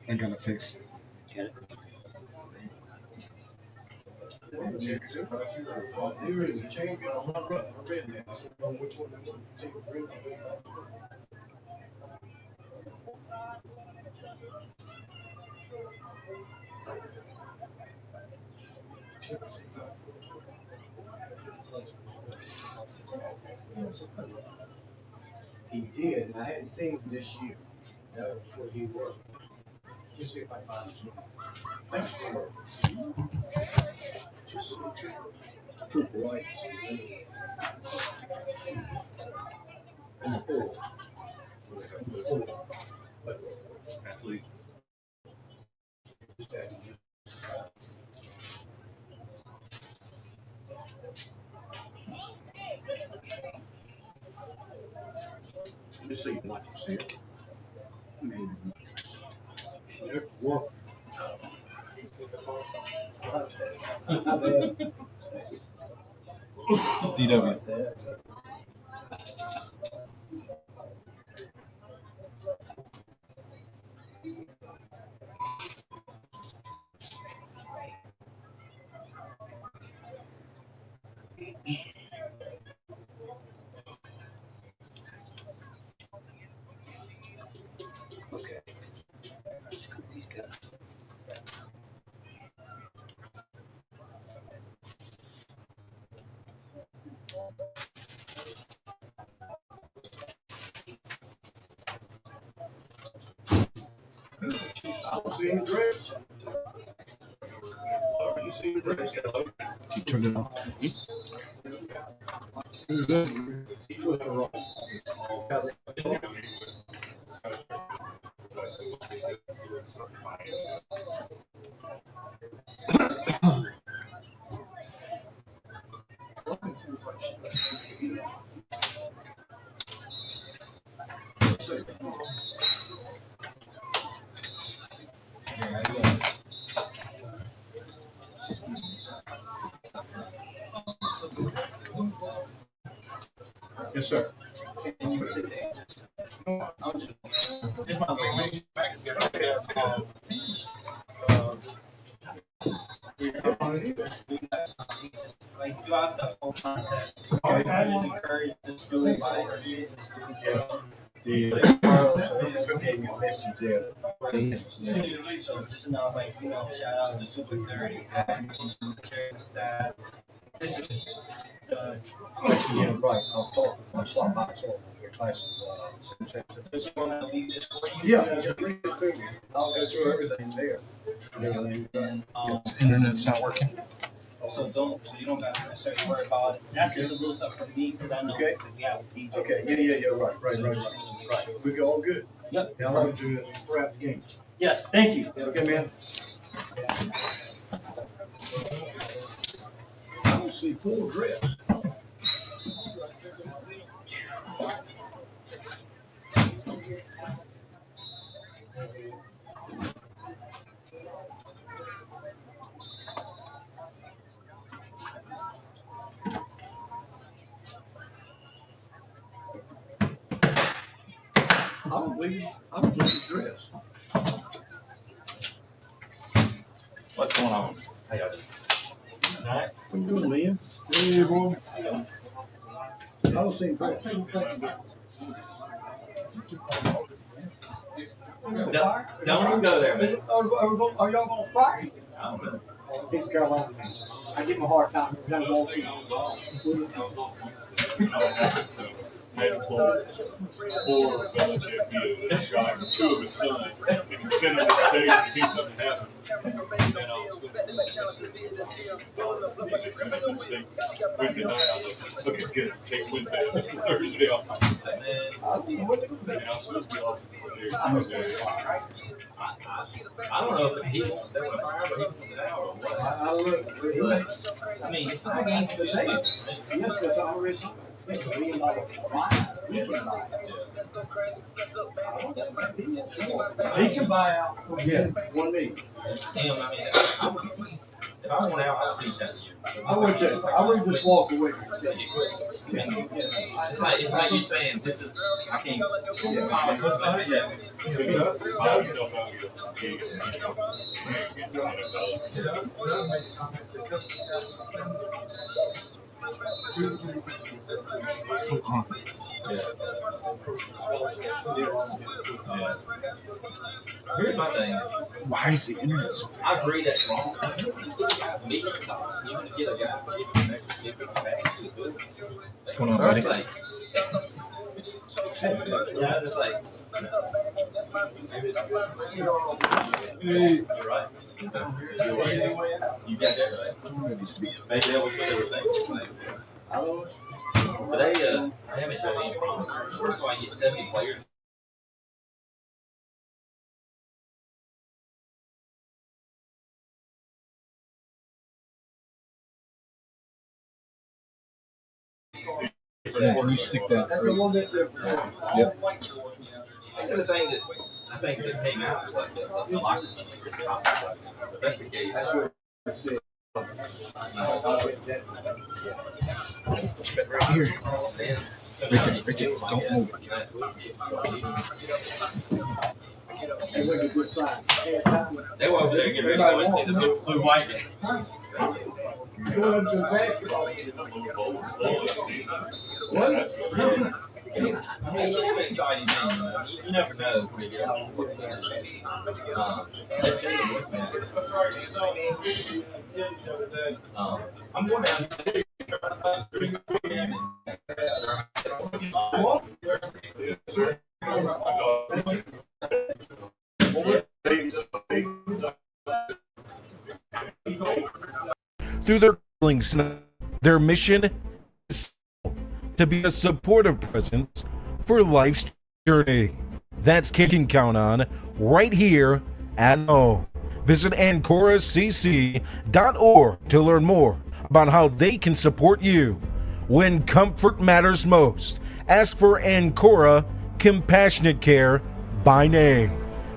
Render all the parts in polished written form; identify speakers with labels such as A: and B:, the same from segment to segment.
A: I gotta fix it.
B: Get it?
C: He did, and I hadn't seen him this year. That was where he was. Let me see if I find his name. Thanks for just Trooper Ice. And the four.
D: Athlete.
C: Just so you can see it. Work.
A: DW.
B: Okay. Let's cook these guys.
C: I don't see any dress. You see the dress?
A: You turned it off.
C: He's with the rock. Yes, sir.
B: Can you sit there? I'll just. It's my way. Like throughout the whole contest, I just encourage the student body to sit and
C: Gave me a message there.
B: So just enough, like, shout out to the Super 30, staff. This is
C: Actually, yeah, right. I'll talk with my slot box over your classes.
B: just want to leave this for you.
C: Yeah, just bring it to me. I'll go through everything there.
B: And,
A: Internet's not working.
B: so you don't got to necessarily worry about it. That's just a little stuff for me because I know
C: Okay.
B: that we have DJs.
C: Okay, yeah, right.
B: So just wanna make
C: Right.
B: sure.
C: We go all good.
B: Yep.
C: Now all I have to do is wrap the game.
B: Yes, thank you.
C: Okay, man. I don't see full dress. I don't believe it's dress.
D: What's going on? How y'all doing? All right.
C: What you doing, man? Hey, boy. I don't see dress.
D: Don't even go there, man.
C: Are y'all gonna fight?
D: I don't know.
C: He's Carolina. I give him a hard time.
D: I was off. So I had told 4 Belichick videos got 2 of his son and to send him to the stage in case something happens. And then I was send him to the stage. Wednesday night, I was like, okay, good. Take Wednesday, Thursday off. And I was supposed to be off Tuesday. I don't know if he wants that one fire, but he wants it out or what. I mean, it's not a game for the
C: Yes, that's already $1 million fine. He can buy out. Yeah, 1 million.
B: Damn, I mean, if I want out, I'll teach that to you.
C: I would just walk away.
B: It's like you saying, this is, I can't. What's behind that?
D: Buy yourself out of your gig and
B: Here's my thing.
A: Why is the internet so bad?
B: I agree that's wrong. Me, you just get a guy.
A: What's going on, buddy?
B: Like, yeah, it's like. You're right. You got that right.
A: It needs to be.
B: Maybe that was what they were thinking. But they haven't shown any promise. First of all, you get 70 players.
A: Yeah, can you stick that?
C: That's a little bit different.
A: Yep.
B: That's the thing that I think that came out was like the locker room. If that's the case.
A: Right here. Right there. Don't move.
C: It's like a good sign.
B: They were over there getting ready to go and see the blue white game.
C: Going up to basketball.
B: It's an exciting thing. You never know when you get out. I'm going
E: Through their links, their mission is to be a supportive presence for life's journey. That's what you can count on right here at home. Visit AncoraCC.org to learn more about how they can support you. When comfort matters most, ask for Ancora Compassionate Care by name,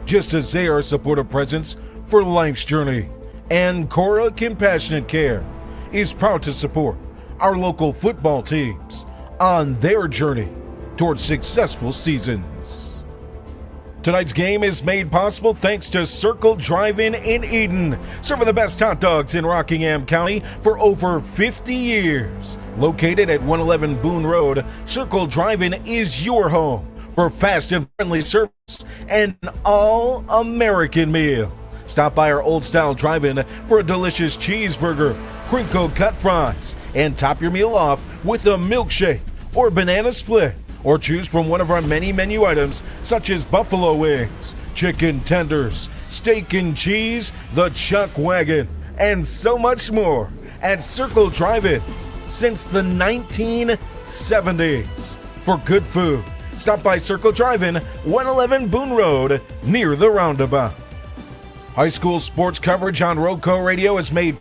E: just as they are a supportive presence for life's journey. Ancora Compassionate Care is proud to support our local football teams on their journey towards successful seasons. Tonight's game is made possible thanks to Circle Drive-In in Eden, serving the best hot dogs in Rockingham County for over 50 years. Located at 111 Boone Road, Circle Drive-In is your home for fast and friendly service and an all-American meal. Stop by our old-style drive-in for a delicious cheeseburger, crinkle cut fries, and top your meal off with a milkshake or banana split, or choose from one of our many menu items such as buffalo wings, chicken tenders, steak and cheese, the chuck wagon, and so much more at Circle Drive-In since the 1970s. For good food, stop by Circle Drive-In, 111 Boone Road, near the roundabout. High school sports coverage on RoCo Radio is made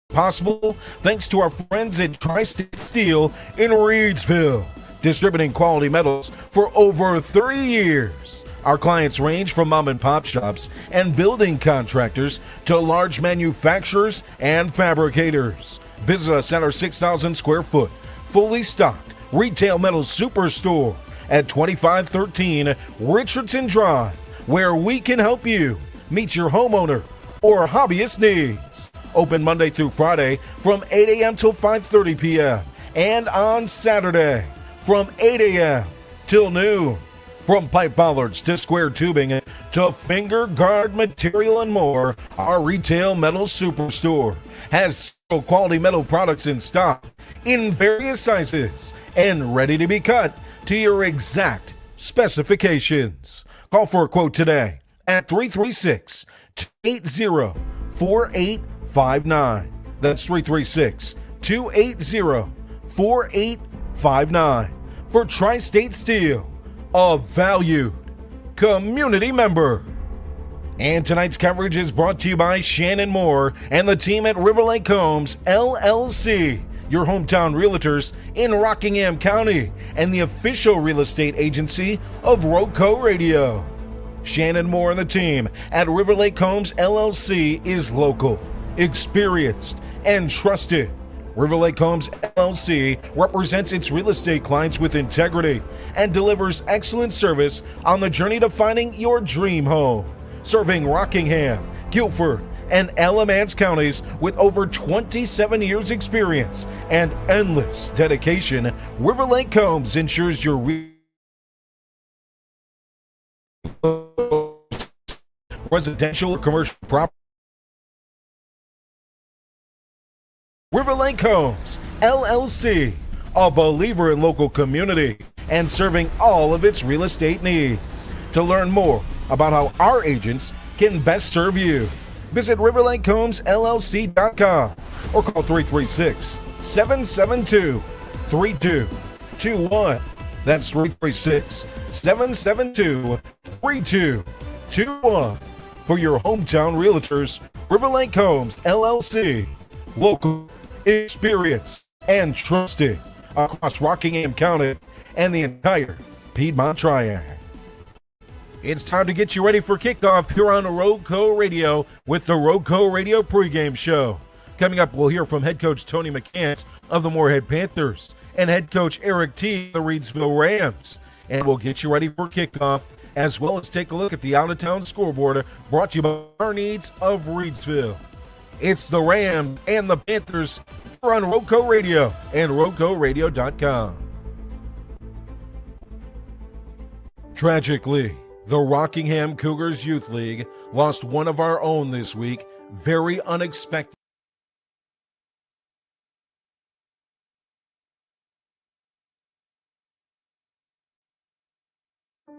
E: possible thanks to our friends at Tri-State Steel in Reidsville, distributing quality metals for over 30 years. Our clients range from mom and pop shops and building contractors to large manufacturers and fabricators. Visit us at our 6,000 square foot, fully stocked retail metal superstore at 2513 Richardson Drive, where we can help you meet your homeowner or hobbyist needs. Open Monday through Friday from 8 a.m. till 5:30 p.m. and on Saturday from 8 a.m. till noon. From pipe bollards to square tubing to finger guard material and more, our retail metal superstore has several quality metal products in stock in various sizes and ready to be cut to your exact specifications. Call for a quote today at 336-280-4859. That's 336-280-4859 for Tri-State Steel, a valued community member. And tonight's coverage is brought to you by Shannon Moore and the team at River Lake Homes, LLC, your hometown realtors in Rockingham County and the official real estate agency of RoCo Radio. Shannon Moore and the team at River Lake Homes LLC is local, experienced, and trusted. River Lake Homes LLC represents its real estate clients with integrity and delivers excellent service on the journey to finding your dream home. Serving Rockingham, Guilford, and Alamance counties with over 27 years experience and endless dedication, River Lake Homes ensures your residential or commercial property. River Lake Homes, LLC, a believer in local community and serving all of its real estate needs. To learn more about how our agents can best serve you, visit riverlakehomesllc.com or call 336-772-3221. That's 336-772-3221. For your hometown realtors, River Lake Homes, LLC, local, experienced, and trusted across Rockingham County and the entire Piedmont Triad. It's time to get you ready for kickoff here on RoCo Radio with the RoCo Radio pregame show. Coming up, we'll hear from head coach Tony McCants of the Morehead Panthers and head coach Eric T. of the Reidsville Rams. And we'll get you ready for kickoff, as well as take a look at the out-of-town scoreboard brought to you by our needs of Reidsville. It's the Rams and the Panthers here on RoCo Radio and RoCoRadio.com. Tragically, the Rockingham Cougars Youth League lost one of our own this week, very unexpected.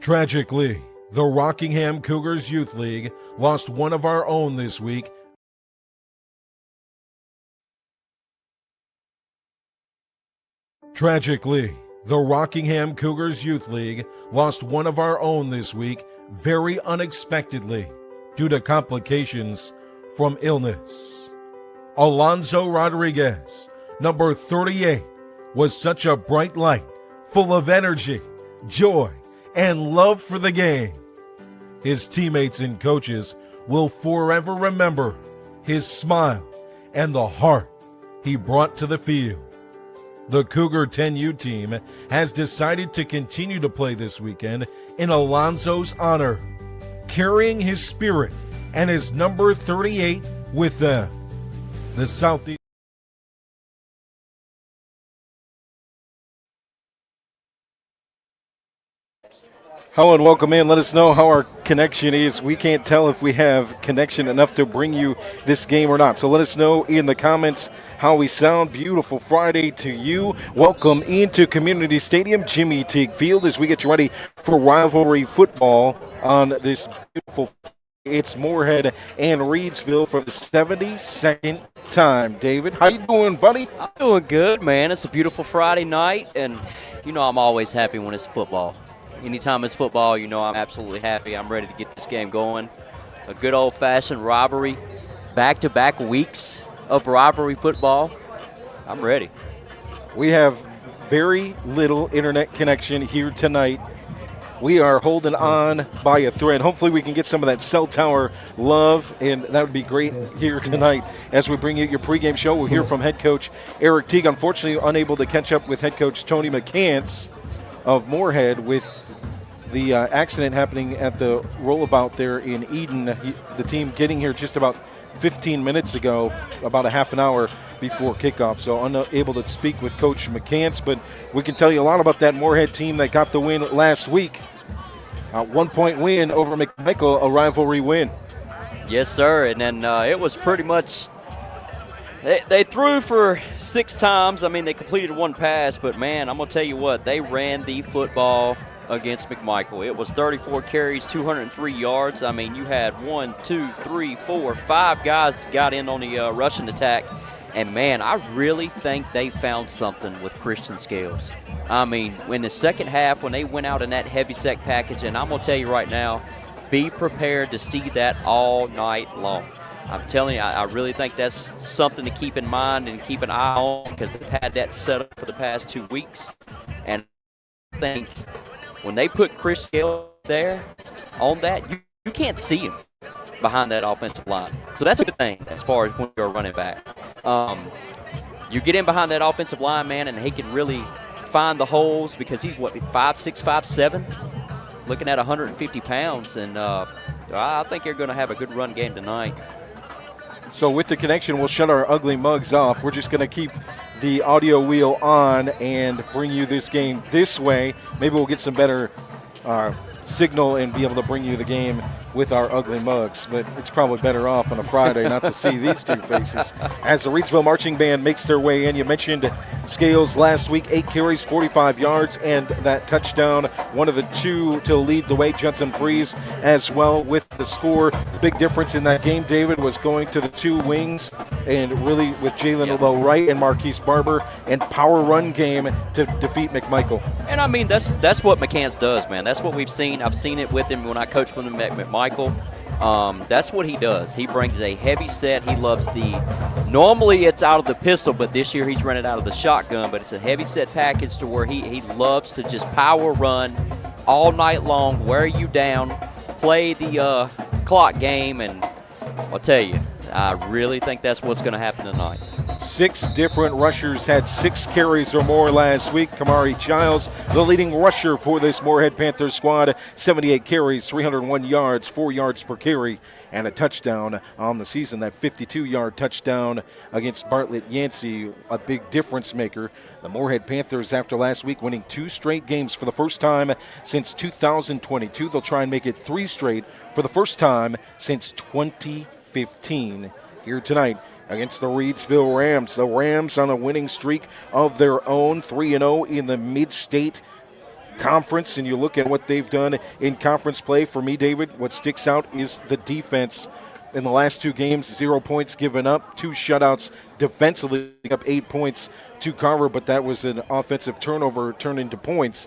E: Tragically, the Rockingham Cougars Youth League lost one of our own this week. Tragically, the Rockingham Cougars Youth League lost one of our own this week, very unexpectedly, due to complications from illness. Alonzo Rodriguez, number 38, was such a bright light, full of energy, joy, and love for the game. His teammates and coaches will forever remember his smile and the heart he brought to the field. The Cougar 10U team has decided to continue to play this weekend in Alonzo's honor, carrying his spirit and his number 38 with them. The Southeast. Hello and welcome in. Let us know how our connection is. We can't tell if we have connection enough to bring you this game or not. So let us know in the comments how we sound. Beautiful Friday to you. Welcome into Community Stadium, Jimmy Teague Field, as we get you ready for rivalry football on this beautiful Friday. It's Morehead and Reidsville for the 72nd time. David, how you doing, buddy?
F: I'm doing good, man. It's a beautiful Friday night, and you know I'm always happy when it's football. Anytime it's football, you know I'm absolutely happy. I'm ready to get this game going. A good old-fashioned rivalry, back-to-back weeks of rivalry football. I'm ready.
E: We have very little internet connection here tonight. We are holding on by a thread. Hopefully we can get some of that cell tower love, and that would be great here tonight as we bring you your pregame show. We'll hear from head coach Eric Teague. Unfortunately, unable to catch up with head coach Tony McCants of Morehead with the accident happening at the rollabout there in Eden. The team getting here just about 15 minutes ago, about a half an hour before kickoff, so unable to speak with Coach McCants, but we can tell you a lot about that Morehead team that got the win last week. A 1-point win over McMichael, a rivalry win.
F: Yes, sir, and then it was pretty much they threw for 6 times. I mean, they completed 1 pass, but, man, I'm going to tell you what, they ran the football against McMichael. It was 34 carries, 203 yards. I mean, you had 1, 2, 3, 4, 5 guys got in on the rushing attack. And, man, I really think they found something with Christian Scales. I mean, in the second half, when they went out in that heavy-set package, and I'm going to tell you right now, be prepared to see that all night long. I'm telling you, I really think that's something to keep in mind and keep an eye on because they've had that set up for the past 2 weeks. And I think when they put Chris Gale there on that, you can't see him behind that offensive line. So that's a good thing as far as when you're running back. You get in behind that offensive line, man, and he can really find the holes because he's, 5'6", 5'7", looking at 150 pounds. And I think you're going to have a good run game tonight.
E: So with the connection, we'll shut our ugly mugs off. We're just going to keep the audio wheel on and bring you this game this way. Maybe we'll get some better signal and be able to bring you the game with our ugly mugs, but it's probably better off on a Friday not to see these two faces as the Reidsville Marching Band makes their way in. You mentioned Scales last week, 8 carries, 45 yards, and that touchdown, one of the two to lead the way. Judson Freeze as well with the score. The big difference in that game, David, was going to the two wings and really with Jalen Lowe Wright and Marquise Barber and power run game to defeat McMichael.
F: And I mean, that's what McCants does, man. That's what we've seen. I've seen it with him when I coached with him at McMichael. That's what he does. He brings a heavy set. He loves normally it's out of the pistol, but this year he's running out of the shotgun. But it's a heavy set package to where he loves to just power run all night long, wear you down, play the clock game. And I'll tell you, I really think that's what's going to happen tonight.
E: 6 different rushers had 6 carries or more last week. Kamari Childs, the leading rusher for this Morehead Panthers squad, 78 carries, 301 yards, 4 yards per carry, and a touchdown on the season. That 52-yard touchdown against Bartlett Yancey, a big difference maker. The Morehead Panthers, after last week, winning 2 straight games for the first time since 2022. They'll try and make it 3 straight for the first time since 2015 here tonight against the Reidsville Rams. The Rams on a winning streak of their own, 3-0 in the Mid-State Conference. And you look at what they've done in conference play. For me, David, what sticks out is the defense. In the last 2 games, 0 points given up, 2 shutouts defensively, up 8 points to Carver, but that was an offensive turnover turned into points.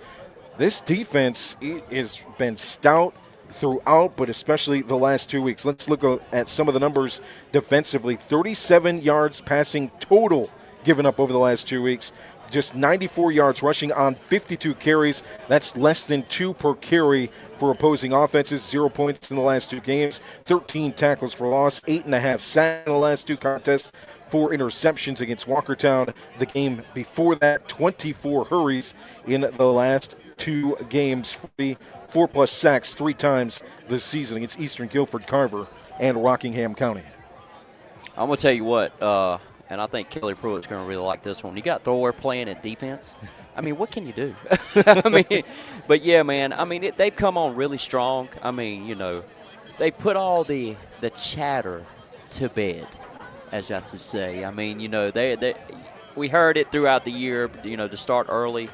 E: This defense has been stout throughout, but especially the last 2 weeks. Let's look at some of the numbers defensively. 37 yards passing total given up over the last 2 weeks. Just 94 yards rushing on 52 carries. That's less than 2 per carry for opposing offenses. 0 points in the last 2 games. 13 tackles for loss. 8.5 sacks in the last 2 contests. 4 interceptions against Walkertown. The game before that, 24 hurries in the last 2 games. 4+ sacks 3 times this season against Eastern Guilford, Carver, and Rockingham County.
F: I'm going to tell you what, and I think Kelly Pruitt's going to really like this one. You got Thor playing at defense. I mean, what can you do? I mean, but yeah, man. I mean, they've come on really strong. I mean, you know, they put all the chatter to bed, as I should say. I mean, you know, we heard it throughout the year. You know, to start early.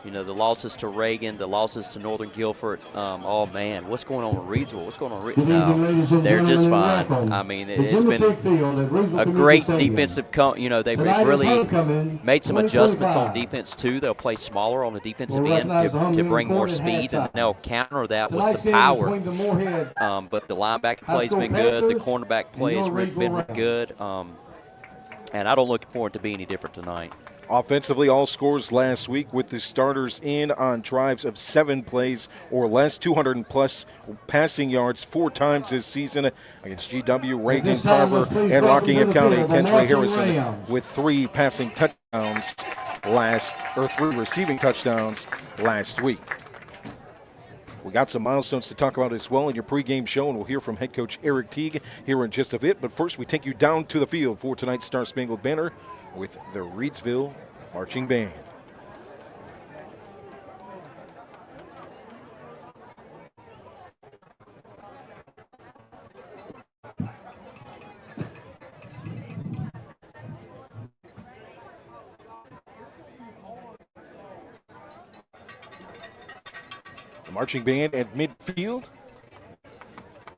F: You know, the losses to Reagan, the losses to Northern Guilford. Oh, man, what's going on with Reidsville? What's going on with Reidsville? No, they're just fine. I mean, it's been a great defensive you know, they've really made some adjustments on defense, too. They'll play smaller on the defensive end to bring more speed, and they'll counter that with some power. But the linebacker play's been good. The cornerback play has been good. And I don't look forward to be any different tonight.
E: Offensively, all scores last week with the starters in on drives of 7 plays or less, 200+ passing yards 4 times this season against GW, Reagan, Carver, and Rockingham County. Kentrey Harrison with 3 passing touchdowns 3 receiving touchdowns last week. We got some milestones to talk about as well in your pregame show, and we'll hear from head coach Eric Teague here in just a bit. But first, we take you down to the field for tonight's Star Spangled Banner with the Reidsville Marching Band. The Marching Band at midfield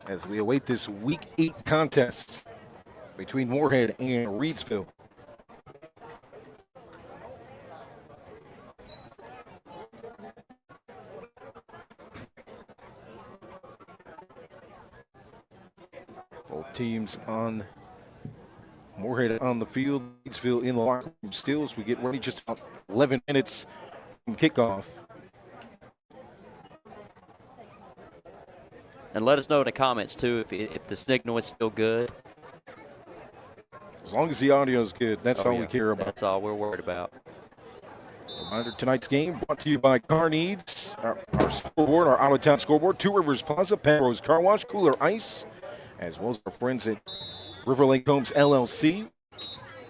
E: as we await this Week 8 contest between Morehead and Reidsville. Both teams on Morehead on the field, Reidsville in the locker room still as we get ready, just about 11 minutes from kickoff.
F: And let us know in the comments, too, if the signal is still good.
E: As long as the audio is good, that's all we care about.
F: That's all we're worried about.
E: Reminder, tonight's game brought to you by Car Needs, our scoreboard, our out-of-town scoreboard, 2 Rivers Plaza, Pennrose Carwash, Kooler Ice, as well as our friends at River Lake Homes LLC,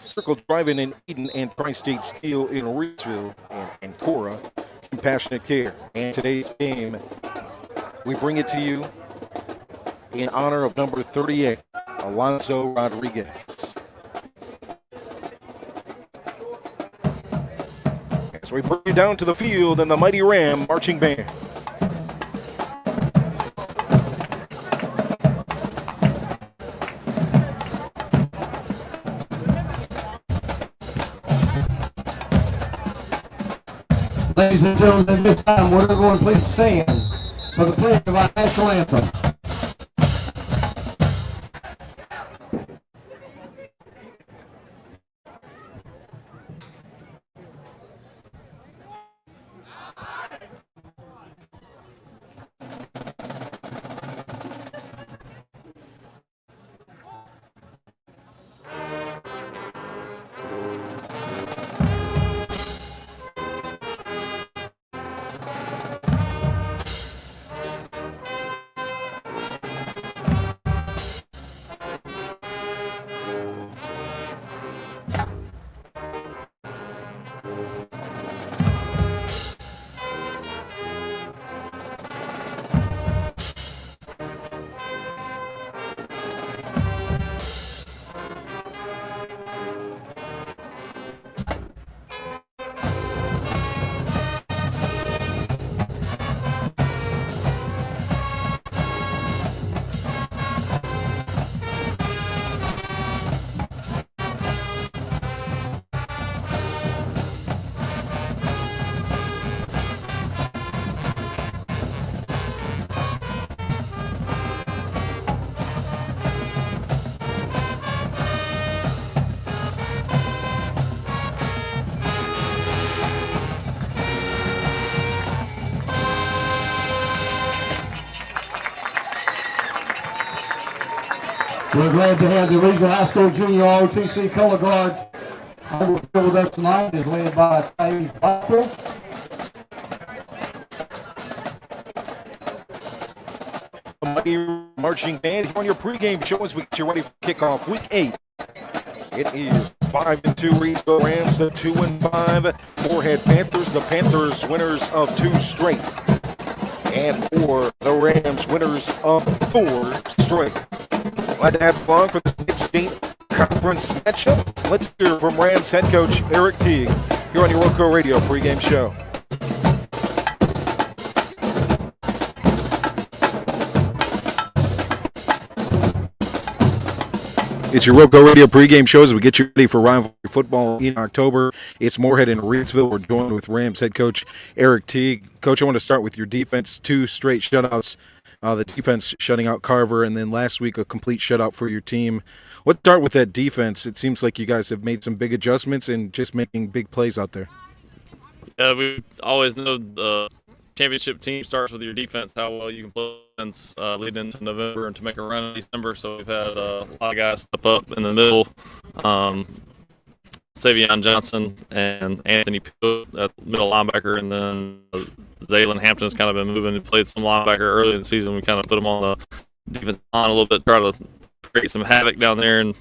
E: Circle Drive-In in Eden, and Tri-State Steel in Reidsville, and Ancora, Compassionate Care. And today's game, we bring it to you in honor of number 38, Alonso Rodriguez. So we bring you down to the field and the mighty Ram marching band.
C: Ladies and gentlemen, at this time, we're going to please stand for the playing of our national anthem. We're glad to have the Regional High School Junior ROTC color guard on the field with us tonight, is led by Taze Blackwell.
E: Mighty marching band here on your pregame show as we get you ready for kickoff week 8. It is 5-2 Reidsville Rams, the 2-5 Morehead Panthers. The Panthers winners of 2 straight. And for the Rams winners of 4 straight. Glad to have fun for the Mid-State Conference matchup. Let's hear from Rams head coach Eric Teague here on your RoCo Radio pregame show. It's your RoCo Radio pregame show as we get you ready for rivalry football in October. It's Morehead and Reidsville. We're joined with Rams head coach Eric Teague. Coach, I want to start with your defense. 2 straight shutouts. The defense shutting out Carver, and then last week a complete shutout for your team. Let's start with that defense. It seems like you guys have made some big adjustments and just making big plays out there.
G: Yeah, we always know the championship team starts with your defense, how well you can play defense leading into November and to make a run in December. So we've had a lot of guys step up in the middle. Savion Johnson and Anthony Pugh at middle linebacker, and then Zaylen Hampton's kind of been moving and played some linebacker early in the season. We kind of put him on the defensive line a little bit, try to create some havoc down there and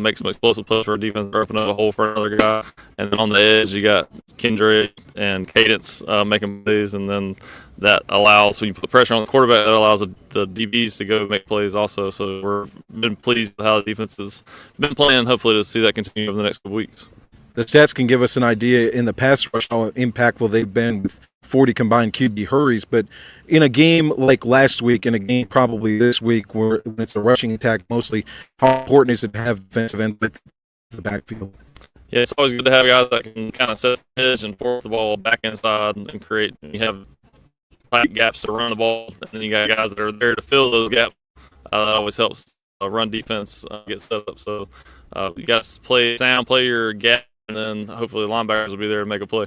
G: make some explosive plays for our defense to open up a hole for another guy. And then on the edge, you got Kendra and Cadence making plays, and then that allows, when you put pressure on the quarterback, that allows the DBs to go make plays also. So we've been pleased with how the defense has been playing, hopefully to see that continue over the next couple weeks.
E: The stats can give us an idea in the pass rush how impactful they've been with 40 combined QB hurries, but in a game like last week, in a game probably this week where it's a rushing attack mostly, how important is it to have defensive end with the backfield?
G: Yeah, it's always good to have guys that can kind of set the edge and force the ball back inside and create. You have tight gaps to run the ball, and then you got guys that are there to fill those gaps. That always helps run defense get set up. So you got to play your gap, and then hopefully the linebackers will be there to make a play.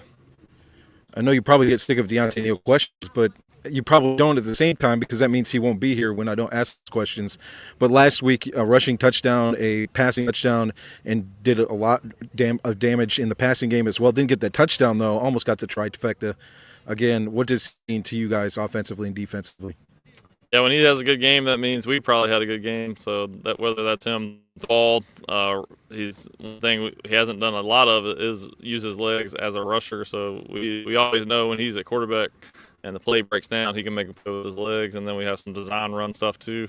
E: I know you probably get sick of Deontay Neal questions, but you probably don't at the same time, because that means he won't be here when I don't ask questions. But last week, a rushing touchdown, a passing touchdown, and did a lot of damage in the passing game as well. Didn't get that touchdown, though. Almost got the trifecta. Again, what does he mean to you guys offensively and defensively?
G: Yeah, when he has a good game, that means we probably had a good game. So that whether that's him, the ball, he's one thing he hasn't done a lot of is use his legs as a rusher. So we always know when he's at quarterback and the play breaks down, he can make a play with his legs. And then we have some design run stuff too,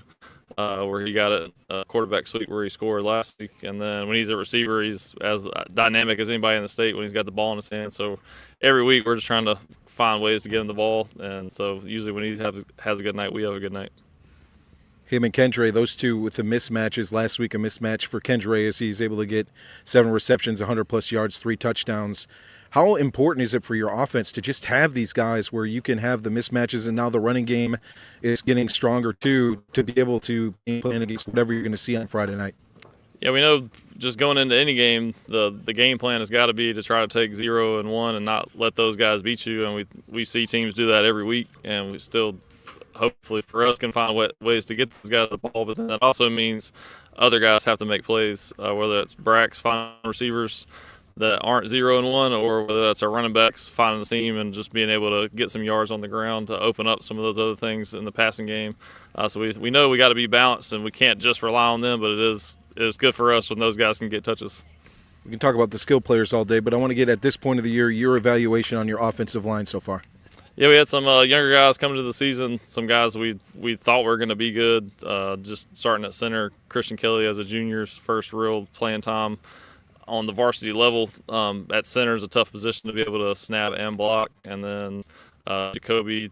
G: where he got a quarterback sweep where he scored last week. And then when he's a receiver, he's as dynamic as anybody in the state when he's got the ball in his hand. So every week we're just trying to find ways to get him the ball, and so usually when he has a good night, we have a good night.
E: Him and Kendre, those two with the mismatches. Last week a mismatch for Kendre as he's able to get 7 receptions, 100-plus yards, 3 touchdowns. How important is it for your offense to just have these guys where you can have the mismatches, and now the running game is getting stronger too, to be able to play against whatever you're going to see on Friday night?
G: Yeah, we know just going into any game, the game plan has got to be to try to take 0 and 1 and not let those guys beat you. And we see teams do that every week, and we still, hopefully for us, can find ways to get those guys the ball. But then that also means other guys have to make plays, whether it's Brax finding receivers that aren't 0 and 1, or whether that's our running backs finding the seam and just being able to get some yards on the ground to open up some of those other things in the passing game. So we know we got to be balanced, and we can't just rely on them, but it is good for us when those guys can get touches.
E: We can talk about the skill players all day, but I want to get at this point of the year your evaluation on your offensive line so far.
G: Yeah, we had some younger guys coming to the season, some guys we thought were going to be good, just starting at center. Christian Kelly as a junior's first real playing time on the varsity level. At center is a tough position to be able to snap and block. And then Jacoby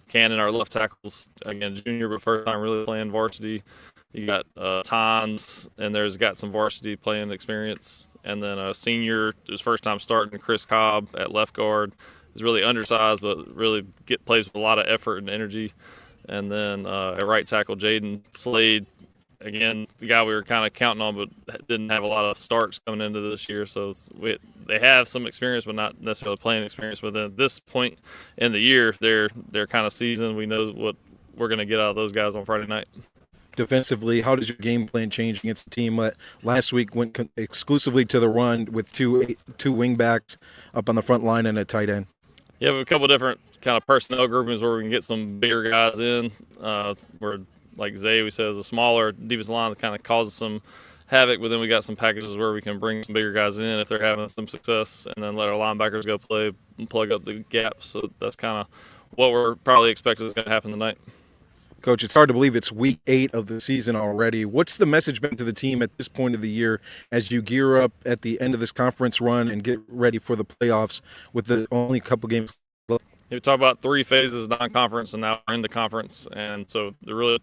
G: Cannon, our left tackles, again, junior, but first time really playing varsity. You got Tons, and there's got some varsity playing experience. And then a senior, his first time starting, Chris Cobb at left guard. He's really undersized, but really plays with a lot of effort and energy. And then at right tackle, Jaden Slade, again, the guy we were kind of counting on, but didn't have a lot of starts coming into this year. So they have some experience, but not necessarily playing experience. But at this point in the year, they're kind of seasoned. We know what we're going to get out of those guys on Friday night.
E: Defensively, how does your game plan change against the team that last week went exclusively to the run with two wing backs up on the front line and a tight end?
G: Yeah, we have a couple different kind of personnel groupings where we can get some bigger guys in. Where, like Zay, we said, is a smaller defensive line that kind of causes some havoc, but then we got some packages where we can bring some bigger guys in if they're having some success, and then let our linebackers go play and plug up the gaps. So that's kind of what we're probably expecting is going to happen tonight.
E: Coach, it's hard to believe it's week 8 of the season already. What's the message been to the team at this point of the year as you gear up at the end of this conference run and get ready for the playoffs with the only couple games left?
G: We talk about 3 phases, non-conference, and now we're in the conference. And so the really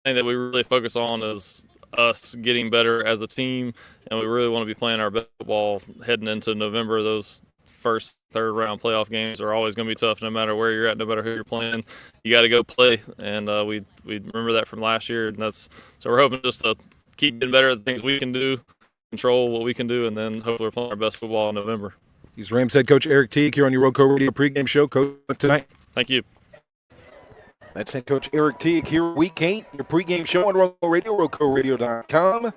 G: thing that we really focus on is us getting better as a team, and we really want to be playing our best football heading into November. Those first, third round playoff games are always going to be tough no matter where you're at, no matter who you're playing. You got to go play, and we remember that from last year. And so we're hoping just to keep getting better at the things we can do, control what we can do, and then hopefully we're playing our best football in November.
E: He's Rams head coach Eric Teague here on your RoCo Radio pregame show. Coach, tonight.
G: Thank you.
E: That's head coach Eric Teague here, week 8, your pregame show on RoCo Radio, RoCoRadio.com.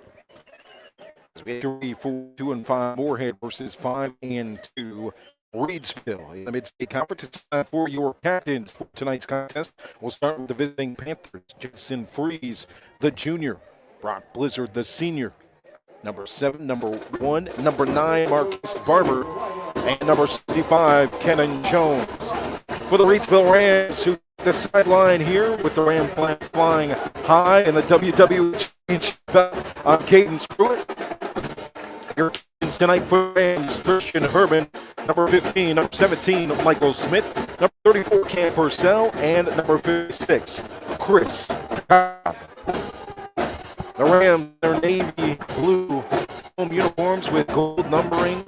E: As we enter 4-2-5 Morehead versus 5-2 Reidsville in the Mid-State Conference. It's time for your captains for tonight's contest. We'll start with the visiting Panthers. Jason Freeze, the junior. Brock Blizzard, the senior. Number 7, number 1, number 9, Marcus Barber, and number 65, Kenan Jones. For the Reidsville Rams, who the sideline here with the Ram flag flying high and the WWE Championship on Caden Pruitt. Your captains tonight for Rams, Christian Herman, number 15, number 17, Michael Smith, number 34, Cam Purcell, and number 56, Chris Cobb. The Rams, their navy blue home uniforms with gold numbering.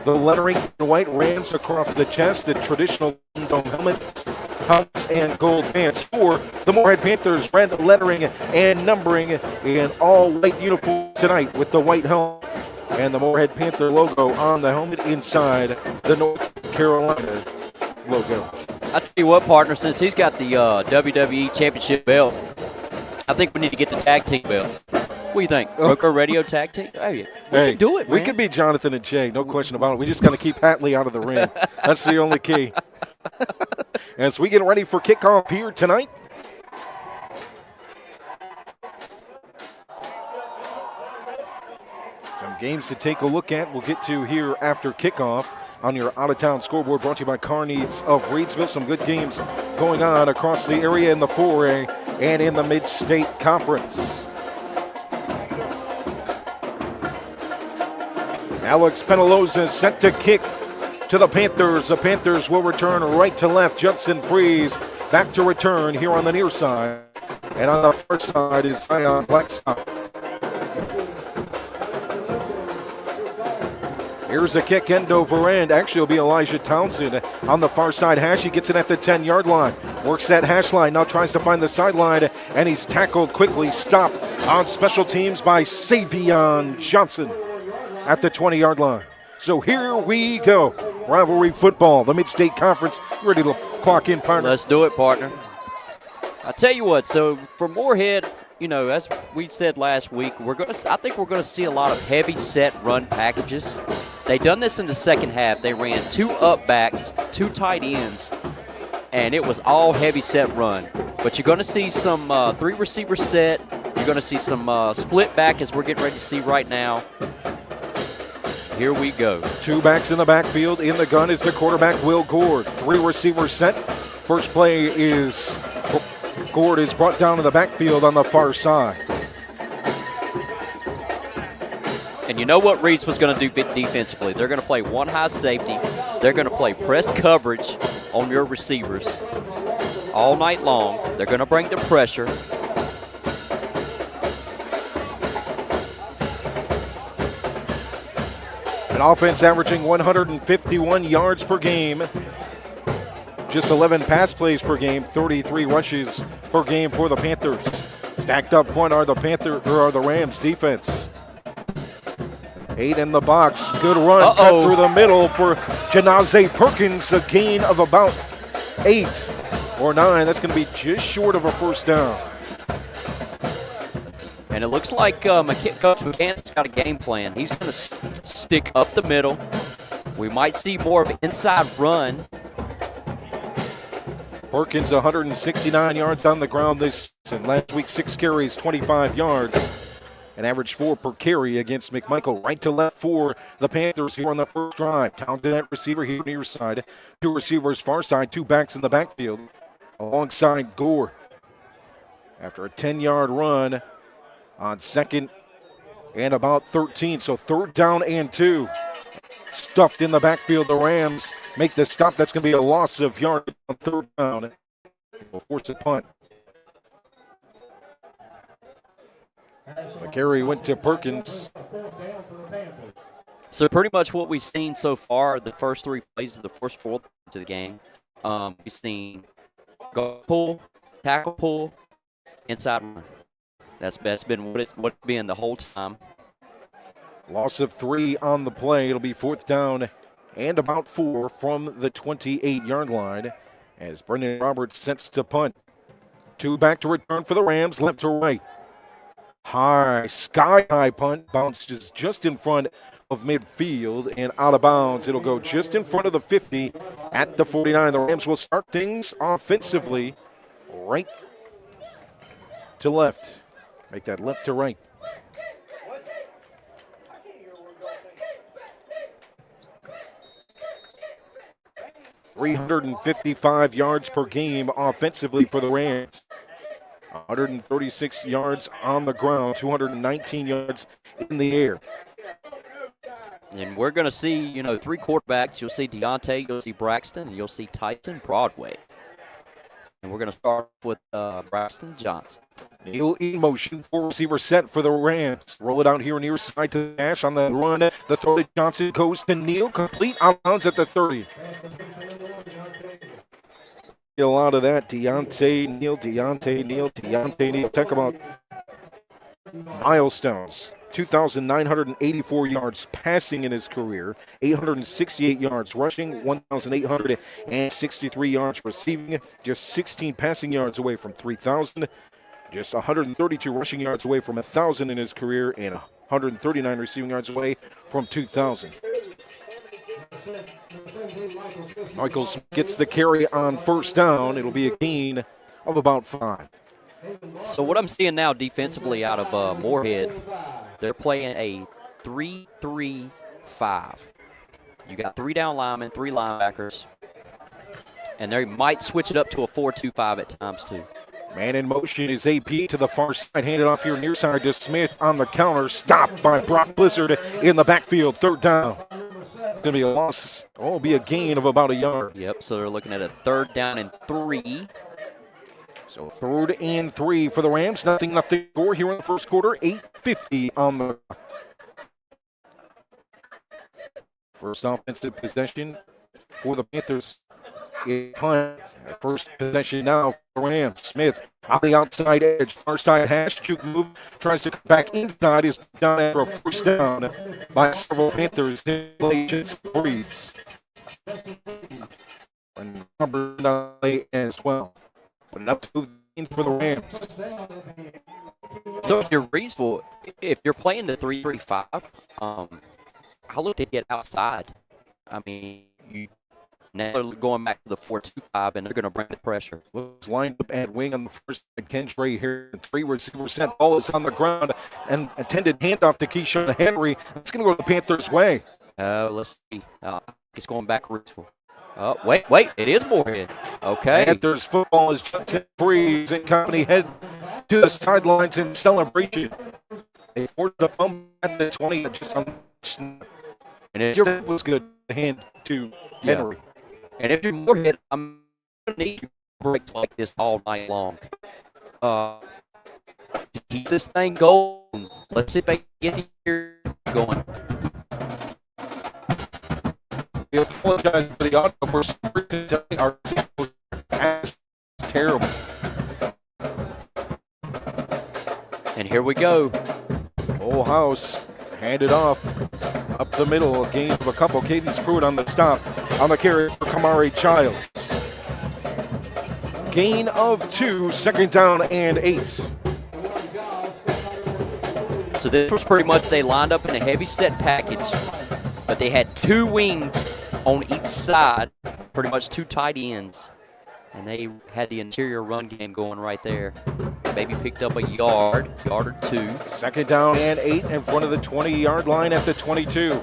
E: The lettering in white, Rams across the chest, the traditional dome helmets. Hots and gold pants. For the Morehead Panthers, red lettering and numbering in all white uniform tonight with the white helmet and the Morehead Panther logo on the helmet inside the North Carolina logo.
F: I tell you what, partner, since he's got the WWE Championship belt, I think we need to get the tag team belts. What do you think? RoCo Radio tag team? Hey, we can do it, man.
E: We could be Jonathan and Jay, no question about it. We just got to keep Hatley out of the ring. That's the only key. As we get ready for kickoff here tonight, some games to take a look at. We'll get to here after kickoff on your out-of-town scoreboard, brought to you by Car Needs of Reidsville. Some good games going on across the area in the 4A and in the Mid-State Conference. Alex Penaloza is set to kick to the Panthers. The Panthers will return right to left. Judson Freeze back to return here on the near side. And on the far side is Zion Blackstock. Here's a kick end over end. Actually, it'll be Elijah Townsend on the far side hash. He gets it at the 10-yard line. Works that hash line. Now tries to find the sideline, and he's tackled quickly. Stopped on special teams by Savion Johnson at the 20-yard line. So here we go. Rivalry football, the Mid-State Conference. Ready to clock in, partner.
F: Let's do it, partner. I tell you what, so for Morehead, you know, as we said last week, I think we're gonna see a lot of heavy set run packages. They done this in the second half. They ran 2 up backs, 2 tight ends, and it was all heavy set run. But you're gonna see some 3 receiver set. You're gonna see some split back as we're getting ready to see right now. Here we go.
E: 2 backs in the backfield. In the gun is the quarterback, Will Gord. 3 receivers set. First play is Gord is brought down to the backfield on the far side.
F: And you know what Reeds was going to do defensively. They're going to play one high safety. They're going to play press coverage on your receivers all night long. They're going to bring the pressure.
E: An offense averaging 151 yards per game. Just 11 pass plays per game, 33 rushes per game for the Panthers. Stacked up front are the Rams defense. 8 in the box. Good run cut through the middle for Janaze Perkins. A gain of about 8 or 9. That's going to be just short of a first down.
F: And it looks like Coach McCann's got a game plan. He's going to stick up the middle. We might see more of an inside run.
E: Perkins 169 yards on the ground this season. Last week, 6 carries, 25 yards. An average 4 per carry against McMichael. Right to left for the Panthers here on the first drive. Townsend at receiver here near side. 2 receivers far side, 2 backs in the backfield. Alongside Gore. After a 10-yard run on second and about 13. So 3rd down and 2. Stuffed in the backfield. The Rams make the stop. That's going to be a loss of yard on 3rd down. We'll force a punt. The carry went to Perkins.
F: So pretty much what we've seen so far, the first 3 plays of the first 4 to the game, we've seen go pull, tackle pull, inside run. That's been what it's been the whole time.
E: Loss of 3 on the play. It'll be 4th down and about 4 from the 28-yard line as Brendan Roberts sets to punt. 2 back to return for the Rams, left to right. High, sky-high punt, bounces just in front of midfield and out of bounds. It'll go just in front of the 50 at the 49. The Rams will start things offensively right to left. Make that left to right. .355 yards per game offensively for the Rams. 136 yards on the ground, 219 yards in the air.
F: And we're going to see, 3 quarterbacks. You'll see Deontay, you'll see Braxton, and you'll see Tyson Broadway. And we're going to start with Braxton Johnson.
E: Neal in motion, 4 receiver set for the Rams. Roll it out here near side to Nash on the run. The throw to Johnson goes to Neal, complete out of bounds at the 30. a lot of that. Deontay Neal. Talk about milestones. 2,984 yards passing in his career, 868 yards rushing, 1,863 yards receiving, just 16 passing yards away from 3,000, just 132 rushing yards away from 1,000 in his career, and 139 receiving yards away from 2,000. Michaels gets the carry on first down. It'll be a gain of about 5.
F: So what I'm seeing now defensively out of Morehead, they're playing a 3-3-5. You got 3 down linemen, 3 linebackers, and they might switch it up to a 4-2-5 at times too.
E: Man in motion is AP to the far side, handed off here near side to Smith on the counter, stopped by Brock Blizzard in the backfield, 3rd down. It's going to be a loss. Oh, it'll be a gain of about a yard.
F: Yep, so they're looking at a 3rd down and 3.
E: So 3rd and 3 for the Rams. Nothing score here in the first quarter. 8:50 on the first offensive possession for the Panthers. Punt. First possession now for the Rams. Smith on the outside edge, far side hash, juke move, tries to come back inside, is down after a first down by several Panthers. Breeds. And number 9 as well. But enough to move in for the Rams.
F: So if you're Reidsville, if you're playing the 3-3-5, how look to get outside? I mean, now they're going back to the 4-2-5, and they're going to bring the pressure.
E: Looks lined up at wing on the first side. Ken Trey here. 3 receivers set. Ball is on the ground. And intended handoff to Keyshawn Henry. It's going to go the Panthers' way.
F: Let's see. It's going back Reidsville. Oh, wait. It is Morehead. Okay.
E: Panthers football is Justin Freeze and company head to the sidelines in celebration. They forced the fumble at the 20. And it was good to hand to Henry.
F: And if you're Morehead, I'm going to need breaks like this all night long. To keep this thing going, let's see if they get here going.
E: We apologize for the audio. For some reason, our pass is terrible.
F: And here we go.
E: Full house, handed off. Up the middle, a gain of a couple. Cadence Pruitt on the stop. On the carry for Kamari Childs. Gain of 2, 2nd down and 8.
F: So this was pretty much, they lined up in a heavy set package, but they had 2 wings on each side, pretty much 2 tight ends. And they had the interior run game going right there. Maybe picked up a yard or 2.
E: 2nd down and 8 in front of the 20-yard line at the 22.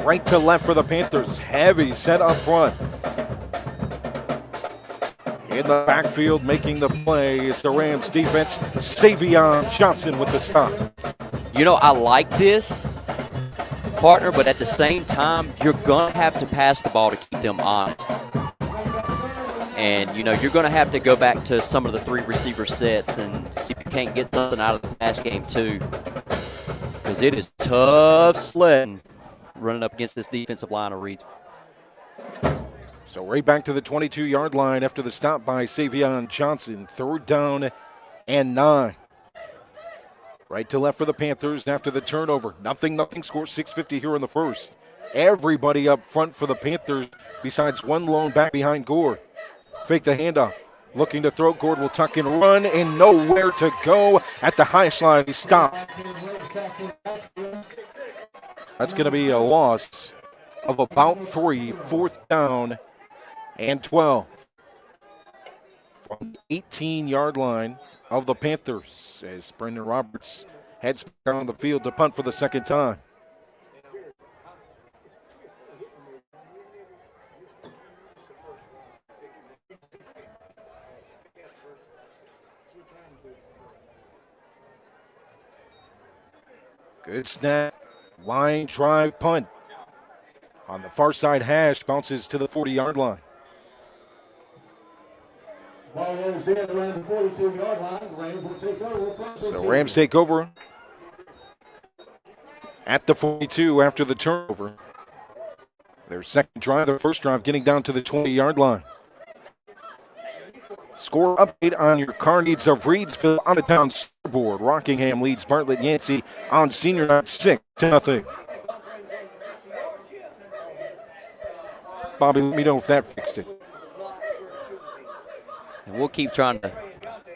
E: Right to left for the Panthers. Heavy set up front. In the backfield making the play is the Rams defense. Savion Johnson with the stop.
F: You know, I like this, partner, but at the same time, you're going to have to pass the ball to keep them honest. And, you know, you're going to have to go back to some of the 3 receiver sets and see if you can't get something out of the pass game, too. Because it is tough sledding running up against this defensive line of Reidsville.
E: So right back to the 22-yard line after the stop by Savion Johnson. 3rd down and 9. Right to left for the Panthers after the turnover. Nothing score. 6:50 here in the first. Everybody up front for the Panthers besides one lone back behind Gord. Fake the handoff. Looking to throw. Gord will tuck and run and nowhere to go at the hash line. He stopped. That's going to be a loss of about 3. 4th down and 12. From the 18-yard line of the Panthers as Brendan Roberts heads back on the field to punt for the 2nd time. Good snap, line drive punt. On the far side hash, bounces to the 40-yard line.
C: Ball rolls in around the 42-yard line. The Rams will take over.
E: So Rams take over at the 42 after the turnover. Their second drive, their first drive, getting down to the 20-yard line. Score update on your car needs of Reidsville on the town scoreboard. Rockingham leads Bartlett Yancey on senior night 6-0. Bobby, let me know if that fixed it.
F: And we'll keep trying to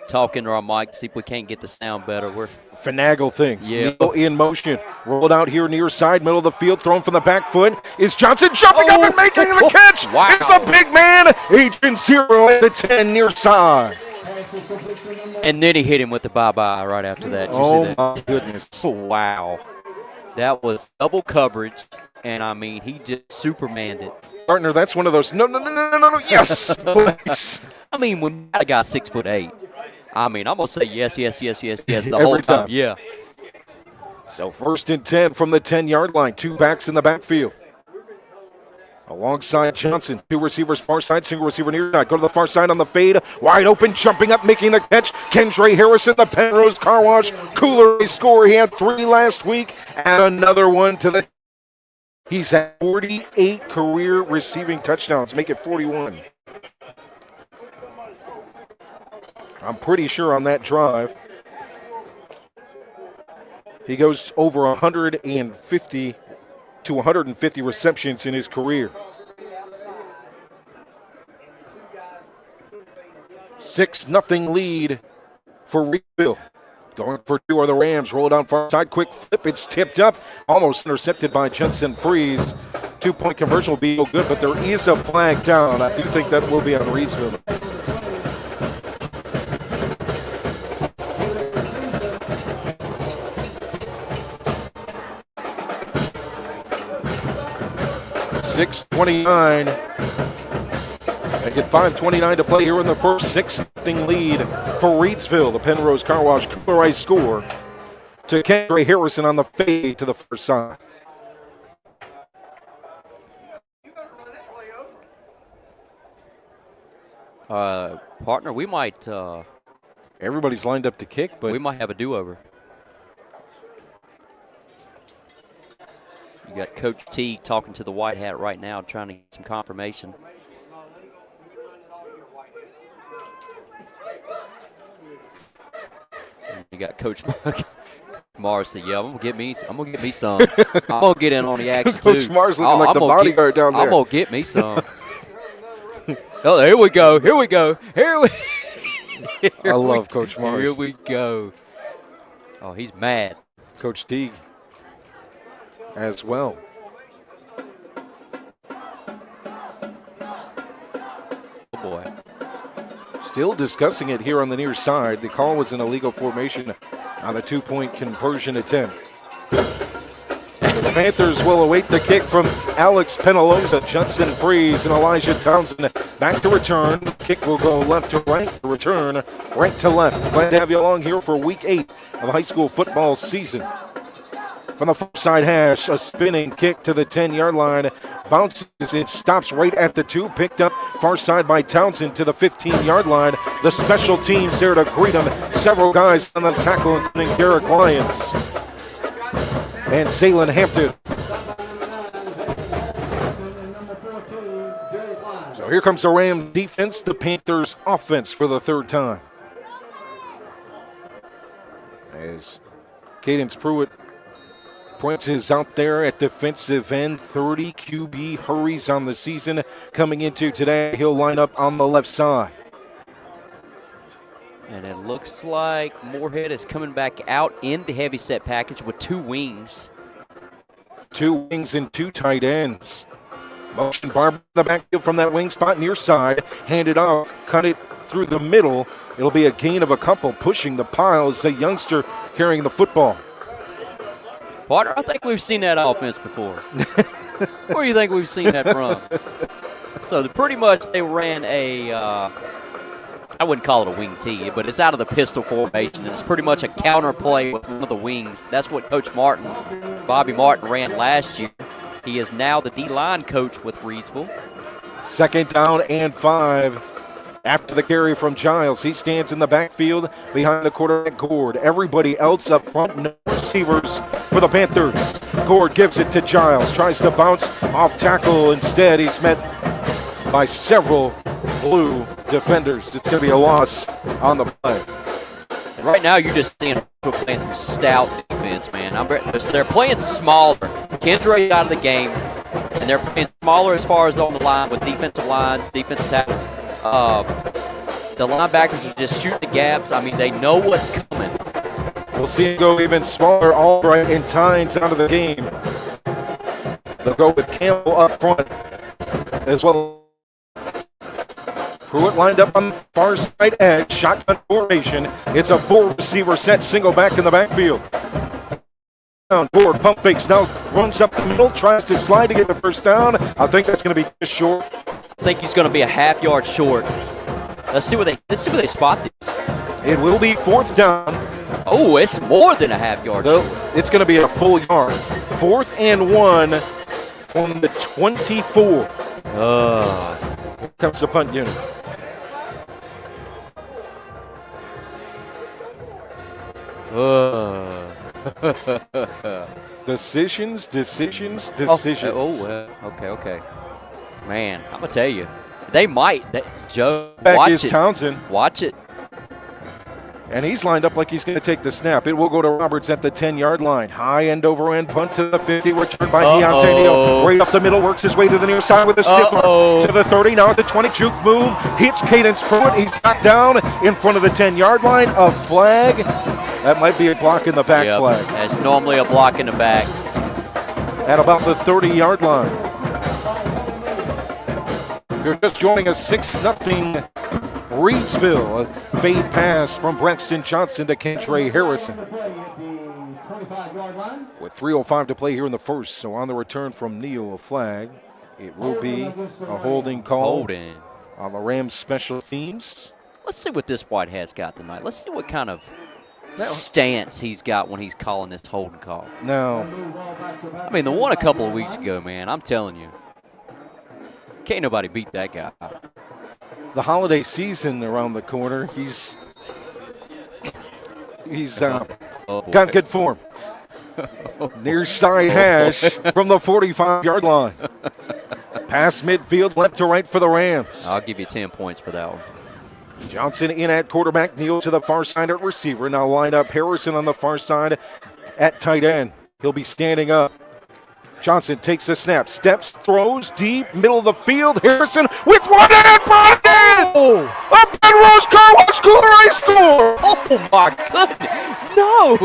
F: talk into our mic, see if we can't get the sound better. We're
E: Finagle things.
F: Yeah.
E: Neal in motion. Rolled out here near side, middle of the field, thrown from the back foot. Is Johnson jumping up and making the catch?
F: Wow.
E: It's a big man. Agent Zero at the 10 near side.
F: And then he hit him with the bye-bye right after that. Did you
E: Oh,
F: see that?
E: my goodness.
F: Wow. That was double coverage, and, I mean, he just Supermaned it.
E: Partner, that's one of those. No. Yes. Please.
F: I mean, when I got 6'8", I mean, I'm going to say yes the
E: Every
F: whole time.
E: time.
F: Yeah.
E: So 1st and 10 from the 10-yard line. 2 backs in the backfield. Alongside Johnson. 2 receivers far side, single receiver near side. Go to the far side on the fade. Wide open, jumping up, making the catch. Kendra Harrison, the Pennrose Carwash. Kooler Ice score. He had 3 last week. And another one to the. He's at 48 career receiving touchdowns. Make it 41. I'm pretty sure on that drive, he goes over 150 to 150 receptions in his career. 6-0 lead for Reidsville. Going for 2 are the Rams. Roll it down far side. Quick flip. It's tipped up. Almost intercepted by Judson Freeze. 2-point conversion will be no good, but there is a flag down. I do think that will be on Reidsville. .6:29. They get 5:29 to play here in the first. 6-0 lead for Reidsville. The Pennrose Carwash Kooler Ice score to Kendra Harrison on the fade to the first side.
F: Partner, we might
E: Everybody's lined up to kick, but
F: we might have a do-over. You got Coach T talking to the white hat right now, trying to get some confirmation. And you got Coach Mars say, "Yeah, I'm gonna get me some. I'm gonna get in on the action too."
E: Coach Mars looking like the bodyguard down there.
F: I'm gonna get me some. Oh, here we go.
E: I love Coach Mars.
F: Here we go. Oh, he's mad.
E: Coach Teague as well.
F: Oh, boy.
E: Still discussing it here on the near side. The call was an illegal formation on the 2-point conversion attempt. The Panthers will await the kick from Alex Penaloza, Judson Freeze, and Elijah Townsend. Back to return. Kick will go left to right. Return right to left. Glad to have you along here for week 8 of high school football season. From the far side hash, a spinning kick to the 10-yard line. Bounces, it stops right at the 2. Picked up far side by Townsend to the 15-yard line. The special teams there to greet him. Several guys on the tackle, including Derek Lyons and Zaylen Hampton. So here comes the Rams defense, the Panthers offense for the 3rd time. As Cadence Pruitt points his out there at defensive end. 30 QB hurries on the season. Coming into today, he'll line up on the left side.
F: And it looks like Morehead is coming back out in the heavy set package with 2 wings.
E: 2 wings and 2 tight ends. Motion Barber in the backfield from that wing spot near side. Hand it off, cut it through the middle. It'll be a gain of a couple, pushing the pile as the youngster carrying the football.
F: Partner, I think we've seen that offense before. Where do you think we've seen that from? So pretty much they ran a, I wouldn't call it a wing tee, but it's out of the pistol formation. It's pretty much a counter play with one of the wings. That's what Coach Martin, Bobby Martin, ran last year. He is now the D-line coach with Reidsville.
E: 2nd down and 5. After the carry from Giles, he stands in the backfield behind the quarterback Gord. Everybody else up front, no receivers for the Panthers. Gord gives it to Giles, tries to bounce off tackle. Instead, he's met by several blue defenders. It's going to be a loss on the play.
F: And right now, you're just seeing people playing some stout defense, man. They're playing smaller. Kendra out of the game, and they're playing smaller as far as on the line with defensive lines, defensive tackles. The linebackers are just shooting the gaps. I mean, they know what's coming.
E: We'll see it go even smaller. Albright and Tynes out of the game. They'll go with Campbell up front as well. Pruitt lined up on the far side edge. Shotgun formation. It's a 4-receiver set. Single back in the backfield. Down board. Pump fakes. Now runs up the middle. Tries to slide to get the first down. I think that's going to be just short.
F: I think he's going to be a half yard short. Let's see where they spot this.
E: It will be 4th down.
F: Oh, it's more than a half yard short.
E: It's going to be a full yard. 4th and 1 from the 24. Comes the punt unit. Decisions.
F: Okay. Man, I'm going to tell you. They might. Joe,
E: Back
F: watch
E: is
F: it.
E: Townsend.
F: Watch it.
E: And he's lined up like he's going to take the snap. It will go to Roberts at the 10-yard line. High end over end punt to the 50. Returned by Deontay Neal. Right up the middle. Works his way to the near side with a stiffler. To the 30. Now at the 20. Juke move. Hits Cadence Pruitt. He's knocked down in front of the 10-yard line. A flag. That might be a block in the back flag.
F: That's normally a block in the back.
E: At about the 30-yard line. You're just joining us 6-0 Reidsville. A fade pass from Braxton Johnson to Kentre Harrison. With 3:05 to play here in the first. So on the return from Neal, a flag. It will be a holding call on the Rams special teams.
F: Let's see what this Whitehead's got tonight. Let's see what kind of stance he's got when he's calling this holding call.
E: No.
F: I mean, the one a couple of weeks ago, man, I'm telling you. Can't nobody beat that guy.
E: The holiday season around the corner. He's got good form. Near side hash from the 45-yard line. Past midfield, left to right for the Rams.
F: I'll give you 10 points for that one.
E: Johnson in at quarterback, Neal to the far side at receiver. Now line up Harrison on the far side at tight end. He'll be standing up. Johnson takes the snap, steps, throws deep, middle of the field. Harrison with one hand, brought it in! A Pennrose Carwash Kooler Ice score!
F: Oh, my goodness. No!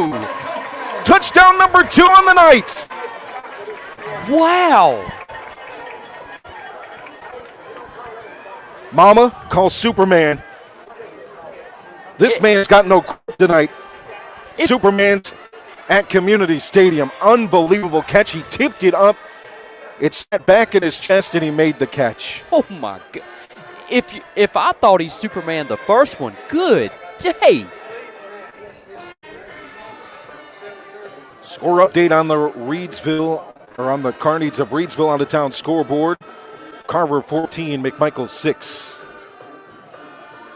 E: Touchdown number 2 on the night.
F: Wow.
E: Mama calls Superman. This man's got no tonight. Superman's at Community Stadium. Unbelievable catch. He tipped it up. It sat back in his chest, and he made the catch.
F: Oh, my God. If I thought he's Superman the first one, good day.
E: Score update on the Reidsville, or on the Carneades of Reidsville out-of-town scoreboard. Carver 14, McMichael 6.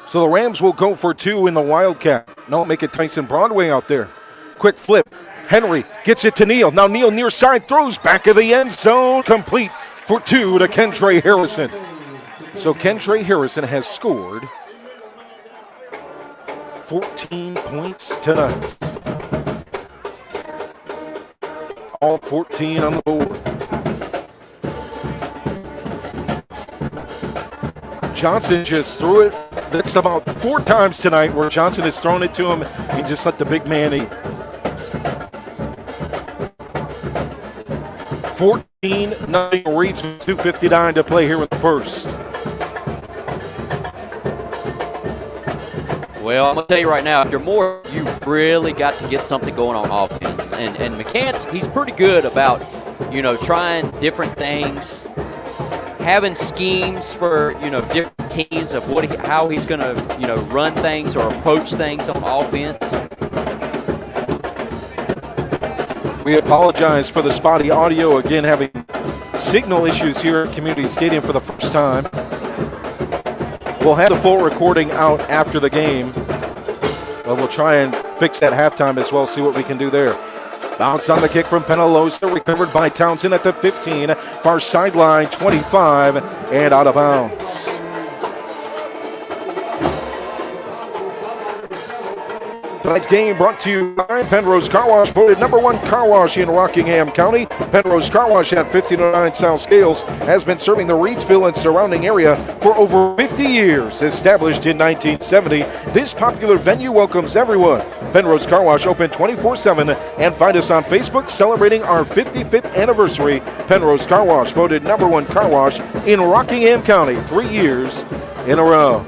E: So the Rams will go for 2 in the Wildcat. No, make it Tyson Broadway out there. Quick flip. Henry gets it to Neal. Now Neal near side throws back of the end zone. Complete for 2 to Kentre Harrison. So Kentre Harrison has scored 14 points tonight. All 14 on the board. Johnson just threw it. That's about 4 times tonight where Johnson has thrown it to him. He just let the big man eat. 14-0 Reidsville, 2:59 to play here in the first.
F: Well, I'm going to tell you right now, if you're more, you've really got to get something going on offense. And McCants, he's pretty good about, trying different things, having schemes for, different teams of how he's going to, run things or approach things on offense.
E: We apologize for the spotty audio. Again, having signal issues here at Community Stadium for the first time. We'll have the full recording out after the game. But we'll try and fix that halftime as well, see what we can do there. Bounce on the kick from Penalosa, recovered by Townsend at the 15, far sideline, 25, and out of bounds. Tonight's game brought to you by Pennrose Carwash, voted #1 car wash in Rockingham County. Pennrose Carwash at 1509 South Scales has been serving the Reidsville and surrounding area for over 50 years. Established in 1970, this popular venue welcomes everyone. Pennrose Carwash open 24/7 and find us on Facebook celebrating our 55th anniversary. Pennrose Carwash voted #1 car wash in Rockingham County 3 years in a row.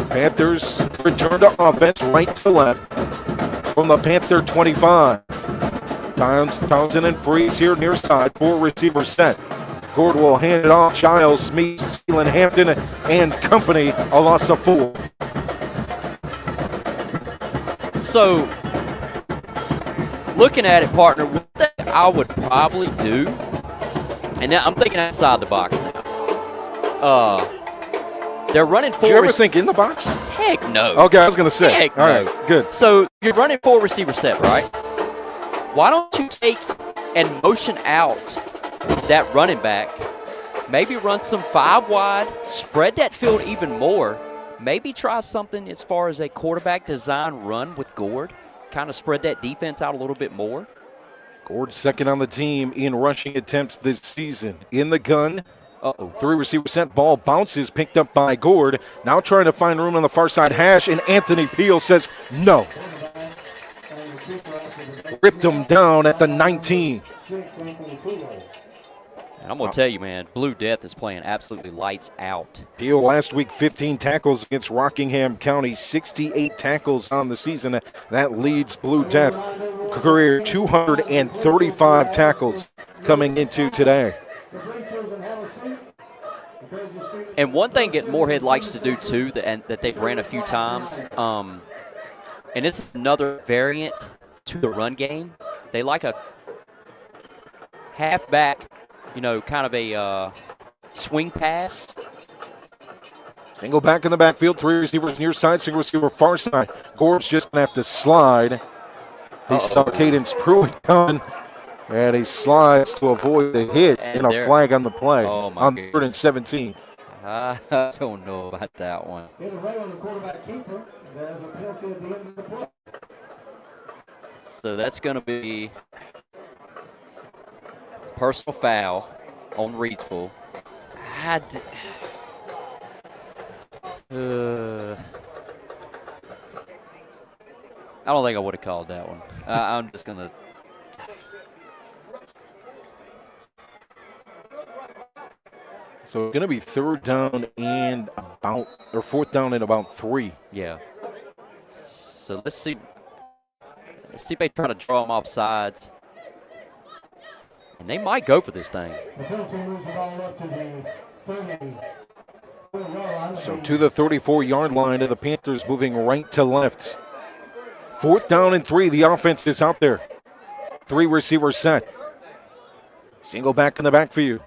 E: Panthers return to offense right to left from the Panther 25. Townsend and Freeze here near side. 4 receivers set. Gord will hand it off. Giles meets Sealand Hampton and company. A loss of 4.
F: So, looking at it, partner, one thing I would probably do, and now I'm thinking outside the box now. They're running 4.
E: Did you ever think in the box?
F: Heck no.
E: Okay, I was going to say.
F: Heck
E: All
F: no.
E: right, good.
F: So you're running 4 receiver set, right? Why don't you take and motion out that running back? Maybe run some 5 wide, spread that field even more. Maybe try something as far as a quarterback design run with Gord. Kind of spread that defense out a little bit more.
E: Gord second on the team in rushing attempts this season. In the gun.
F: Uh-oh.
E: 3 receiver sent, ball bounces, picked up by Gord. Now trying to find room on the far side hash, and Anthony Peel says no. Ripped him down at the 19.
F: And I'm going to tell you, man, Blue Death is playing absolutely lights out.
E: Peel last week, 15 tackles against Rockingham County, 68 tackles on the season. That leads Blue Death. Career 235 tackles coming into today.
F: And one thing that Morehead likes to do, too, that they've ran a few times, and it's another variant to the run game, they like a halfback, kind of a swing pass.
E: Single back in the backfield, 3 receivers near side, single receiver far side. Gord's just going to have to slide. He saw Cadence Pruitt coming, and he slides to avoid the hit and a flag on the play on 3rd and 17.
F: I don't know about that one. So that's going to be personal foul on Reidsville. I don't think I would have called that one. I'm just going to.
E: So it's going to be 4th down and about 3.
F: Yeah. So let's see if they try to draw them off sides. And they might go for this thing.
E: So to the 34-yard line, and the Panthers moving right to left. 4th down and 3. The offense is out there. 3 receivers set. Single back in the back for you.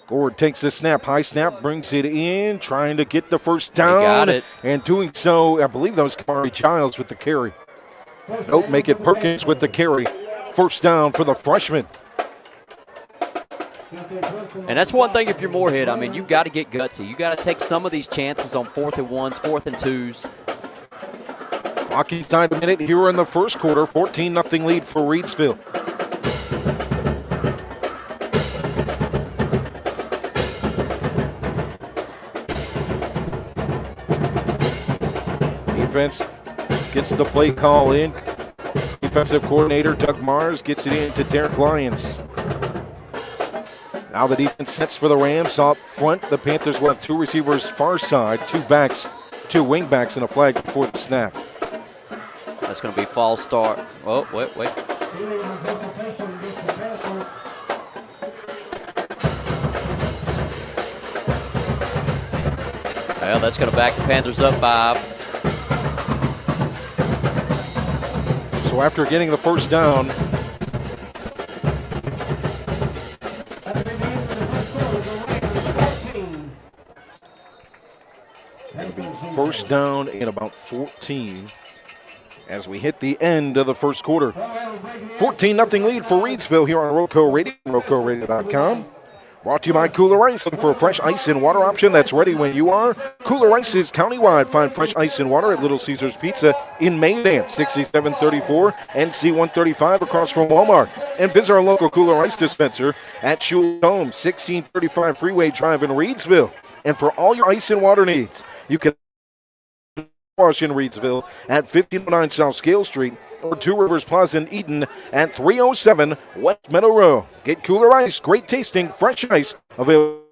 E: Gord takes the snap, high snap, brings it in, trying to get the first down.
F: He got it.
E: And doing so, I believe that was Kamari Giles with the carry. Nope, make it Perkins with the carry. 1st down for the freshman.
F: And that's one thing if you're Morehead. I mean, you've got to get gutsy. You've got to take some of these chances on 4th and 1s, 4th and 2s.
E: Clock inside a minute here in the first quarter. 14-0 lead for Reidsville. Defense gets the play call in. Defensive coordinator Doug Mars gets it in to Derek Lyons. Now the defense sets for the Rams up front. The Panthers will have 2 receivers far side, 2 backs, 2 wing backs, and a flag before the snap.
F: That's going to be false start. Oh, wait. Well, that's going to back the Panthers up 5.
E: So after getting the first down, first down and about 14 as we hit the end of the first quarter. 14-0 lead for Reidsville here on RoCo Radio, RoCoRadio.com. Brought to you by Kooler Ice. Looking for a fresh ice and water option that's ready when you are? Kooler Ice is countywide. Find fresh ice and water at Little Caesars Pizza in Maydan, 6734 NC 135 across from Walmart. And visit our local Kooler Ice dispenser at Schultz Home, 1635 Freeway Drive in Reidsville. And for all your ice and water needs, you can wash in Reidsville at 1509 South Scale Street or 2 Rivers Plaza in Eden at 307 West Meadow Road. Get Kooler Ice, great tasting, fresh ice available.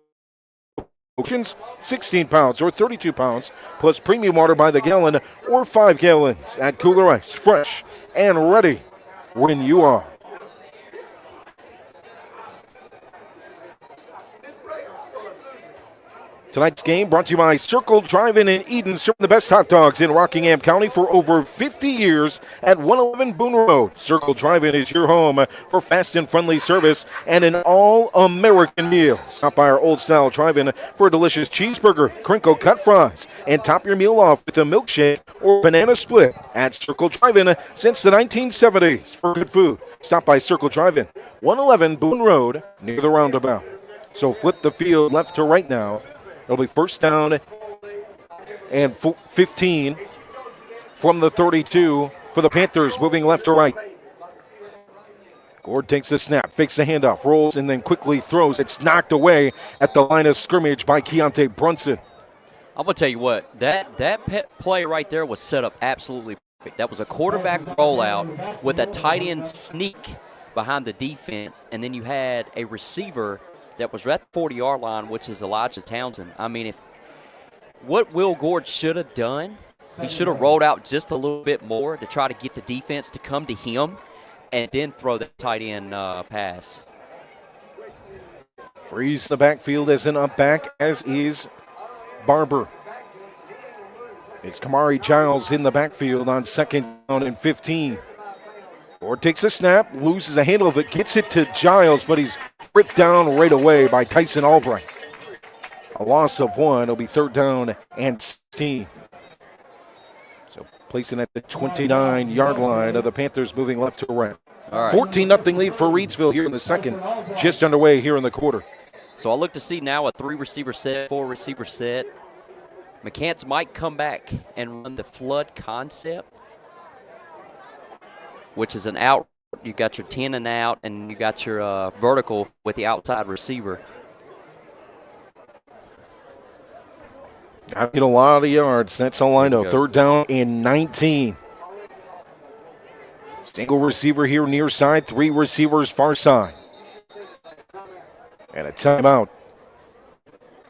E: 16 pounds or 32 pounds, plus premium water by the gallon or 5 gallons at Kooler Ice, fresh and ready when you are. Tonight's game brought to you by Circle Drive-In in Eden, serving the best hot dogs in Rockingham County for over 50 years at 111 Boone Road. Circle Drive-In is your home for fast and friendly service and an all-American meal. Stop by our old-style drive-in for a delicious cheeseburger, crinkle cut fries, and top your meal off with a milkshake or banana split at Circle Drive-In since the 1970s. For good food, stop by Circle Drive-In, 111 Boone Road, near the roundabout. So flip the field left to right now. It'll be first down and 15 from the 32 for the Panthers, moving left to right. Gord takes the snap, fakes the handoff, rolls, and then quickly throws. It's knocked away at the line of scrimmage by Keontae Brunson.
F: I'm going to tell you what, that play right there was set up absolutely perfect. That was a quarterback rollout with a tight end sneak behind the defense, and then you had a receiver that was at the 40-yard line, which is Elijah Townsend. I mean, what Will Gord should have done, he should have rolled out just a little bit more to try to get the defense to come to him and then throw that tight end pass.
E: Freeze the backfield as an up back, as is Barber. It's Kamari Giles in the backfield on second down and 15. Gord takes a snap, loses a handle of it, gets it to Giles, but he's ripped down right away by Tyson Albright. A loss of 1. It'll be third down and 16. So placing at the 29-yard line of the Panthers, moving left to right.
F: All right.
E: 14-0 lead for Reidsville here in the second, just underway here in the quarter.
F: So I look to see now a 3-receiver set, 4-receiver set. McCants might come back and run the flood concept, which is an out. You got your 10 and out, and you got your vertical with the outside receiver.
E: I get a lot of yards. That's all I know. Third down and 19. Single receiver here near side, 3 receivers far side. And a timeout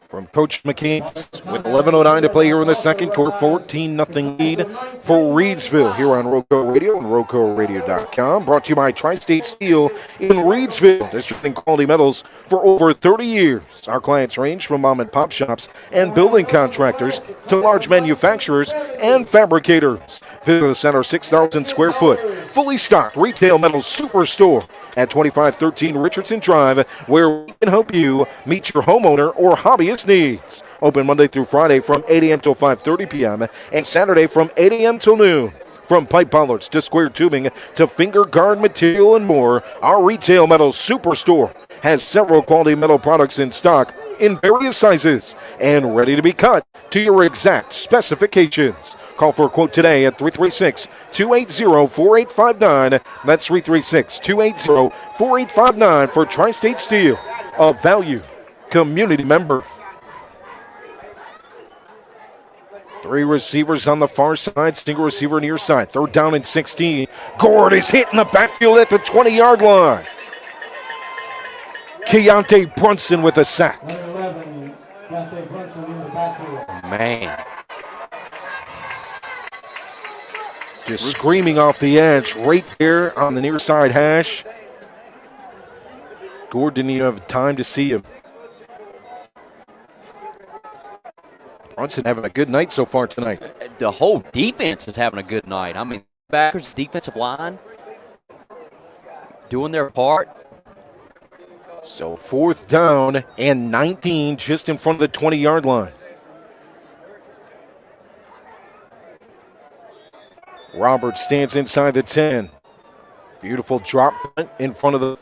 E: from Coach McCants with 11:09 to play here in the second quarter. 14-0 lead for Reidsville here on RoCo Radio and RoCoRadio.com. Brought to you by Tri-State Steel in Reidsville, distributing quality metals for over 30 years. Our clients range from mom and pop shops and building contractors to large manufacturers and fabricators. Visit us at our 6,000 square foot, fully stocked retail metals superstore at 2513 Richardson Drive, where we can help you meet your homeowner or hobbyist needs. Open Monday through Friday from 8 a.m. till 5:30 p.m. and Saturday from 8 a.m. till noon. From pipe bollards to square tubing to finger guard material and more, our retail metal superstore has several quality metal products in stock in various sizes and ready to be cut to your exact specifications. Call for a quote today at 336-280-4859. That's 336-280-4859 for Tri-State Steel, a value community member. 3 receivers on the far side, single receiver near side. Third down and 16. Gord is hit in the backfield at the 20-yard line. Keontae Brunson with a sack.
F: Man.
E: Just screaming off the edge right there on the near side hash. Gord didn't even have time to see him. Brunson having a good night so far tonight.
F: The whole defense is having a good night. I mean, backers, defensive line, doing their part.
E: So fourth down and 19 just in front of the 20-yard line. Roberts stands inside the 10. Beautiful drop punt in front of the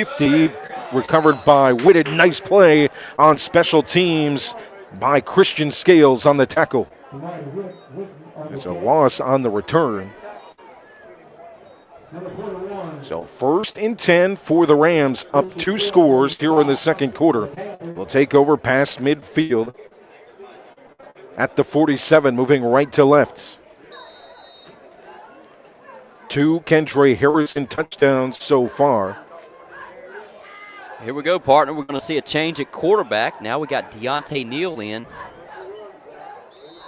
E: 50, recovered by Whitted. Nice play on special teams by Christian Scales on the tackle. It's a loss on the return. So 1st and 10 for the Rams, up 2 scores here in the second quarter. They'll take over past midfield at the 47, moving right to left. 2 Kentre Harrison touchdowns so far.
F: Here we go, partner. We're going to see a change at quarterback. Now we got Deontay Neal in.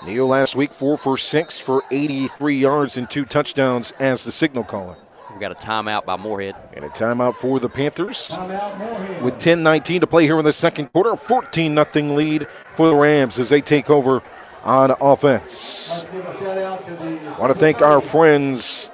E: Neal last week 4 for 6 for 83 yards and 2 touchdowns as the signal caller.
F: We got a timeout by Morehead.
E: And a timeout for the Panthers. With 10:19 to play here in the second quarter, 14-0 lead for the Rams as they take over on offense. I want to thank our friends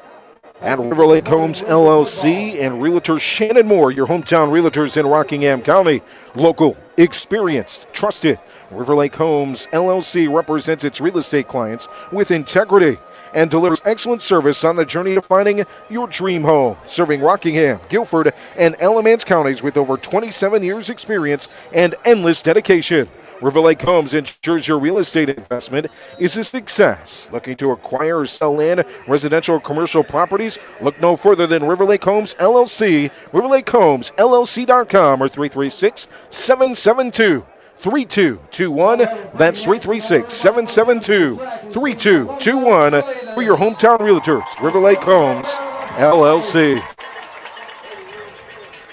E: at River Lake Homes LLC and Realtor Shannon Moore, your hometown realtors in Rockingham County. Local, experienced, trusted. River Lake Homes LLC represents its real estate clients with integrity and delivers excellent service on the journey to finding your dream home. Serving Rockingham, Guilford, and Alamance counties with over 27 years experience and endless dedication. River Lake Homes ensures your real estate investment is a success. Looking to acquire or sell land, residential or commercial properties? Look no further than River Lake Homes LLC, riverlakehomesllc.com, or 336-772-3221. That's 336-772-3221 for your hometown realtors, River Lake Homes LLC.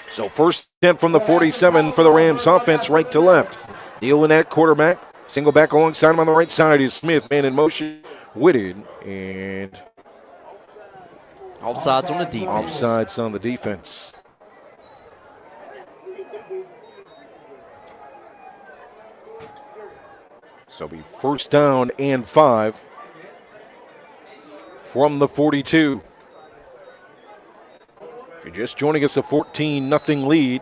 E: So 1st and 10 from the 47 for the Rams offense, right to left. Neal in at quarterback. Single back alongside him on the right side is Smith. Man in motion. Whitted. And
F: offsides on the defense.
E: Offsides on the defense. So it'll be 1st down and 5 from the 42. If you're just joining us, a 14-0 lead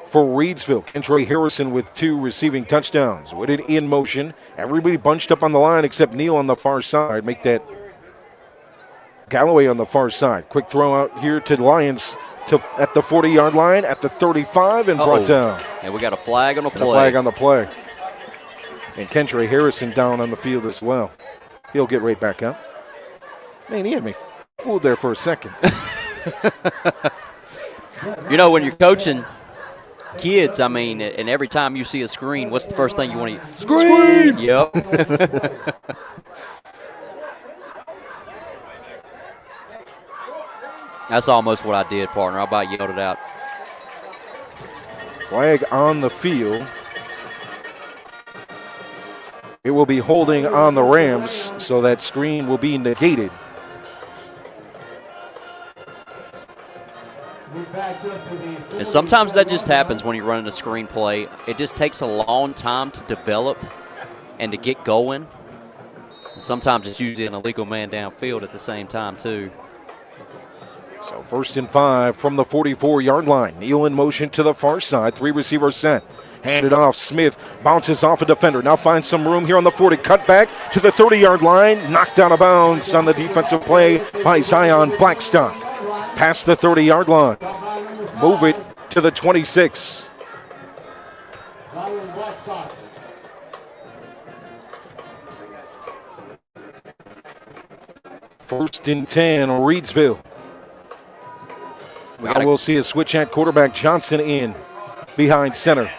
E: for Reidsville. Kentre Harrison with 2 receiving touchdowns. Whitted in motion. Everybody bunched up on the line except Neal on the far side. Make that Galloway on the far side. Quick throw out here to Lyons at the 40-yard line, at the 35, and brought down.
F: And we got a flag on the play.
E: A flag on the play. And Kentre Harrison down on the field as well. He'll get right back up. Man, he had me fooled there for a second.
F: You know, when you're coaching kids, I mean, and every time you see a screen, what's the first thing you want to hear? Screen! Yep. That's almost what I did, partner. I about yelled it out.
E: Flag on the field. It will be holding on the Rams, so that screen will be negated.
F: And sometimes that just happens when you're running a screen play. It just takes a long time to develop and to get going. Sometimes it's usually an illegal man downfield at the same time, too.
E: So 1st and 5 from the 44-yard line. Neal in motion to the far side. 3 receivers set. Handed off. Smith bounces off a defender. Now finds some room here on the 40. Cut back to the 30-yard line. Knocked out of bounds on the defensive play by Zion Blackstock. Past the 30-yard line. Move it to the 26. First and 10, Reidsville. Now we'll see a switch at quarterback. Johnson in behind center.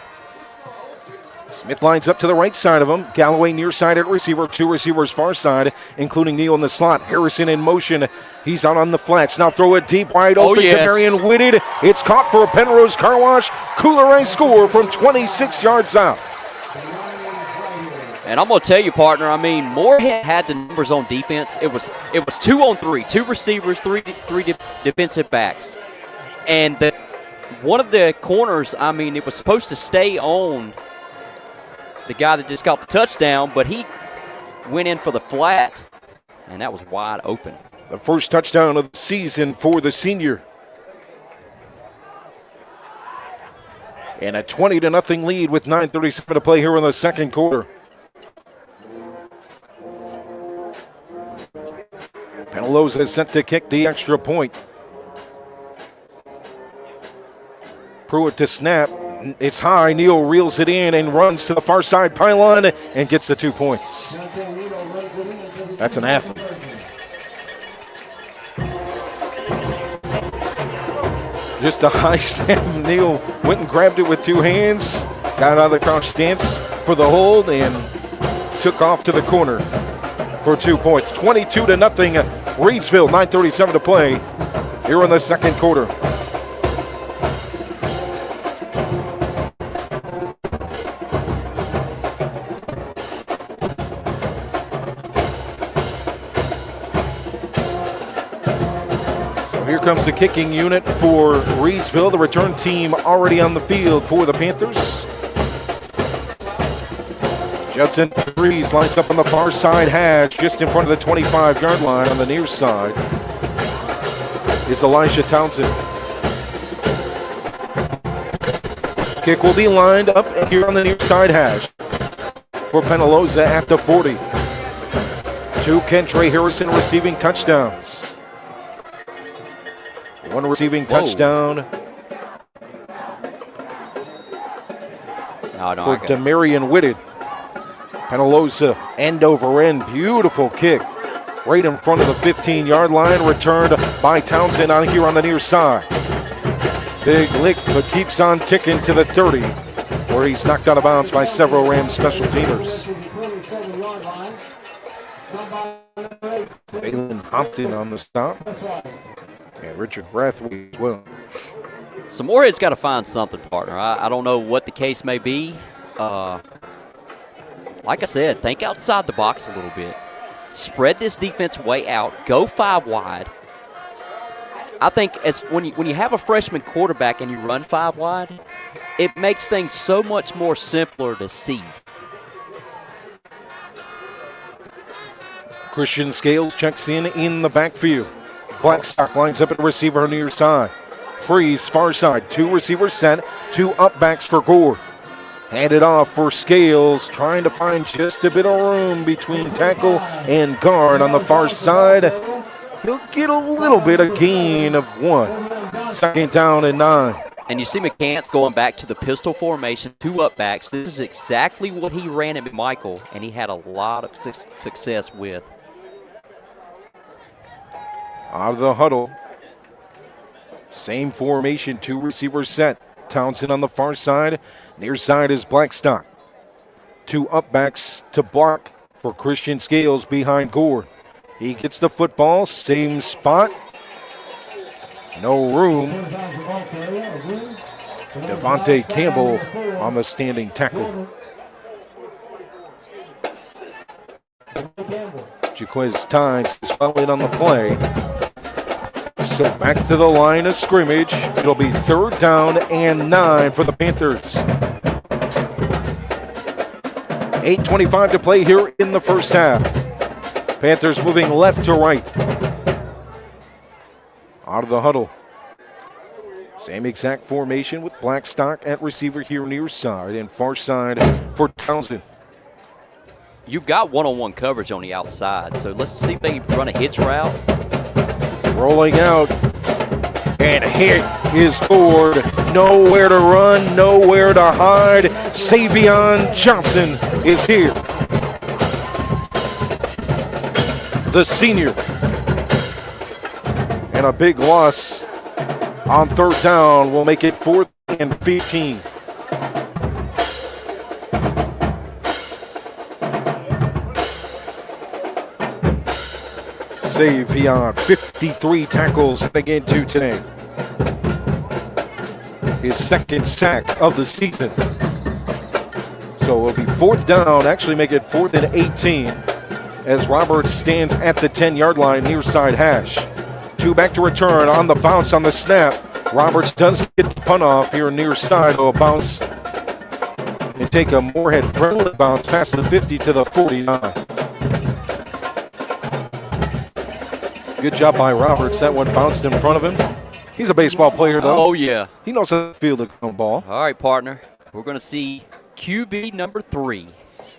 E: Smith lines up to the right side of him. Galloway near side at receiver. 2 receivers far side, including Neal in the slot. Harrison in motion. He's out on the flats. Now throw it deep, wide open to Marion Whitted. It's caught for a Pennrose Carwash. Kooler Ice score from 26 yards out.
F: And I'm going to tell you, partner, I mean, Morehead had the numbers on defense. It was 2 on 3, 2 receivers, three defensive backs. And one of the corners, I mean, it was supposed to stay on the guy that just got the touchdown, but he went in for the flat, and that was wide open.
E: The first touchdown of the season for the senior. And a 20-0 lead with 9:37 to play here in the second quarter. Penaloza is set to kick the extra point. Pruitt to snap. It's high. Neal reels it in and runs to the far side pylon and gets the 2 points. That's an athlete. Just a high snap. Neal went and grabbed it with 2 hands. Got out of the crouch stance for the hold and took off to the corner for 2 points. 22-0. Reidsville, 9:37 to play here in the second quarter. So here comes the kicking unit for Reidsville. The return team already on the field for the Panthers. Judson Freeze lines up on the far side hash, just in front of the 25-yard line on the near side is Elijah Townsend. Kick will be lined up here on the near side hash for Penaloza at the 40. 2 Kentre Harrison receiving touchdowns. 1 receiving touchdown for Demarion Whitted. Penaloza end over end, beautiful kick right in front of the 15-yard line, returned by Townsend on here on the near side. Big lick, but keeps on ticking to the 30, where he's knocked out of bounds by several Rams special teamers. Jalen Hopton on the stop, and Richard Brathwaite as well.
F: So Morehead's got to find something, partner. I don't know what the case may be. Like I said, think outside the box a little bit. Spread this defense way out. Go 5 wide. I think when you have a freshman quarterback and you run 5 wide, it makes things so much more simpler to see.
E: Christian Scales checks in the backfield. Blackstock lines up at receiver near side. Freeze, far side. 2 receivers set. 2 up backs for Gore. Handed off for Scales, trying to find just a bit of room between tackle and guard on the far side. He'll get a little bit of gain of 1. 2nd down and 9.
F: And you see McCants going back to the pistol formation, 2 up backs. This is exactly what he ran at Michael, and he had a lot of success with.
E: Out of the huddle. Same formation, 2 receivers set. Townsend on the far side. Near side is Blackstock. 2 up backs to block for Christian Scales behind Gore. He gets the football, same spot. No room. Devontae Campbell on the standing tackle. Jaquez Tynes is well in on the play. So back to the line of scrimmage. It'll be 3rd down and 9 for the Panthers. 8:25 to play here in the first half. Panthers moving left to right. Out of the huddle. Same exact formation with Blackstock at receiver here near side and far side for Townsend.
F: You've got one-on-one coverage on the outside, so let's see if they run a hitch route.
E: Rolling out, and hit is scored. Nowhere to run, nowhere to hide. Savion Johnson is here. The senior. And a big loss on 3rd down will make it 4th and 15. Savion, 53 tackles again today. His 2nd sack of the season. So it'll be 4th down, actually make it 4th and 18 as Roberts stands at the 10-yard line near side hash. 2 back to return on the bounce on the snap. Roberts does get the punt off here near side. Will bounce and take a Morehead friendly bounce past the 50 to the 49. Good job by Roberts. That one bounced in front of him. He's a baseball player, though.
F: Oh, yeah.
E: He knows how to field a ball.
F: All right, partner. We're going to see QB number 3.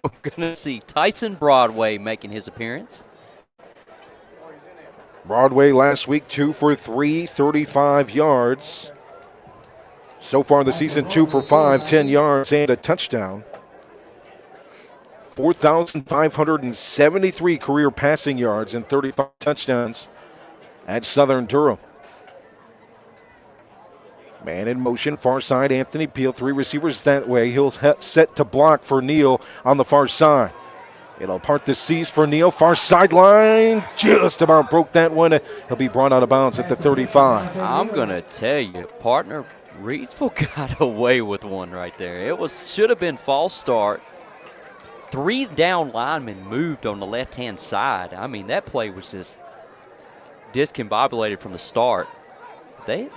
F: We're going to see Tyson Broadway making his appearance.
E: Broadway last week, 2 for 3, 35 yards. So far this season, 2 for 5, 10 yards and a touchdown. 4,573 career passing yards and 35 touchdowns at Southern Durham. Man in motion, far side, Anthony Peel, 3 receivers that way. He'll set to block for Neal on the far side. It'll part the seas for Neal, far sideline, just about broke that one. He'll be brought out of bounds at the 35.
F: I'm going to tell you, partner, Reidsville got away with one right there. It should have been false start. 3 down linemen moved on the left-hand side. I mean, that play was just discombobulated from the start. They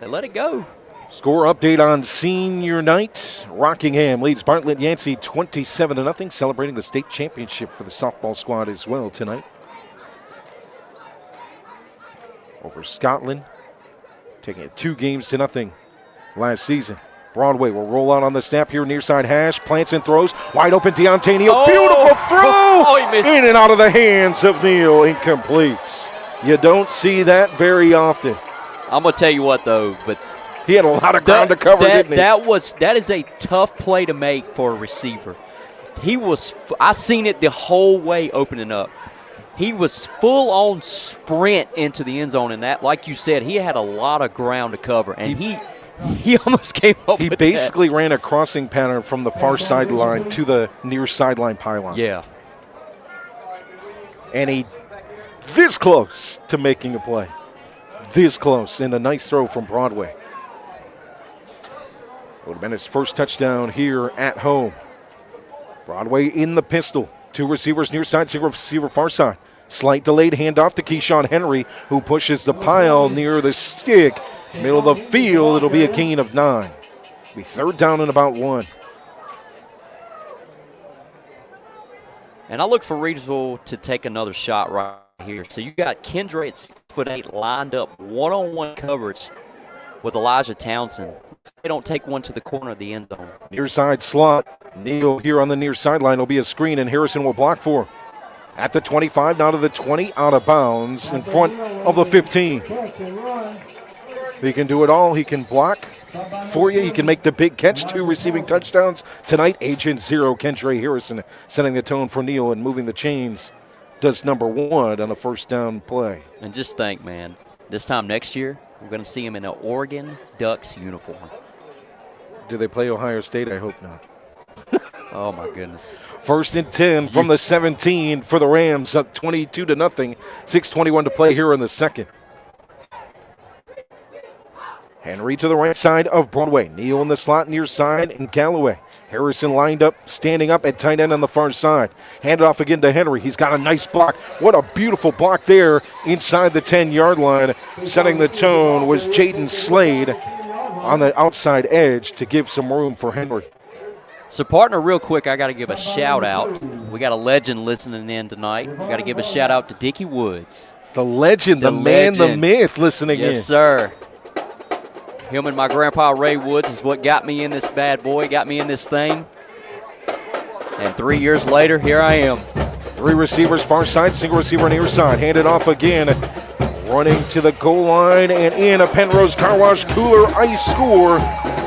F: let it go.
E: Score update on senior night. Rockingham leads Bartlett Yancey 27-0, celebrating the state championship for the softball squad as well tonight. Over Scotland, taking it 2-0 last season. Broadway will roll out on the snap here, near side hash, plants and throws. Wide open, Deontay Neal. Beautiful throw!
F: He missed.
E: In and out of the hands of Neal, incomplete. You don't see that very often.
F: I'm going to tell you what, though, but
E: he had a lot of ground to cover, didn't he?
F: That is a tough play to make for a receiver. I seen it the whole way opening up. He was full on sprint into the end zone, and that, like you said, he had a lot of ground to cover, and he almost came up with that.
E: He basically ran a crossing pattern from the far sideline to the near sideline pylon.
F: Yeah.
E: And he this close to making a play. This close, and a nice throw from Broadway. Would have been his first touchdown here at home. Broadway in the pistol. 2 receivers near side, 0 receiver far side. Slight delayed handoff to Keyshawn Henry, who pushes the pile near the stick. Middle of the field, it'll be a gain of 9. It'll be 3rd down and about 1.
F: And I look for Reidsville to take another shot right here. So you got Kendra at 6'8" lined up one-on-one coverage with Elijah Townsend. They don't take one to the corner of the end zone.
E: Near side slot. Neal here on the near sideline will be a screen, and Harrison will block for him. At the 25, now to the 20, out of bounds in front of the 15. He can do it all. He can block for you. He can make the big catch. 2 receiving touchdowns tonight. Agent 0, Kendra Harrison, setting the tone for Neal and moving the chains. Does number 1 on a first down play.
F: And just think, man, this time next year, we're going to see him in an Oregon Ducks uniform.
E: Do they play Ohio State? I hope not.
F: Oh, my goodness.
E: 1st and 10 from the 17 for the Rams, up 22-0. 6:21 to play here in the second. Henry to the right side of Broadway. Neal in the slot near side, and Galloway. Harrison lined up, standing up at tight end on the far side. Hand it off again to Henry. He's got a nice block. What a beautiful block there inside the 10-yard line. Setting the tone was Jaden Slade on the outside edge to give some room for Henry.
F: So, partner, real quick, I got to give a shout-out. We got a legend listening in tonight. We got to give a shout-out to Dickie Woods.
E: The legend, the man, the myth listening in.
F: Yes, sir. Him and my grandpa Ray Woods is what got me in this bad boy, got me in this thing. And 3 years later, here I am.
E: 3 receivers far side, single receiver near side. Hand it off again. Running to the goal line and in a Pennrose Carwash Kooler Ice score.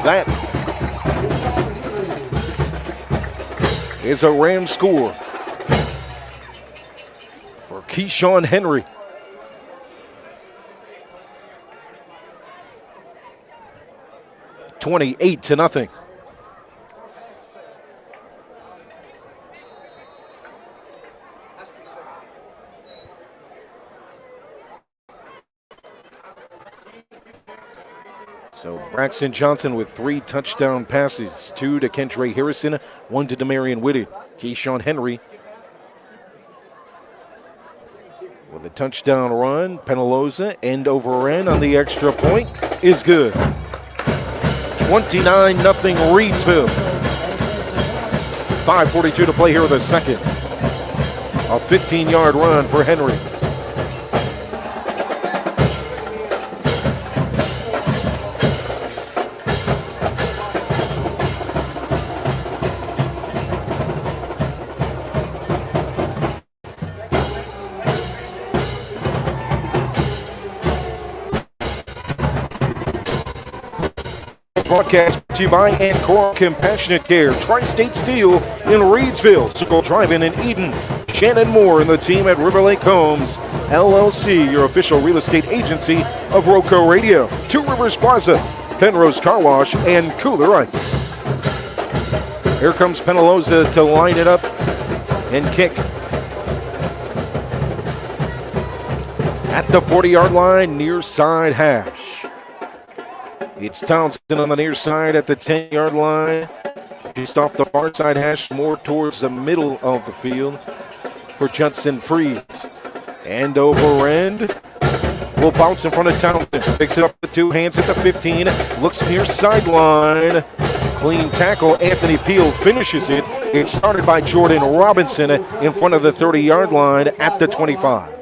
E: That is a Ram score for Keyshawn Henry. $28-0. So Braxton Johnson with 3 touchdown passes, 2 to Kendra Harrison, 1 to Demarion Whitty. Keyshawn Henry with a touchdown run. Penaloza end over end on the extra point is good. 29-0 Reidsville. 5:42 to play here with a second. A 15-yard run for Henry. broadcast brought to you by Ancora Compassionate Care, Tri-State Steel in Reidsville, Circle Drive-In in Eden, Shannon Moore and the team at River Lake Homes, LLC, your official real estate agency of RoCo Radio, to Rivers Plaza, Pennrose Carwash, and Kooler Ice. Here comes Pennrose to line it up and kick. At the 40-yard line, near side hash. It's Townsend on the near side at the 10-yard line. Just off the far side hash, more towards the middle of the field for Judson Freeze. End over end. Will bounce in front of Townsend. Picks it up with two hands at the 15. Looks near sideline. Clean tackle. Anthony Peel finishes it. It's started by Jordan Robinson in front of the 30-yard line at the 25.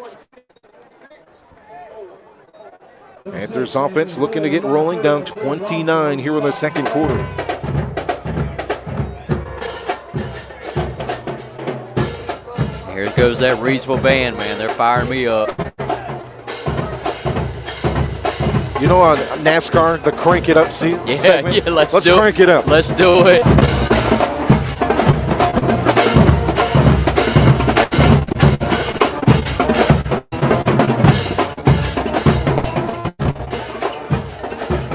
E: Panthers offense looking to get rolling, down 29 here in the second quarter.
F: Here goes that Reidsville band, man. They're firing me up.
E: You know, on NASCAR, the crank it up segment?
F: Yeah, let's do it.
E: Crank it up.
F: Let's do it.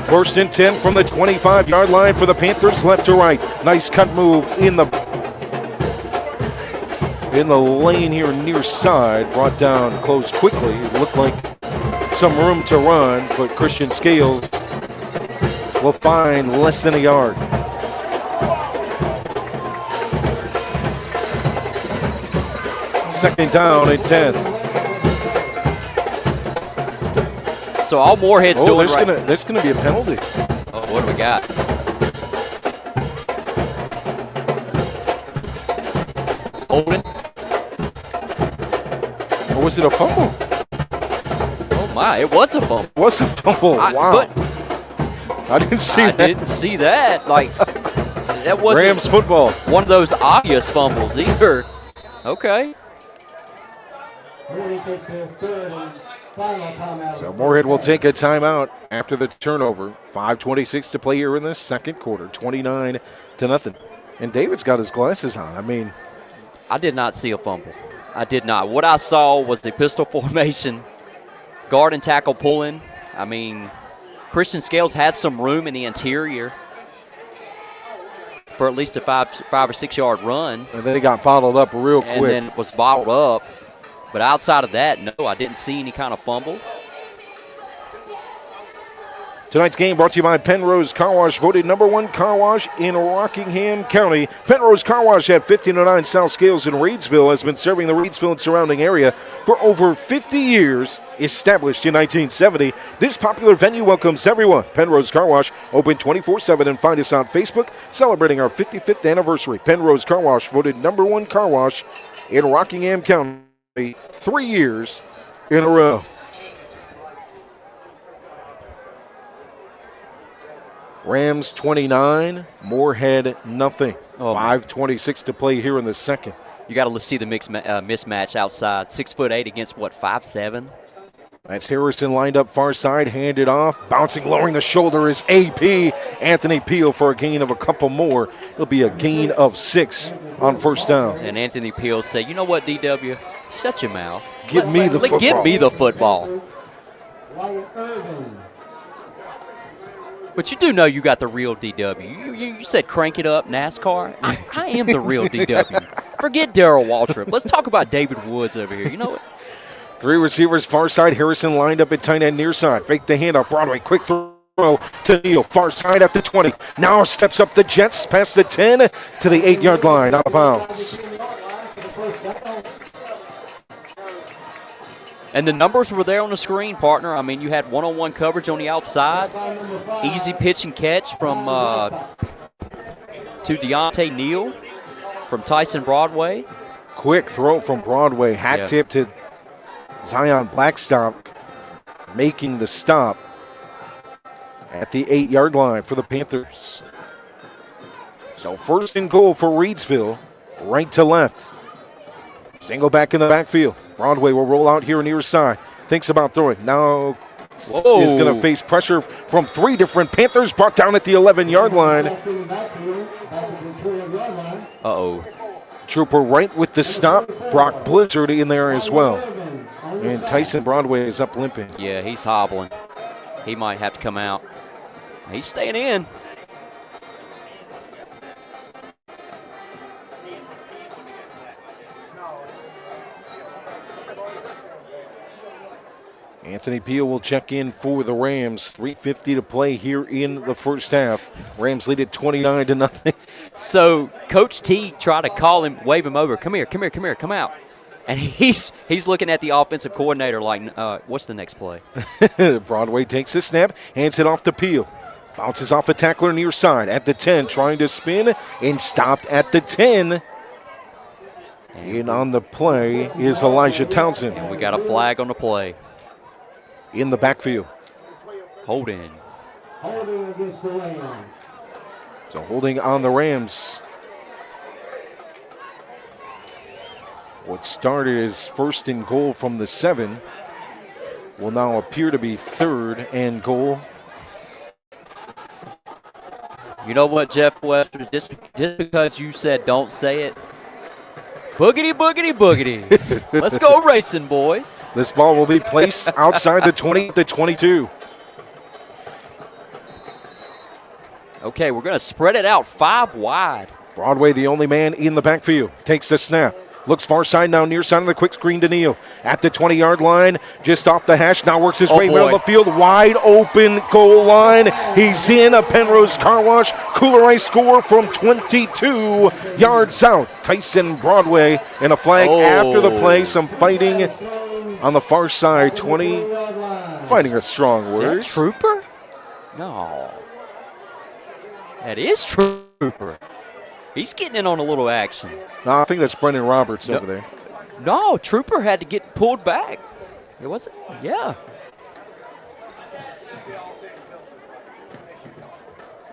E: First and 10 from the 25-yard line for the Panthers, left to right. Nice cut move in the lane here near side. Brought down close quickly. It looked like some room to run, but Christian Scales will find less than a yard. Second down and 10.
F: So all Morehead's doing right.
E: There's gonna be a penalty.
F: Oh, what do we got? Holding.
E: Or was it a fumble?
F: Oh my, it was a fumble.
E: It was a fumble. Wow. I didn't see that.
F: I didn't see that. Like, that wasn't
E: Rams football.
F: One of those obvious fumbles either. Okay.
E: So Morehead will take a timeout after the turnover. 5:26 to play here in the second quarter. 29-0. And David's got his glasses on. I mean,
F: I did not see a fumble. I did not. What I saw was the pistol formation, guard and tackle pulling. I mean, Christian Scales had some room in the interior for at least a 5 or 6 yard run.
E: And then he got bottled up real quick.
F: And then was bottled up. But outside of that, no, I didn't see any kind of fumble.
E: Tonight's game brought to you by Pennrose Carwash, voted #1 car wash in Rockingham County. Pennrose Carwash at 1509 South Scales in Reidsville has been serving the Reidsville and surrounding area for over 50 years. Established in 1970, this popular venue welcomes everyone. Pennrose Carwash, open 24/7, and find us on Facebook, celebrating our 55th anniversary. Pennrose Carwash, voted #1 car wash in Rockingham County 3 years in a row. Rams 29, Morehead nothing. 5:26 to play here in the second.
F: You got to see the mismatch outside. 6'8" against what, 5'7"?
E: That's Harrison lined up far side, handed off, bouncing, lowering the shoulder is AP. Anthony Peel for a gain of a couple more. It'll be a gain of 6 on first down.
F: And Anthony Peel said, you know what, DW? Shut your mouth.
E: Give me the football.
F: Give me the football. But you do know you got the real DW. You said crank it up, NASCAR. I am the real DW. Forget Darrell Waltrip. Let's talk about David Woods over here. You know what?
E: 3 receivers far side. Harrison lined up at tight end near side. Fake the handoff. Broadway. Quick throw to Neal. Far side at the 20. Now steps up the Jets past the 10 to the 8-yard line. Out of bounds.
F: And the numbers were there on the screen, partner. I mean, you had one-on-one coverage on the outside. Easy pitch and catch from to Deontay Neal from Tyson Broadway.
E: Quick throw from Broadway. Hat tip to Zion Blackstock, making the stop at the 8-yard line for the Panthers. So first and goal for Reidsville, right to left. Single back in the backfield. Broadway will roll out here near side. Thinks about throwing. Now is going to face pressure from 3 different Panthers, brought down at the 11-yard line.
F: Uh-oh.
E: Trooper Wright with the stop. Brock Blizzard in there as well. And Tyson Broadway is up limping.
F: Yeah, he's hobbling. He might have to come out. He's staying in.
E: Anthony Peel will check in for the Rams. 3:50 to play here in the first half. Rams lead at 29-0.
F: So Coach T tried to call him, wave him over. Come here, come here, come here, come out. And he's looking at the offensive coordinator like, what's the next play?
E: Broadway takes a snap, hands it off to Peel. Bounces off a tackler near side at the 10, trying to spin and stopped at the 10. And on the play is Elijah Townsend.
F: And we got a flag on the play.
E: In the backfield.
F: Holding.
C: Holding against the Rams.
E: So holding on the Rams. What started as 1st and goal from the 7 will now appear to be 3rd and goal.
F: You know what, Jeff Webster? Just because you said don't say it, boogity, boogity, boogity. Let's go racing, boys.
E: This ball will be placed outside the 20 to 22.
F: Okay, we're going to spread it out 5 wide.
E: Broadway, the only man in the backfield, takes the snap. Looks far side now, near side of the quick screen to Neal. At the 20-yard line, just off the hash, now works his way middle of the field. Wide open goal line. He's in a Pennrose Carwash. Kooler Ice score from 22 yards south. Tyson Broadway and a flag after the play. Some fighting on the far side. 20. Fighting a strong word.
F: Is that Trooper? No. That is Trooper. He's getting in on a little action.
E: No, I think that's Brendan Roberts over there.
F: No, Trooper had to get pulled back. It wasn't? Yeah.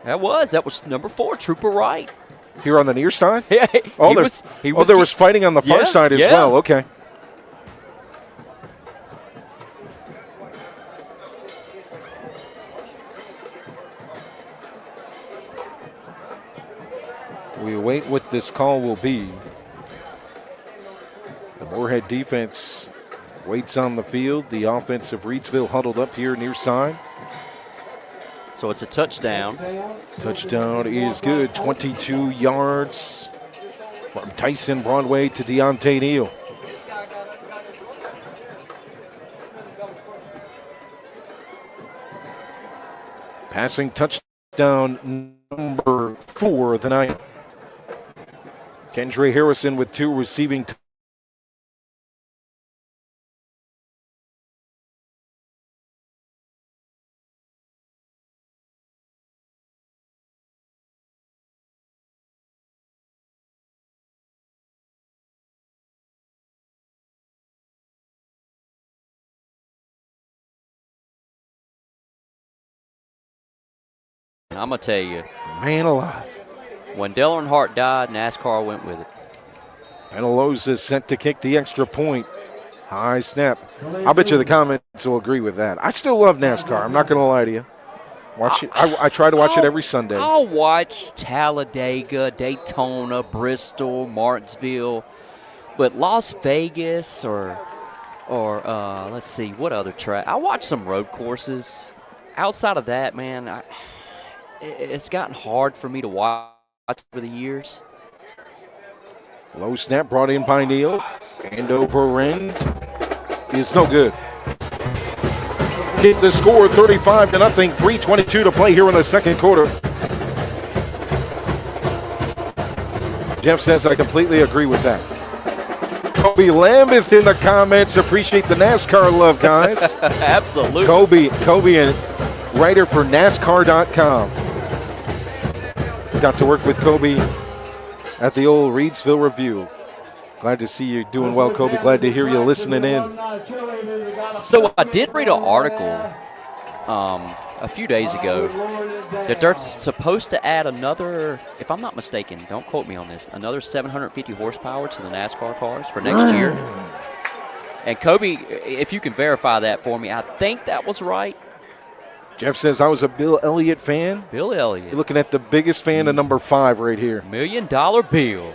F: That was number 4, Trooper Wright.
E: Here on the near side?
F: Yeah,
E: there was fighting on the far side as well. Okay. We await what this call will be. The Morehead defense waits on the field. The offense of Reidsville huddled up here near side.
F: So it's a touchdown.
E: Touchdown is good. 22 yards from Tyson Broadway to Deontay Neal. Passing touchdown number 4 of the night. Kendra Harrison with 2 receiving.
F: I'm going to tell you.
E: Man alive.
F: When Dale Earnhardt died, NASCAR went with it.
E: Penaloza is sent to kick the extra point. High snap. I'll bet you the comments will agree with that. I still love NASCAR. I'm not going to lie to you. Watch it. I try to watch it every Sunday.
F: I'll watch Talladega, Daytona, Bristol, Martinsville. But Las Vegas or let's see, what other track? I watch some road courses. Outside of that, man, it's gotten hard for me to watch over the years.
E: Low snap brought in by Neal. And over end is no good. Hit the score 35-0. 3:22 to play here in the second quarter. Jeff says I completely agree with that. Kobe Lambeth in the comments. Appreciate the NASCAR love, guys.
F: Absolutely.
E: Kobe and writer for NASCAR.com. Got to work with Kobe at the old Reidsville Review. Glad to see you doing well, Kobe. Glad to hear you listening in.
F: So I did read an article a few days ago that they're supposed to add another, if I'm not mistaken, don't quote me on this, another 750 horsepower to the NASCAR cars for next year. And Kobe, if you can verify that for me, I think that was right.
E: Jeff says I was a Bill Elliott fan.
F: Bill Elliott.
E: You're looking at the biggest fan of number 5 right here.
F: $1 million bill.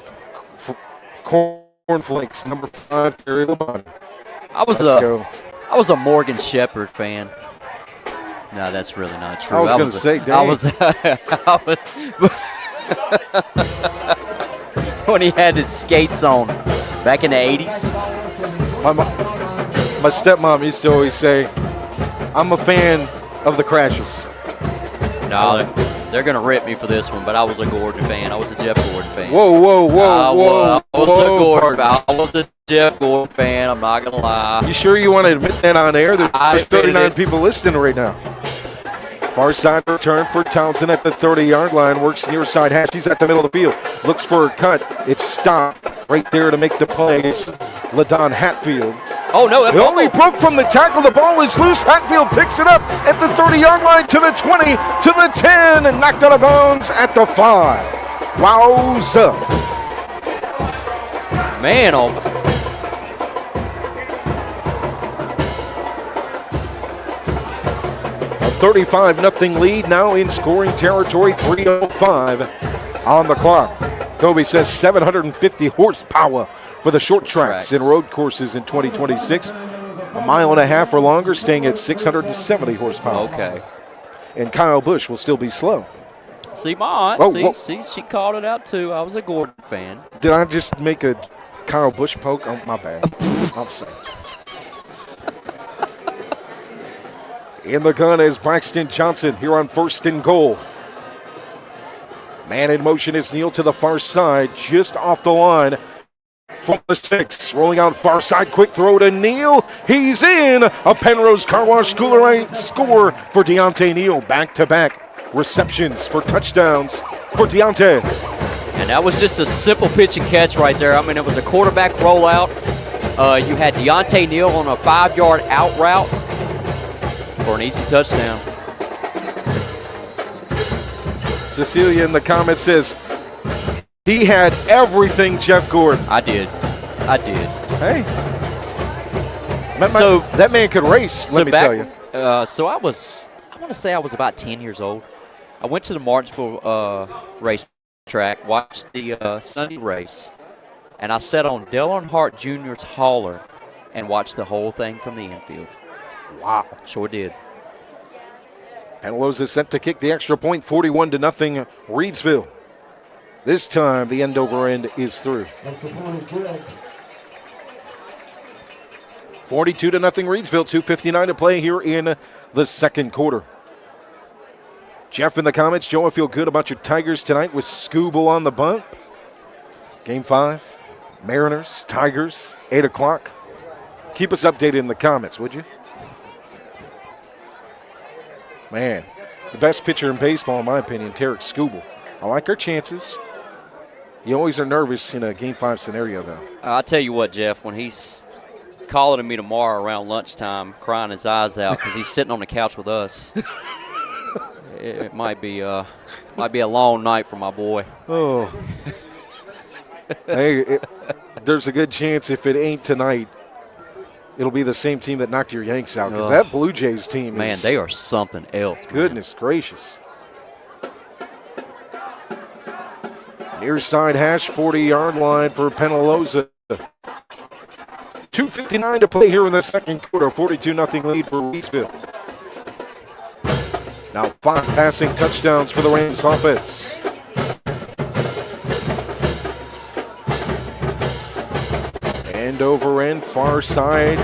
E: Cornflakes, number 5, Terry LeBon.
F: I was a Morgan Shepherd fan. No, that's really not true.
E: I was going to say, dang.
F: When he had his skates on back in the 80s.
E: My stepmom used to always say, I'm a fan of the Crashes.
F: No, they're going to rip me for this one, but I was a Gordon fan. I was a Jeff Gordon fan.
E: Whoa.
F: I was a Jeff Gordon fan. I'm not going to lie.
E: You sure you want to admit that on air? There's 39 people listening right now. Far side return for Townsend at the 30-yard line. Works near side hash. He's at the middle of the field. Looks for a cut. It's stopped right there to make the play. It's LaDon Hatfield.
F: Oh, no.
E: It only broke from the tackle. The ball is loose. Hatfield picks it up at the 30-yard line to the 20, to the 10, and knocked out of bounds at the 5. Wowza.
F: Man, oh.
E: A 35-0 lead now in scoring territory. 3:05 on the clock. Kobe says 750 horsepower for the short tracks and road courses in 2026. A mile and a half or longer, staying at 670 horsepower.
F: Okay.
E: And Kyle Busch will still be slow.
F: See, my aunt, see, she called it out too. I was a Gordon fan.
E: Did I just make a Kyle Busch poke? Oh, my bad. I'm sorry. In the gun is Braxton Johnson here on 1st and goal. Man in motion is Neal to the far side, just off the line. From the 6, rolling out far side, quick throw to Neal. He's in. A Pennrose Carwash Kooler Ice score for Deontay Neal. Back-to-back receptions for touchdowns for Deontay.
F: And that was just a simple pitch and catch right there. I mean, it was a quarterback rollout. You had Deontay Neal on a 5-yard out route for an easy touchdown.
E: Cecilia in the comments says, he had everything, Jeff Gordon.
F: I did.
E: Hey. That man could race, let me tell you.
F: So I want to say I was about 10 years old. I went to the Martinsville racetrack, watched the Sunday race, and I sat on Dale Earnhardt Jr.'s hauler and watched the whole thing from the infield.
E: Wow.
F: Sure did.
E: Penaloza set to kick the extra point, 41-0 Reidsville. This time, the end over end is through. 42-0 Reidsville, 2:59 to play here in the second quarter. Jeff in the comments, Joe, I feel good about your Tigers tonight with Scooble on the bunt. Game 5, Mariners, Tigers, 8 o'clock. Keep us updated in the comments, would you? Man, the best pitcher in baseball, in my opinion, Tarek Scooble. I like our chances. You always are nervous in a Game 5 scenario, though.
F: I'll tell you what, Jeff, when he's calling to me tomorrow around lunchtime, crying his eyes out because he's sitting on the couch with us, it might be a long night for my boy.
E: Oh. Hey, there's a good chance if it ain't tonight, it'll be the same team that knocked your Yanks out because that Blue Jays team
F: Man, they are something else.
E: Goodness gracious. Near side hash, 40-yard line for Penaloza. 2:59 to play here in the second quarter. 42-0 lead for Reidsville. Now 5 passing touchdowns for the Rams offense. End over end, far side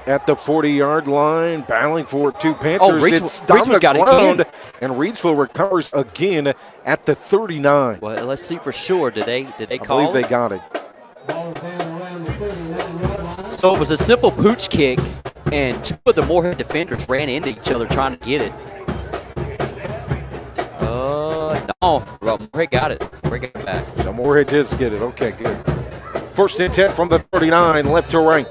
E: at the 40-yard line, battling for 2 Panthers. It's
F: Reidsville's got it again.
E: And Reidsville recovers again at the 39.
F: Well, let's see for sure. Did they call
E: I believe they got it.
F: So it was a simple pooch kick, and 2 of the Morehead defenders ran into each other trying to get it. No, Morehead got it. Morehead got it back.
E: So Morehead does get it. Okay, good. First and 10 from the 39, left to right.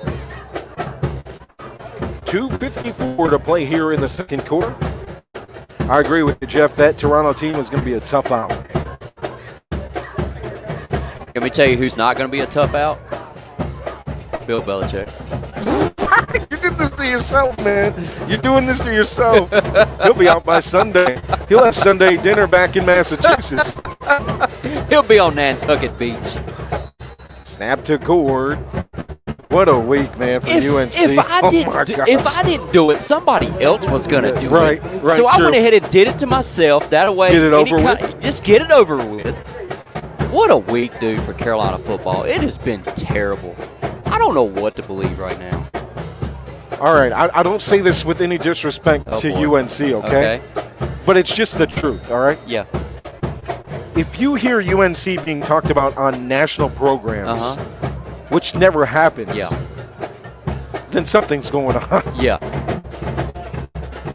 E: 2:54 to play here in the second quarter. I agree with you, Jeff. That Toronto team is going to be a tough out.
F: Let me tell you who's not going to be a tough out. Bill Belichick.
E: to yourself, man. You're doing this to yourself. He'll be out by Sunday. He'll have Sunday dinner back in Massachusetts.
F: He'll be on Nantucket Beach.
E: Snap to Gord. What a week, man, for UNC.
F: If I didn't do it, somebody else was going to do it.
E: Right,
F: so I
E: true.
F: went ahead and did it to myself. That way,
E: Get it over with?
F: Just get it over with. What a week, dude, for Carolina football. It has been terrible. I don't know what to believe right now.
E: All right, I don't say this with any disrespect to
F: boy.
E: UNC, okay? But it's just the truth, all right?
F: Yeah.
E: If you hear UNC being talked about on national programs, which never happens, then something's going on.
F: Yeah.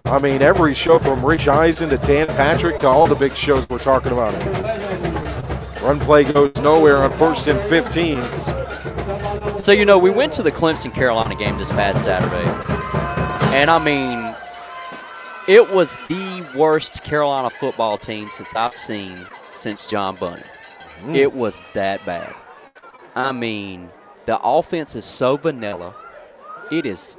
E: I mean, every show from Rich Eisen to Dan Patrick to all the big shows we're talking about. Run play goes nowhere on 1st and 15s.
F: So, you know, we went to the Clemson-Carolina game this past Saturday. And, I mean, it was the worst Carolina football team since I've seen since John Bunny. It was that bad. I mean, the offense is so vanilla. It is.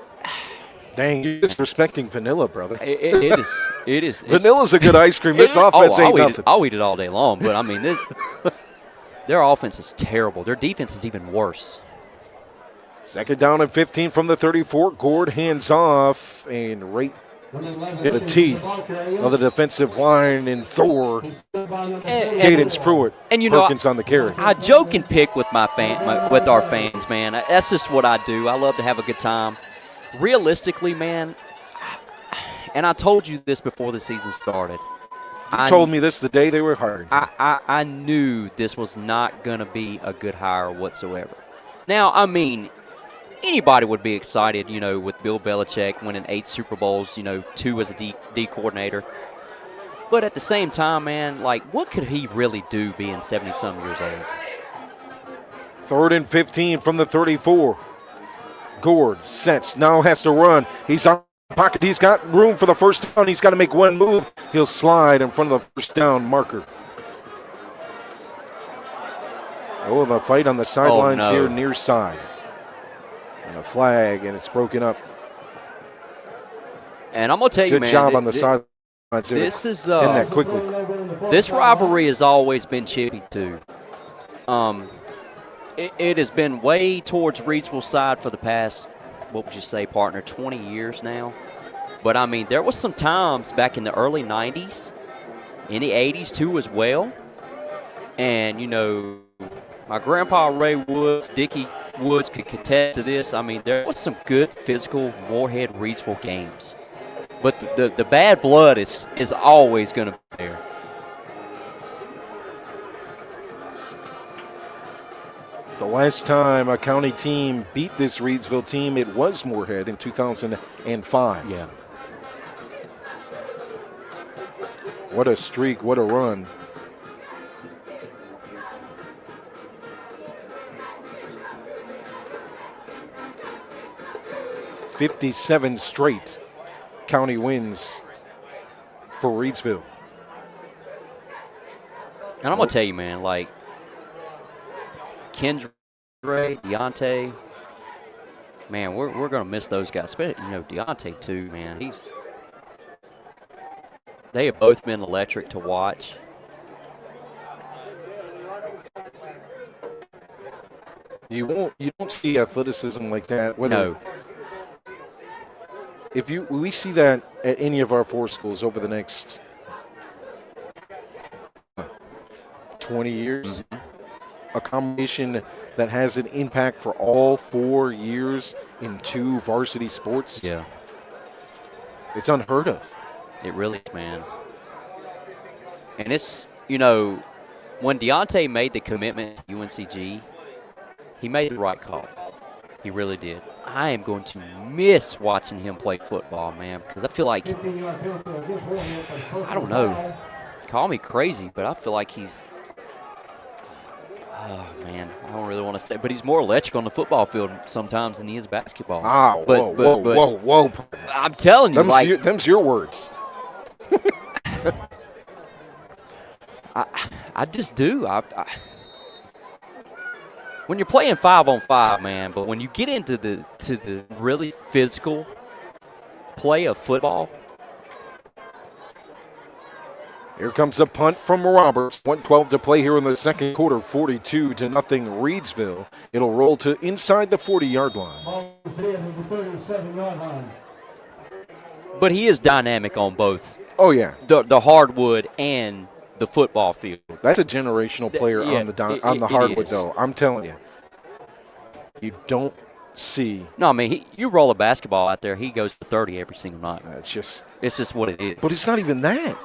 E: Dang, you're disrespecting vanilla, brother.
F: It is.
E: Vanilla's a good ice cream. This offense ain't nothing.
F: I'll eat it all day long, but, I mean, their offense is terrible. Their defense is even worse.
E: 2nd down and 15 from the 34. Gord hands off and right in the teeth of the defensive line and Thor. Cadence Pruitt.
F: And you know,
E: Perkins on the carry.
F: I joke and pick with with our fans, man. That's just what I do. I love to have a good time. Realistically, man, and I told you this before the season started.
E: You told me this the day they were hired.
F: I knew this was not going to be a good hire whatsoever. Now, I mean, anybody would be excited, you know, with Bill Belichick winning 8 Super Bowls, you know, 2 as a D coordinator. But at the same time, man, like, what could he really do being 70-some years old?
E: 3rd and 15 from the 34. Gord sets, now has to run. He's on pocket. He's got room for the first down. He's got to make one move. He'll slide in front of the first down marker. Oh, the fight on the sidelines here near side. And a flag, and it's broken up.
F: And I'm going to tell you, man.
E: Good job on the sidelines here.
F: This is
E: end that quickly.
F: This rivalry has always been chippy, too. It has been way towards Reidsville's side for the past, what would you say, partner, 20 years now. But, I mean, there was some times back in the early 90s, in the 80s, too, as well. And, you know, my grandpa Ray Woods, Dickie Woods could contest to this. I mean, there was some good physical Morehead-Reidsville games. But the bad blood is always going to be there.
E: The last time a county team beat this Reidsville team, it was Morehead in 2005.
F: Yeah.
E: What a streak, what a run. '57 straight county wins for Reidsville.
F: And I'm going to tell you, man, like, Kendra, Deontay, man, we're going to miss those guys. Especially, you know, Deontay, too, man. They have both been electric to watch.
E: You don't see athleticism like that.
F: No.
E: We see that at any of our 4 schools over the next 20 years, a combination that has an impact for all 4 years in 2 varsity sports.
F: Yeah.
E: It's unheard of.
F: It really is, man. And it's, you know, when Deontay made the commitment to UNCG, he made the right call. He really did. I am going to miss watching him play football, man, because I feel like, I don't know, call me crazy, but I feel like he's, oh, man, I don't really want to say, but he's more electric on the football field sometimes than he is basketball.
E: Whoa.
F: I'm telling you,
E: them's your words.
F: I just do. When you're playing 5-on-5, man, but when you get into the really physical play of football.
E: Here comes a punt from Roberts. 1:12 to play here in the second quarter. 42-0 Reidsville. It'll roll to inside the 40-yard line.
F: But he is dynamic on both
E: Oh, yeah.
F: the hardwood and the football field.
E: That's a generational player
F: Yeah,
E: on the
F: it
E: hardwood,
F: is.
E: though. I'm telling you. You don't see.
F: No, I mean, you roll a basketball out there, he goes for 30 every single night.
E: It's just.
F: It's just what it is.
E: But it's not even that.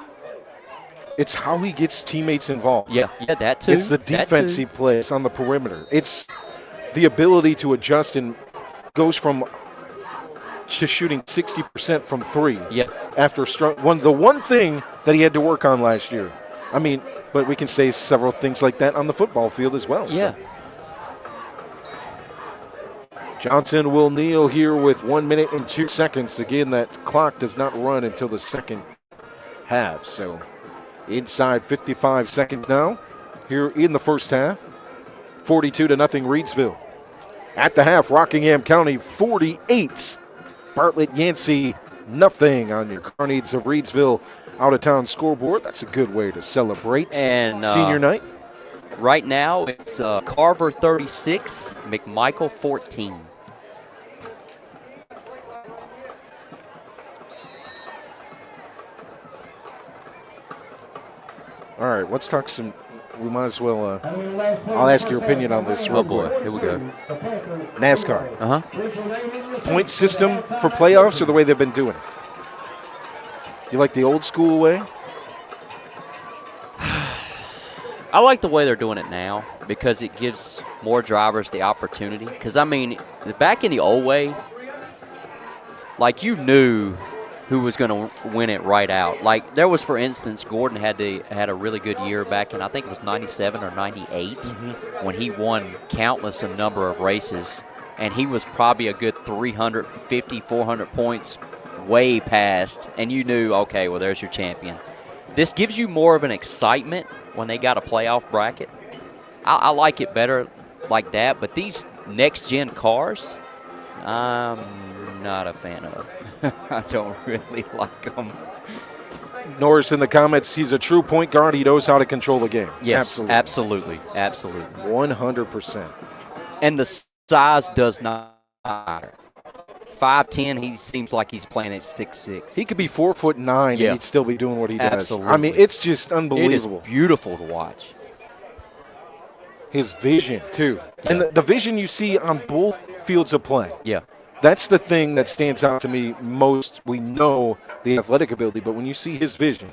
E: It's how he gets teammates involved.
F: Yeah, that too.
E: It's the defense he plays on the perimeter. It's the ability to adjust and goes from just shooting 60% from three.
F: Yeah.
E: After the one thing that he had to work on last year. I mean, but we can say several things like that on the football field as well.
F: Yeah.
E: So. Johnson will kneel here with 1 minute and 2 seconds. Again, that clock does not run until the second half. So inside 55 seconds now here in the first half. 42-0 Reidsville. At the half, Rockingham County 48. Bartlett Yancey nothing on your Carneades of Reidsville out-of-town scoreboard. That's a good way to celebrate
F: And
E: senior night.
F: Right now, it's Carver 36, McMichael 14.
E: All right, let's talk some. We might as well. I'll ask your opinion on this.
F: Oh, boy. Here we go.
E: NASCAR.
F: Uh-huh.
E: Point system for playoffs or the way they've been doing it? You like the old school way?
F: I like the way they're doing it now because it gives more drivers the opportunity. Because, I mean, back in the old way, like, you knew who was going to win it right out. Like, there was, for instance, Gordon had a really good year back in, I think it was 97 or 98, when he won countless a number of races, and he was probably a good 350, 400 points way past, and you knew, okay, well, there's your champion. This gives you more of an excitement when they got a playoff bracket. I like it better like that, but these next-gen cars, I'm not a fan of. I don't really like them.
E: Norris in the comments, he's a true point guard. He knows how to control the game.
F: Yes, absolutely.
E: 100%.
F: And the size does not matter. 5'10", he seems like he's playing at 6'6".
E: He could be 4'9" and he'd still be doing what he does.
F: Absolutely.
E: I mean, it's just unbelievable.
F: It is beautiful to watch.
E: His vision, too.
F: Yeah.
E: And the vision you see on both fields of play.
F: Yeah.
E: That's the thing that stands out to me most. We know the athletic ability, but when you see his vision,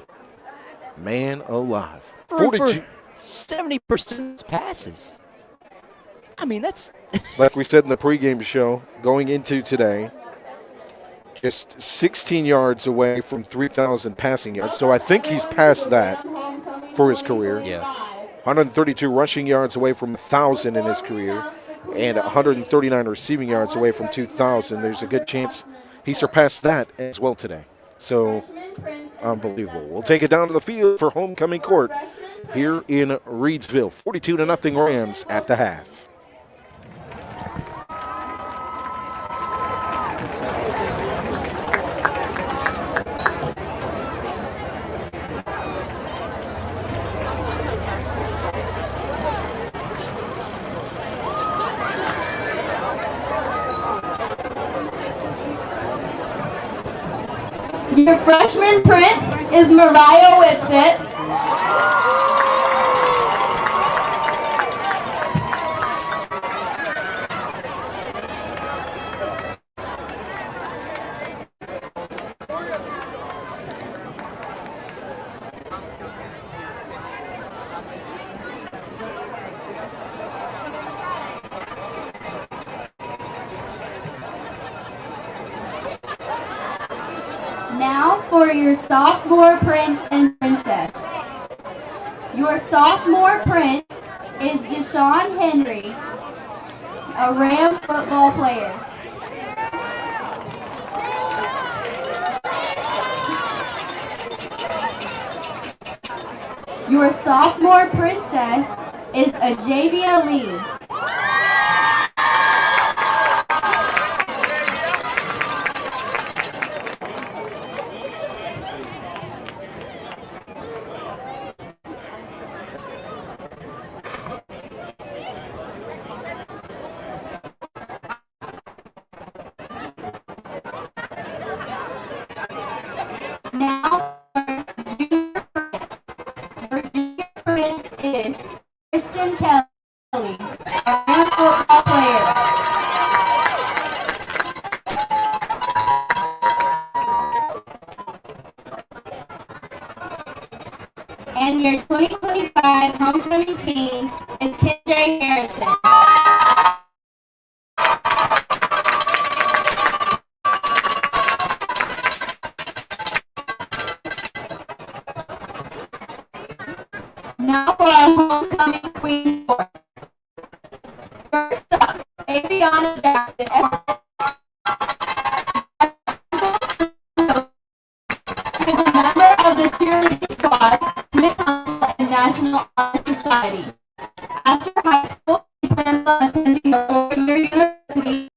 E: man alive. 42.
F: 70% passes. I mean, that's
E: like we said in the pregame show, going into today, just 16 yards away from 3,000 passing yards. So I think he's past that for his career.
F: Yeah.
E: 132 rushing yards away from 1,000 in his career, and 139 receiving yards away from 2,000. There's a good chance he surpassed that as well today. So unbelievable. We'll take it down to the field for homecoming court here in Reidsville. 42-0 Rams at the half.
H: Your freshman prince is Mariah Whitsitt. Now for your sophomore prince and princess. Your sophomore prince is Deshaun Henry, a Ram football player. Your sophomore princess is Ajavia Lee. Preston Kelly, a Ram football player. And your 2025 homecoming team is Kendra Harrison. Now for our homecoming queen board. First up, Aviana Jackson. She is a member of the cheerleading squad, Smith and National Honor Society. After high school, she plans on attending a four-year university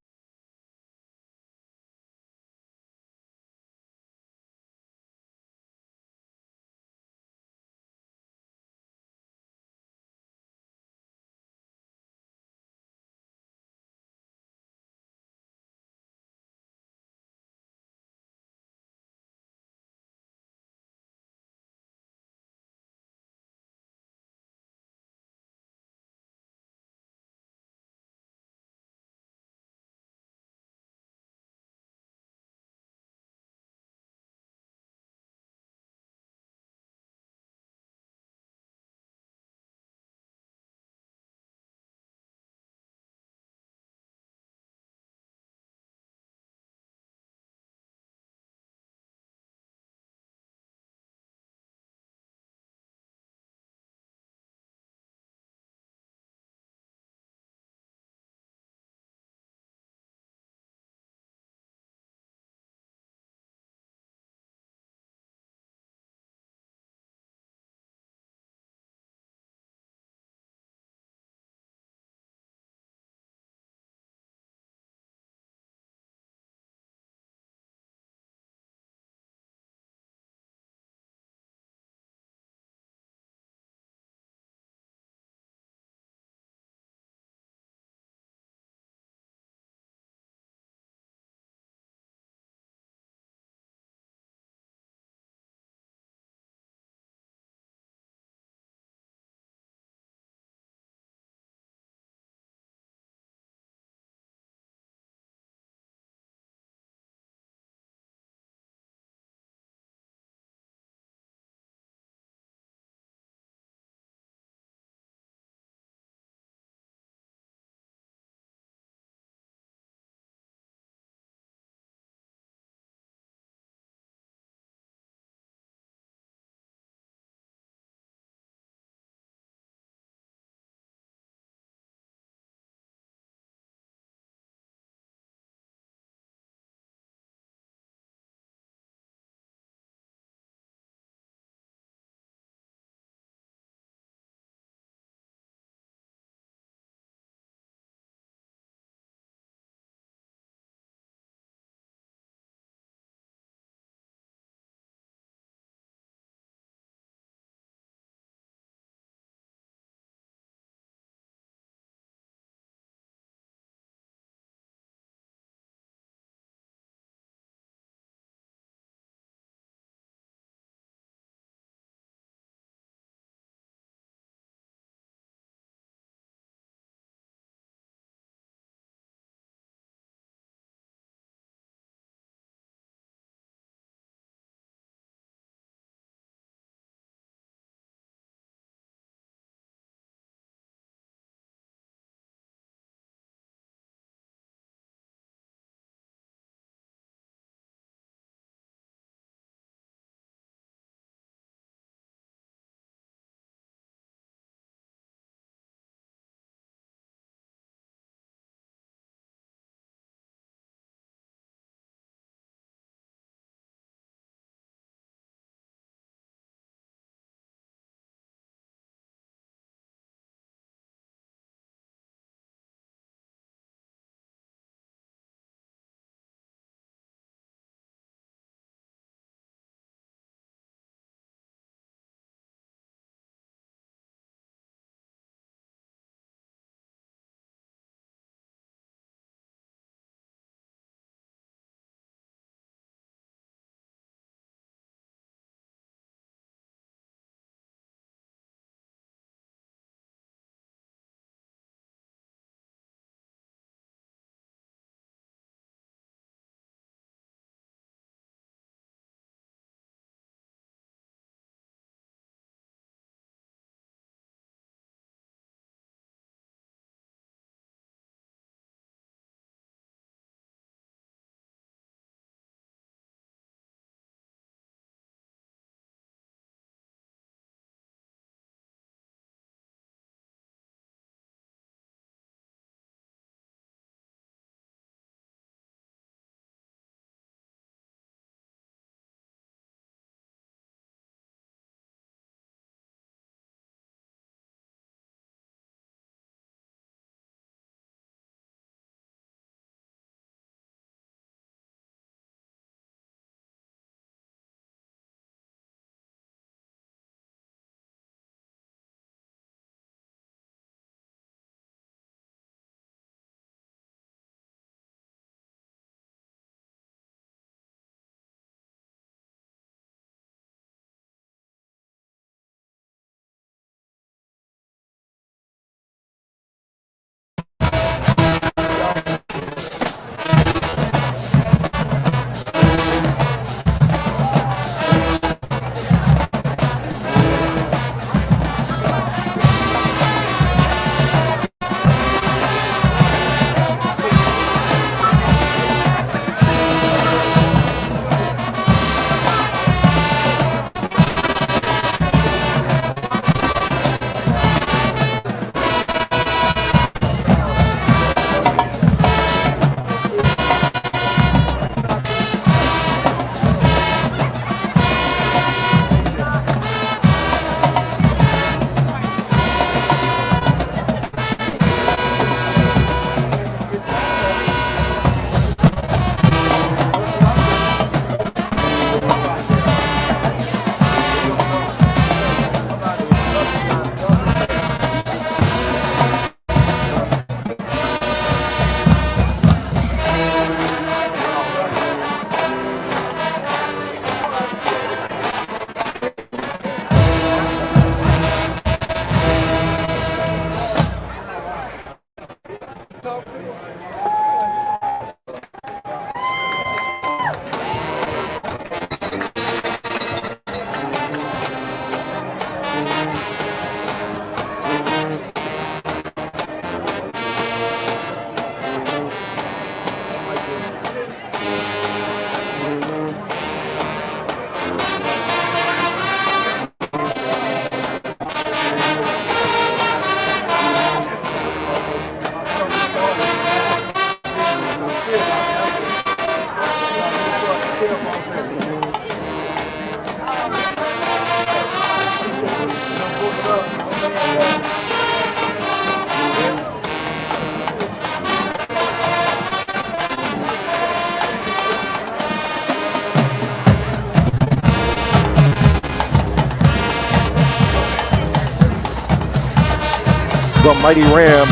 E: the Mighty Ram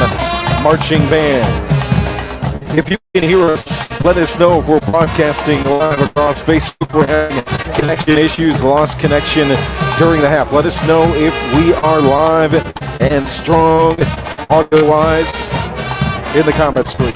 E: Marching Band. If you can hear us, let us know if we're broadcasting live across Facebook. We're having connection issues, lost connection during the half. Let us know if we are live and strong audio-wise in the comments, please.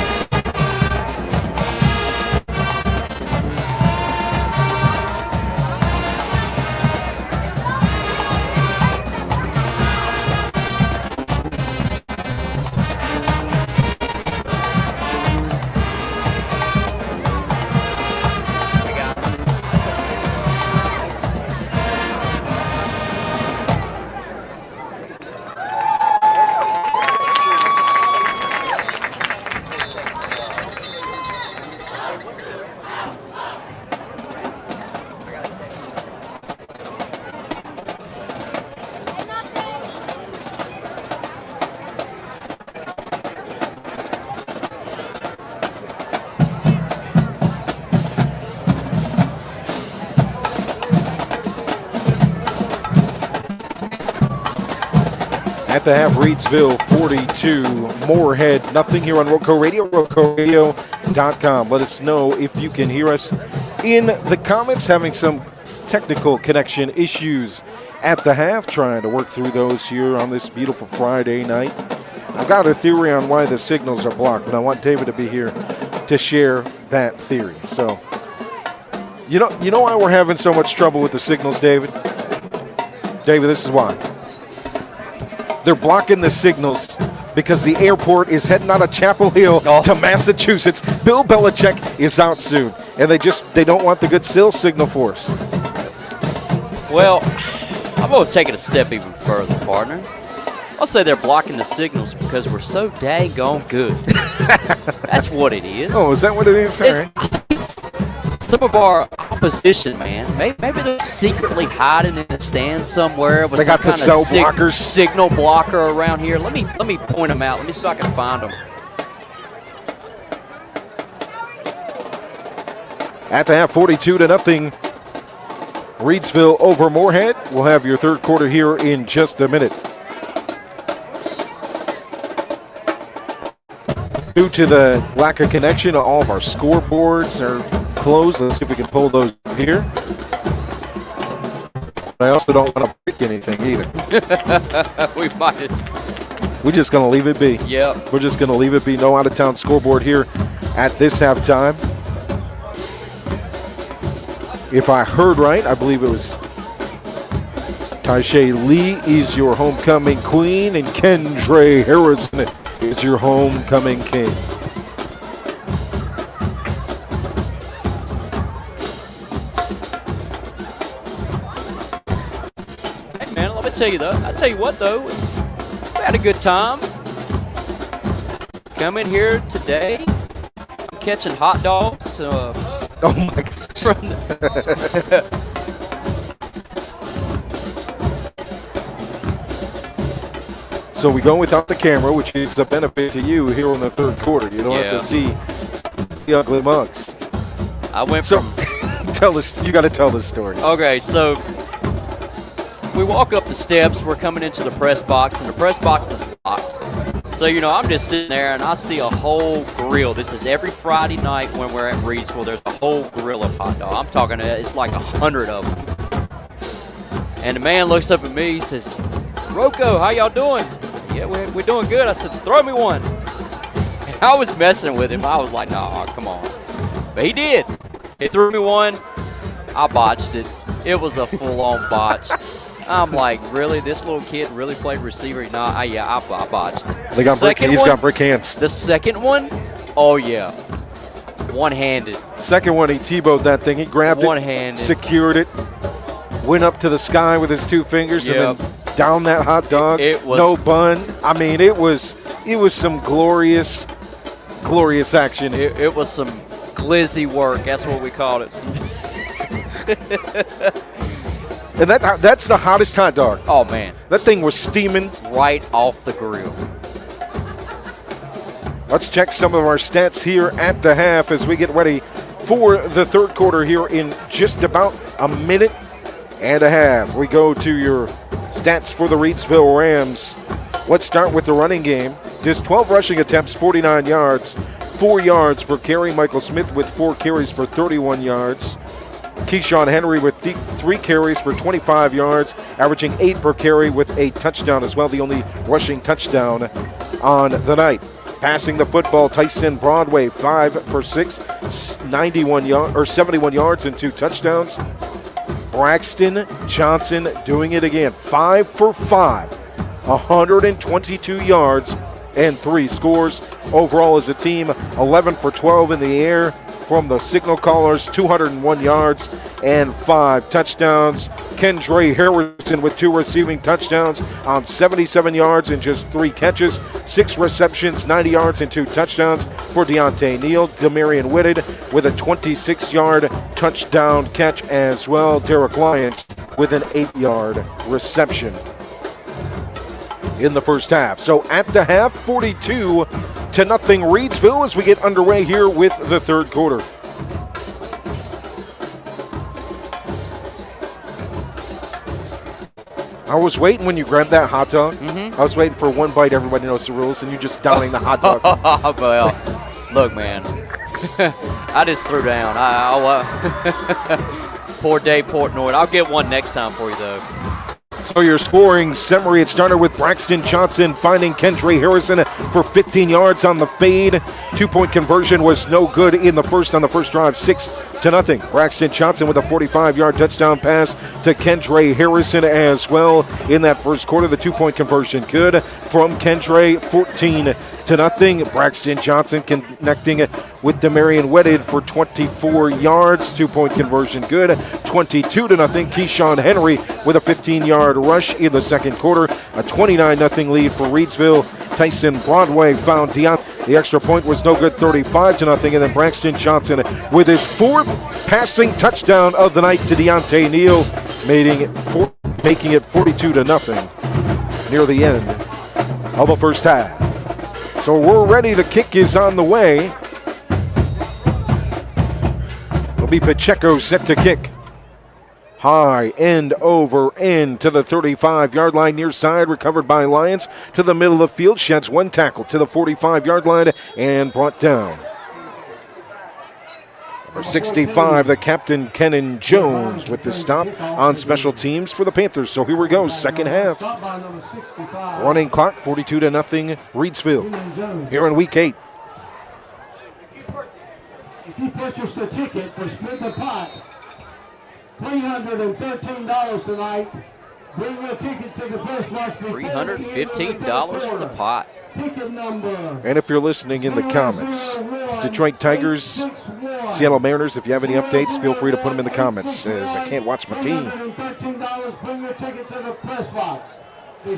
E: At the half, Reidsville 42, Morehead nothing here on RoCo Radio, RoCoRadio.com. Let us know if you can hear us in the comments. Having some technical connection issues at the half, trying to work through those here on this beautiful Friday night. I've got a theory on why the signals are blocked, but I want David to be here to share that theory. So, you know why we're having so much trouble with the signals, David? David, this is why. They're blocking the signals because the airport is heading out of Chapel Hill to Massachusetts. Bill Belichick is out soon, and they don't want the good signal for us.
F: Well, I'm going to take it a step even further, partner. I'll say they're blocking the signals because we're so daggone good. That's what it is.
E: Oh, is that what it is? All right.
F: Some of our opposition, man, maybe they're secretly hiding in the stands somewhere with some kind of signal blocker around here. Let me point them out. Let me see if I can find them.
E: At the half, 42-0. Reidsville over Morehead. We'll have your third quarter here in just a minute. Due to the lack of connection, all of our scoreboards are closed. Let's see if we can pull those here. I also don't want to break anything either.
F: We might.
E: We're just going to leave it be.
F: Yep.
E: We're just going to leave it be. No out-of-town scoreboard here at this halftime. If I heard right, I believe it was Taisha Lee is your homecoming queen, and Kendra Harrison is your homecoming king.
F: Hey, man, let me tell you, though. I tell you what, though. We had a good time. Coming here today. I'm catching hot dogs.
E: Oh, my gosh. So we go without the camera, which is a benefit to you here in the third quarter. You don't have to see the ugly mugs.
F: I went from
E: tell us. You got to tell this story.
F: Okay, so we walk up the steps. We're coming into the press box, and the press box is locked. So, I'm just sitting there, and I see a whole grill. This is every Friday night when we're at Reidsville. There's a whole grill of hot dog. I'm talking, it's like 100 of them. And the man looks up at me. He says, "RoCo, how y'all doing?" "Yeah, we're doing good." I said, "Throw me one." And I was messing with him. I was like, "Nah, come on." But he did. He threw me one. I botched it. It was a full-on botch. I'm like, really? This little kid really played receiver? Nah, I botched it.
E: He's got brick hands.
F: The second one, oh, yeah. One-handed.
E: Second one, he T-bowed that thing. He grabbed it, secured it, went up to the sky with his two fingers, and then down that hot dog.
F: It was,
E: no bun. I mean, it was some glorious action.
F: It was some glizzy work. That's what we called it.
E: And that's the hottest hot dog.
F: Oh, man.
E: That thing was steaming.
F: Right off the grill.
E: Let's check some of our stats here at the half as we get ready for the third quarter here in just about a minute and a half. We go to your stats for the Reidsville Rams. Let's start with the running game. Just 12 rushing attempts, 49 yards, 4 yards per carry. Michael Smith with 4 carries for 31 yards. Keyshawn Henry with 3 carries for 25 yards, averaging 8 per carry with a touchdown as well, the only rushing touchdown on the night. Passing the football, Tyson Broadway 5 for 6, 71 yards and 2 touchdowns. Braxton Johnson doing it again, 5 for 5, 122 yards and 3 scores. Overall as a team, 11 for 12 in the air from the signal callers, 201 yards and 5 touchdowns. Kendra Harrison with 2 receiving touchdowns on 77 yards and just 3 catches. 6 receptions, 90 yards and 2 touchdowns for Deontay Neal. Demarion Whitted with a 26-yard touchdown catch as well. Derek Lyons with an 8-yard reception in the first half. So at the half, 42-0 Reidsville as we get underway here with the third quarter. I was waiting when you grabbed that hot dog. I was waiting for one bite. Everybody knows the rules, and you just downing the hot dog.
F: Well, look, man, I just threw down. Poor Dave Portnoy. I'll get one next time for you, though.
E: So your scoring summary, it started with Braxton Johnson finding Kendra Harrison for 15 yards on the fade. 2-point conversion was no good on the first drive, 6-0. Braxton Johnson with a 45-yard touchdown pass to Kendra Harrison as well in that first quarter. The 2-point conversion good from Kendra, 14-0. Braxton Johnson connecting with Demarion Wedded for 24 yards. 2-point conversion good, 22-0. Keyshawn Henry with a 15-yard rush in the second quarter. A 29-0 lead for Reidsville. Tyson Broadway found Deontay. The extra point was no good, 35-0. And then Braxton Johnson with his 4th passing touchdown of the night to Deontay Neal, making it 42-0 near the end of the first half. So we're ready. The kick is on the way. It'll be Pacheco set to kick. High, end over end to the 35-yard line near side, recovered by Lions to the middle of the field, sheds 1 tackle to the 45-yard line and brought down. Number 65, the captain, Kennan Jones, with the stop on special teams for the Panthers. So here we go, second half. Running clock, 42-0 Reidsville here in week 8.
C: If you purchase the ticket for Split the Pot, $313 tonight. Bring your ticket to the press box.
F: $315 for the pot.
C: Ticket number.
E: And if you're listening in the comments, Detroit Tigers, Seattle Mariners, if you have any updates, feel free to put them in the comments, as I can't watch my team.
C: Bring your ticket to the press box.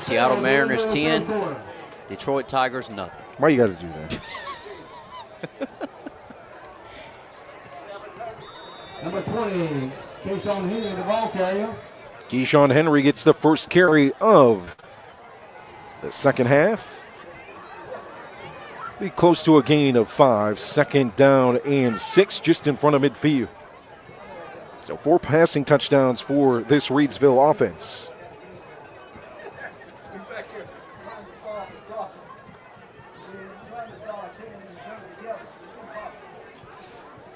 F: Seattle Mariners 10, Detroit Tigers nothing.
E: Why you got to do that?
C: Number 20. Keyshawn Henry, the ball carrier.
E: Keyshawn Henry gets the first carry of the second half. Be close to a gain of 5. Second down and 6, just in front of midfield. So 4 passing touchdowns for this Reidsville offense.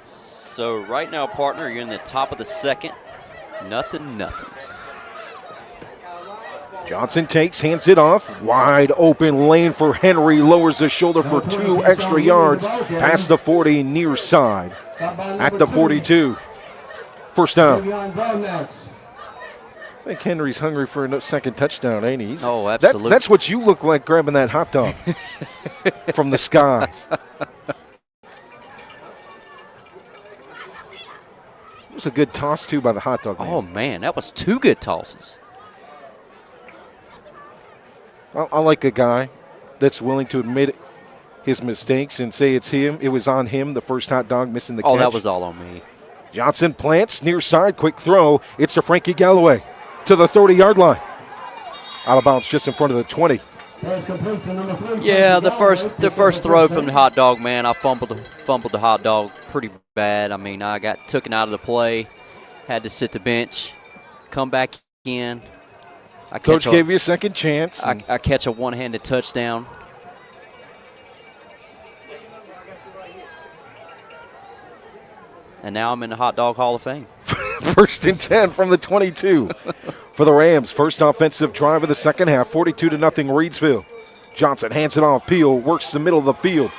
F: So right now, partner, you're in the top of the second. Nothing.
E: Johnson takes, hands it off. Wide open lane for Henry. Lowers the shoulder for 2 extra yards. Past the 40, near side. At the 42. First down. I think Henry's hungry for a second touchdown, ain't he?
F: Oh, absolutely.
E: That's what you look like grabbing that hot dog from the skies. It was a good toss, too, by the hot dog man.
F: Oh, man, that was 2 good tosses.
E: I like a guy that's willing to admit his mistakes and say it's him. It was on him, the first hot dog missing the catch.
F: Oh, that was all on me.
E: Johnson plants, near side, quick throw. It's to Frankie Galloway to the 30-yard line. Out of bounds just in front of the 20.
F: Yeah, the first throw from the hot dog man, I fumbled the hot dog pretty bad. I mean, I got taken out of the play, had to sit the bench, come back in,
E: Coach gave you a second chance.
F: I catch a one-handed touchdown. And now I'm in the Hot Dog Hall of Fame.
E: First and 10 from the 22 for the Rams. First offensive drive of the second half, 42-0 Reidsville. Johnson hands it off. Peel works the middle of the field.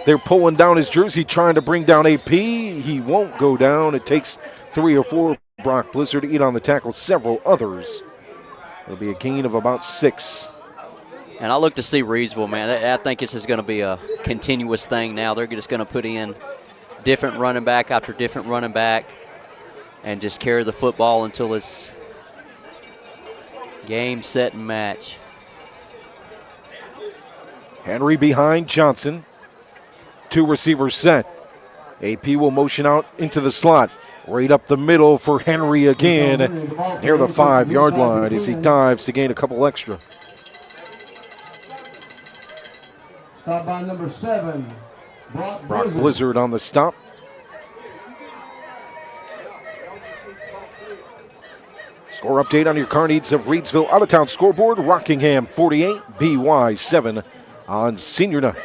E: They're pulling down his jersey, trying to bring down AP. He won't go down. It takes 3 or 4. Brock Blizzard to eat on the tackle. Several others. It'll be a gain of about 6.
F: And I look to see Reidsville, man. I think this is going to be a continuous thing now. They're just going to put in different running back after different running back and just carry the football until it's game, set, and match.
E: Henry behind Johnson. 2 receivers set. AP will motion out into the slot. Right up the middle for Henry again. Near the 5-yard line as he dives to gain a couple extra.
C: Stop by number 7.
E: Brock Blizzard on the stop. Score update on your car needs of Reidsville out-of-town scoreboard. Rockingham 48, BY 7 on senior night.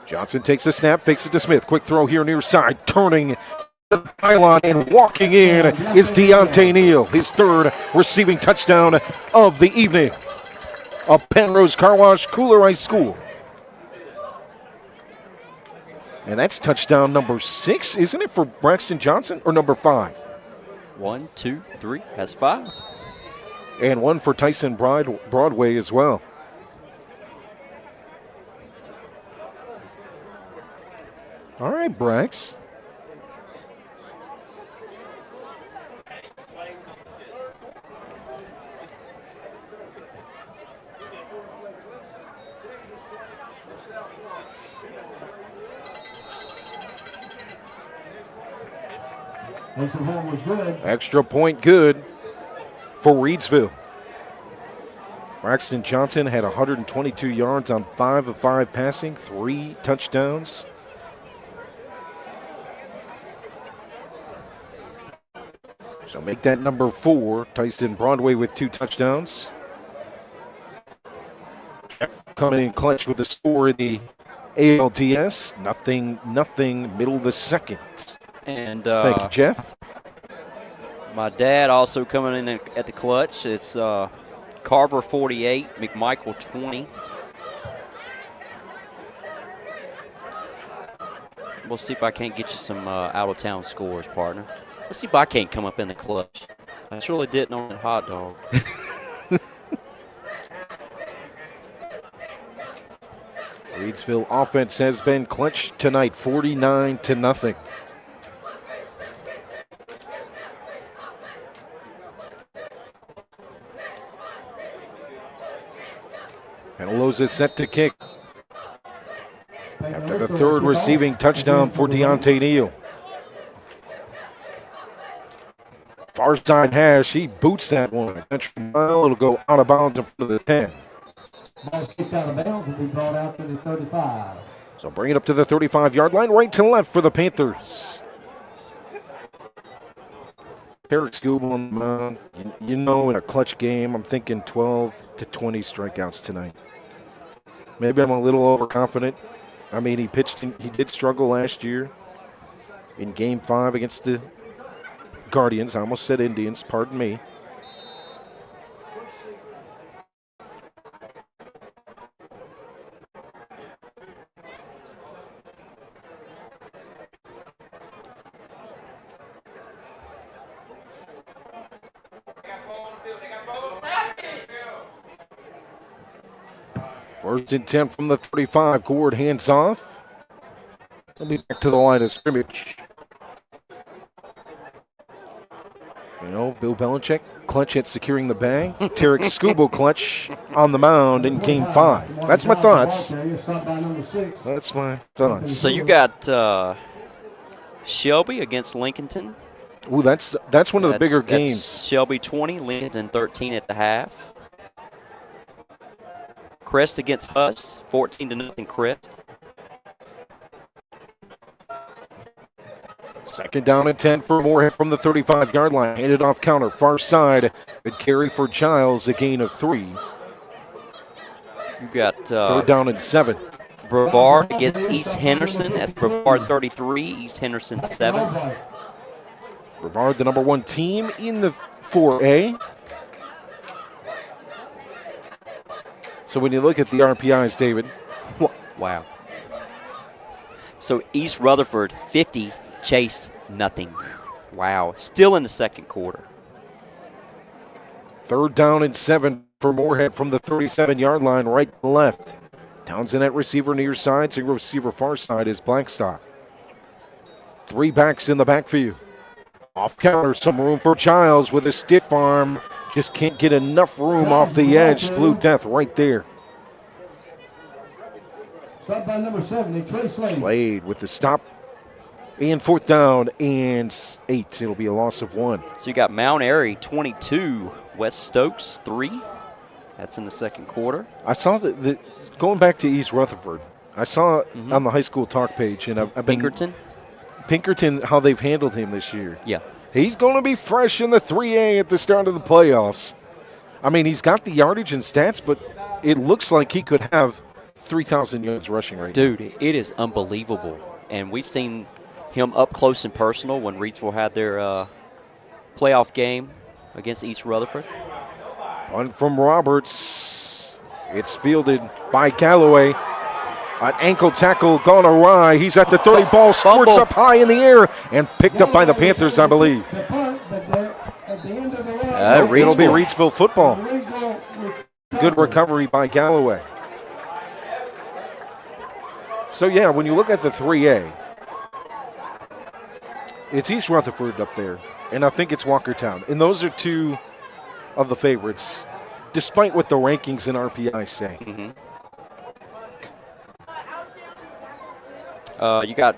E: Johnson takes the snap, fakes it to Smith. Quick throw here near side. Turning the pylon and walking in is Deontay Neal. His 3rd receiving touchdown of the evening. A Pennrose Carwash Kooler Ice School. And that's touchdown number 6, isn't it, for Braxton Johnson, or number 5?
F: 1, 2, 3, that's 5.
E: And 1 for Tyson Broadway as well. All right, Brax. Extra point good for Reidsville. Braxton Johnson had 122 yards on 5 of 5 passing, 3 touchdowns. So make that number 4. Tyson Broadway with 2 touchdowns. Jeff coming in clutch with the score in the ALTS. Nothing, middle of the second.
F: And
E: thank you, Jeff.
F: My dad also coming in at the clutch. It's Carver 48, McMichael 20. We'll see if I can't get you some out-of-town scores, partner. Let's see if I can't come up in the clutch. I surely didn't on that hot dog.
E: Reidsville offense has been clutch tonight, 49-0. Penaloza set to kick. After the 3rd receiving touchdown for Deontay Neal. Far side hash, he boots that one. It'll go out of bounds in front of the 10.
C: Ball kicked out of bounds and be brought out to the 35.
E: So bring it up to the 35-yard line, right to left for the Panthers. Eric Scoob on the mound. You know, in a clutch game, I'm thinking 12 to 20 strikeouts tonight. Maybe I'm a little overconfident. I mean, he did struggle last year in Game 5 against the Guardians. I almost said Indians, pardon me. First and 10 from the 35. Gord hands off. He'll be back to the line of scrimmage. You know, Bill Belichick, clutch at securing the bag. Tarek Scubo clutch on the mound in Game 5. That's my thoughts. That's my thoughts.
F: So you got Shelby against Lincolnton.
E: Ooh, that's one of the bigger games.
F: Shelby 20, Lincoln 13 at the half. Crest against Huss, 14-0 Crest.
E: Second down and 10 for Morehead from the 35-yard line. Handed off counter, far side. Good carry for Giles, a gain of 3.
F: You got
E: Third down and 7.
F: Brevard against East Henderson. That's Brevard 33, East Henderson 7.
E: Brevard, the number 1 team in the 4A. So when you look at the RPIs, David.
F: Wow. So East Rutherford 50, Chase nothing. Wow. Still in the second quarter.
E: Third down and 7 for Morehead from the 37-yard line, right to left. Townsend at receiver near side, single receiver far side is Blackstock. 3 backs in the backfield. Off counter, some room for Giles with a stiff arm. Just can't get enough room off the edge. Blue Death right there.
C: Stop by number 70, Trey Slade.
E: Slade with the stop. And fourth down and 8. It'll be a loss of 1.
F: So you got Mount Airy 22, West Stokes 3. That's in the second quarter.
E: I saw that going back to East Rutherford, I saw on the high school talk page, and I've been Pinkerton, how they've handled him this year.
F: Yeah.
E: He's going to be fresh in the 3A at the start of the playoffs. I mean, he's got the yardage and stats, but it looks like he could have 3,000 yards rushing right now.
F: Dude, it is unbelievable. And we've seen him up close and personal when Reidsville had their playoff game against East Rutherford.
E: Punt from Roberts. It's fielded by Galloway. An ankle tackle gone awry. He's at the 30. Ball squirts up high in the air and picked up by the Panthers, I believe.
F: It'll
E: be Reidsville football. Good recovery by Galloway. So, yeah, when you look at the 3A, it's East Rutherford up there, and I think it's Walkertown. And those are 2 of the favorites, despite what the rankings and RPI say.
F: You got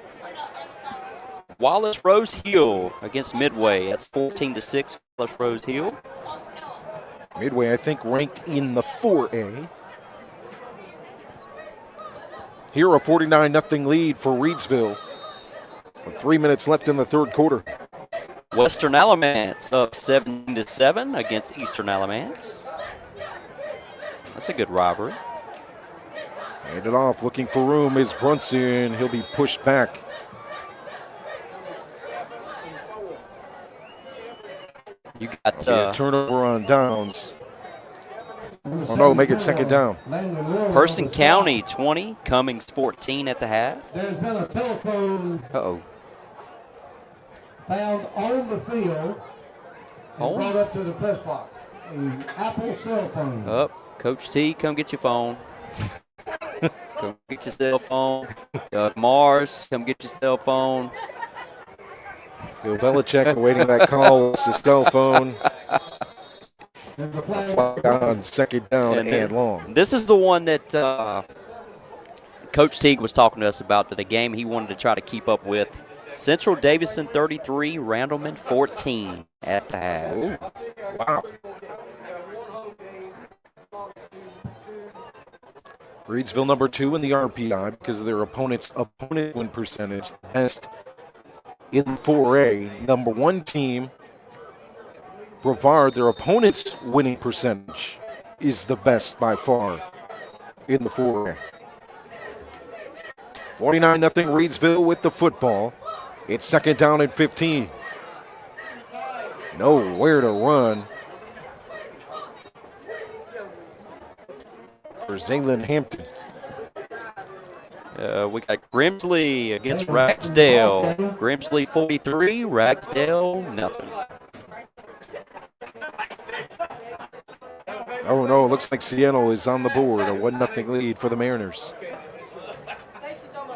F: Wallace Rose Hill against Midway. That's 14-6, Wallace Rose Hill.
E: Midway, I think, ranked in the 4A. Here, a 49-0 lead for Reidsville. With 3 minutes left in the third quarter.
F: Western Alamance up 7-7 against Eastern Alamance. That's a good rivalry.
E: Hand it off, looking for room is Brunson. He'll be pushed back.
F: You got
E: a turnover on downs. Oh no, make it second down.
F: Person County 20, Cummings 14 at the half.
C: There's been a telephone found on the field and brought up to the press box. An Apple cell phone.
F: Coach T, come get your phone. Come get your cell phone. Mars, come get your cell phone.
E: Bill Belichick awaiting that call. It's his cell phone. On second down and long.
F: This is the one that Coach Teague was talking to us about, the game he wanted to try to keep up with. Central Davidson 33, Randleman 14 at the half.
E: Ooh, wow. Reidsville number 2 in the RPI because of their opponent win percentage. Best in 4A. Number 1 team, Brevard, their opponent's winning percentage is the best by far in the 4A. 49-0 Reidsville with the football. It's second down and 15. Nowhere to run for Zaylen Hampton.
F: We got Grimsley against Ragsdale. Grimsley 43, Ragsdale nothing.
E: Oh no, it looks like Seattle is on the board. A 1-0 lead for the Mariners.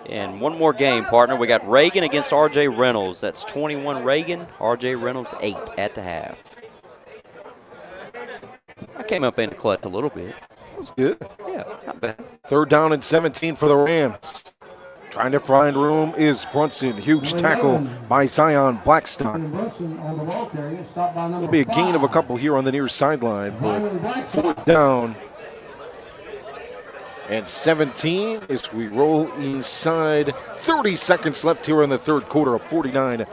F: And one more game, partner. We got Reagan against R.J. Reynolds. That's 21 Reagan, R.J. Reynolds 8 at the half. I came up in the clutch a little bit.
E: That's good.
F: Yeah, not bad.
E: Third down and 17 for the Rams. Trying to find room is Brunson. Huge tackle by Zion Blackstock. It'll be a gain of a couple here on the near sideline, but fourth down and 17 as we roll inside 30 seconds left here in the third quarter, of 49-0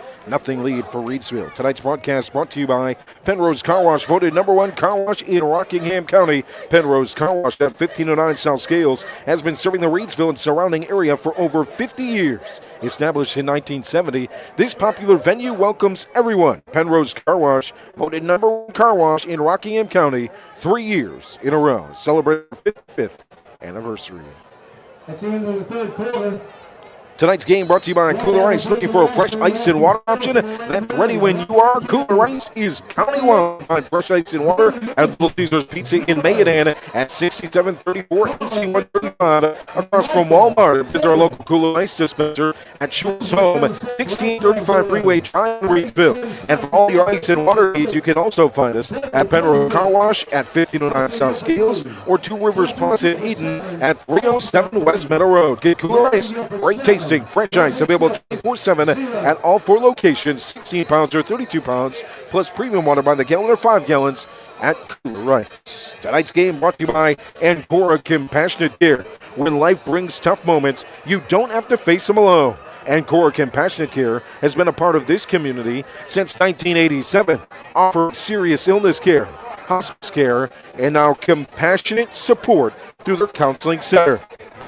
E: lead for Reidsville. Tonight's broadcast brought to you by Pennrose Carwash, voted #1 car wash in Rockingham County. Pennrose Carwash at 1509 South Scales has been serving the Reidsville and surrounding area for over 50 years. Established in 1970, this popular venue welcomes everyone. Pennrose Carwash, voted #1 car wash in Rockingham County 3 years in a row. Celebrate our 55th anniversary.
C: At the end of the third quarter.
E: Tonight's game brought to you by Kooler Ice. Looking for a fresh ice and water option that's ready when you are? Kooler Ice is countywide. Find fresh ice and water at Little Caesars Pizza in Mayodan at 6734 AC 135 across from Walmart. Visit our local Kooler Ice dispenser at Schultz Home, 1635 Freeway Drive in Reidsville. And for all your ice and water needs, you can also find us at Pennrose Carwash at 1509 South Scales or 2 Rivers Plaza in Eden at 307 West Meadow Road. Get Kooler Ice, great tasting, fresh ice, available 24/7 at all 4 locations, 16 pounds or 32 pounds, plus premium water by the gallon or 5 gallons at Kooler Ice. Tonight's game brought to you by Ancora Compassionate Care. When life brings tough moments, you don't have to face them alone. Ancora Compassionate Care has been a part of this community since 1987, offering serious illness care, hospice care, and now compassionate support through their counseling center.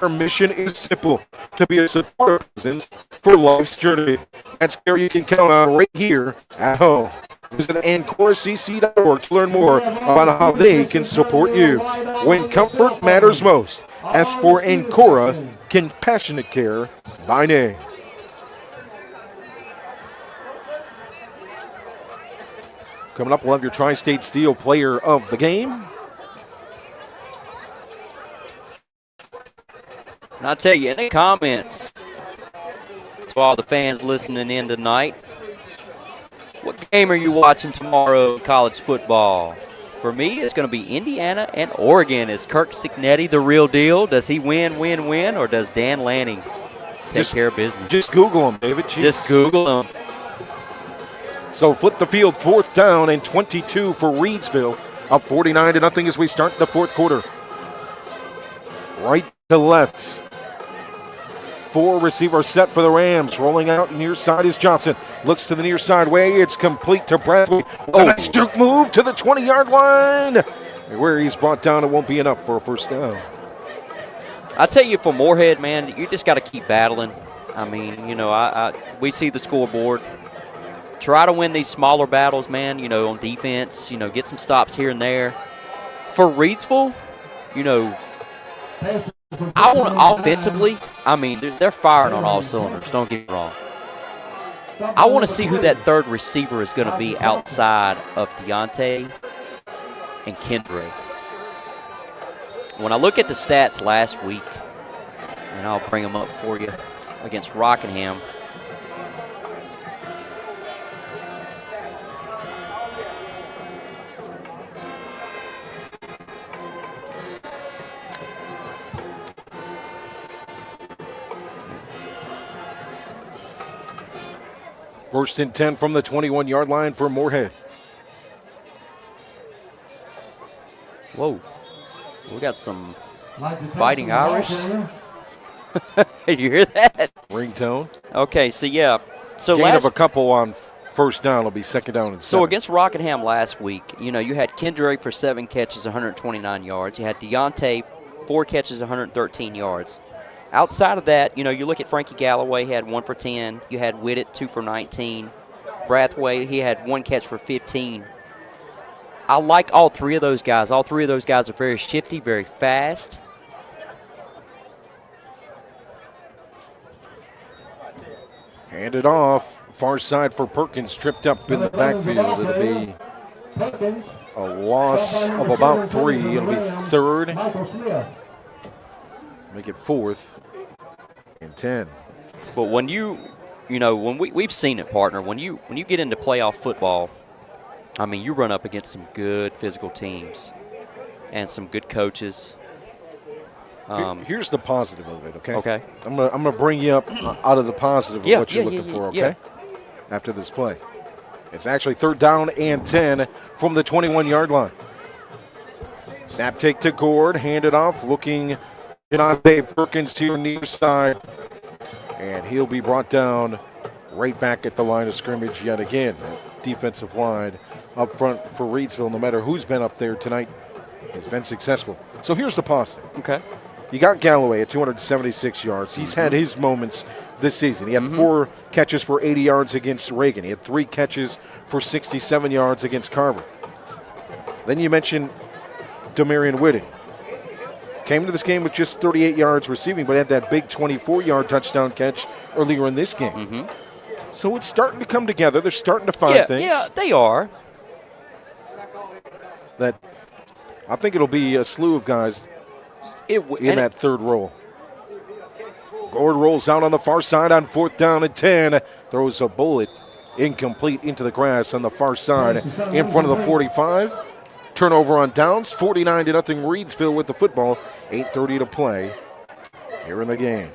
E: Our mission is simple, to be a supportive presence for life's journey. That's care you can count on right here at home. Visit AncoraCC.org to learn more about how they can support you. When comfort matters most, ask for Ancora Compassionate Care by name. Coming up, we'll have your Tri-State Steel Player of the Game.
F: And I'll tell you, in the comments, to all the fans listening in tonight, what game are you watching tomorrow in college football? For me, it's going to be Indiana and Oregon. Is Kirk Cignetti the real deal? Does he win, or does Dan Lanning take care of business?
E: Just Google him, David. Jeez.
F: Just Google him.
E: So flip the field, 4th down and 22 for Reidsville. Up 49-0 as we start the fourth quarter. Right to left. 4 receiver set for the Rams. Rolling out near side is Johnson. Looks to the near side way. It's complete to Bradley. Oh, nice juke move to the 20-yard line. Where he's brought down, it won't be enough for a first down.
F: I tell you, for Morehead, man, you just got to keep battling. I mean, you know, we see the scoreboard. Try to win these smaller battles, man, you know, on defense. You know, get some stops here and there. For Reidsville, you know, I want offensively, I mean, they're firing on all cylinders, don't get me wrong. I want to see who that third receiver is going to be outside of Deontay and Kendra. When I look at the stats last week, and I'll bring them up for you, against Rockingham,
E: First and 10 from the 21-yard line for Morehead.
F: Whoa, we got some fighting Irish. You hear that?
E: Ringtone.
F: Okay, so yeah. So
E: gain of a couple on first down will be 2nd down and 7.
F: So against Rockingham last week, you know, you had Kendra for 7 catches, 129 yards. You had Deontay, 4 catches, 113 yards. Outside of that, you know, you look at Frankie Galloway, he had 1 for 10. You had Whitted, 2 for 19. Brathwaite, he had 1 catch for 15. I like all 3 of those guys. All 3 of those guys are very shifty, very fast.
E: Handed off, far side for Perkins, tripped up in the backfield. It'll be a loss of about 3. It'll be 3rd. Make it 4th and 10.
F: But when you know, when we've seen it, partner, when you get into playoff football, I mean, you run up against some good physical teams and some good coaches.
E: Here's the positive of it, okay?
F: Okay.
E: I'm gonna bring you up out of the positive of what you're looking for, okay? After this play. It's actually 3rd down and 10 from the 21-yard line. Snap take to Gord, hand it off, looking Deontay Perkins to your near side. And he'll be brought down right back at the line of scrimmage yet again. Defensive line up front for Reidsville, no matter who's been up there tonight, has been successful. So here's the positive.
F: Okay.
E: You got Galloway at 276 yards. He's had his moments this season. He had 4 catches for 80 yards against Reagan. He had 3 catches for 67 yards against Carver. Then you mentioned Demarion Whitting. Came to this game with just 38 yards receiving, but had that big 24-yard touchdown catch earlier in this game. So it's starting to come together. They're starting to find things.
F: Yeah, they are.
E: That I think it'll be a slew of guys in that third roll. Gord rolls out on the far side on 4th down and 10. Throws a bullet incomplete into the grass on the far side in front of the 45. Turnover on downs, 49-0 Reidsville with the football. 8:30 to play here in the game.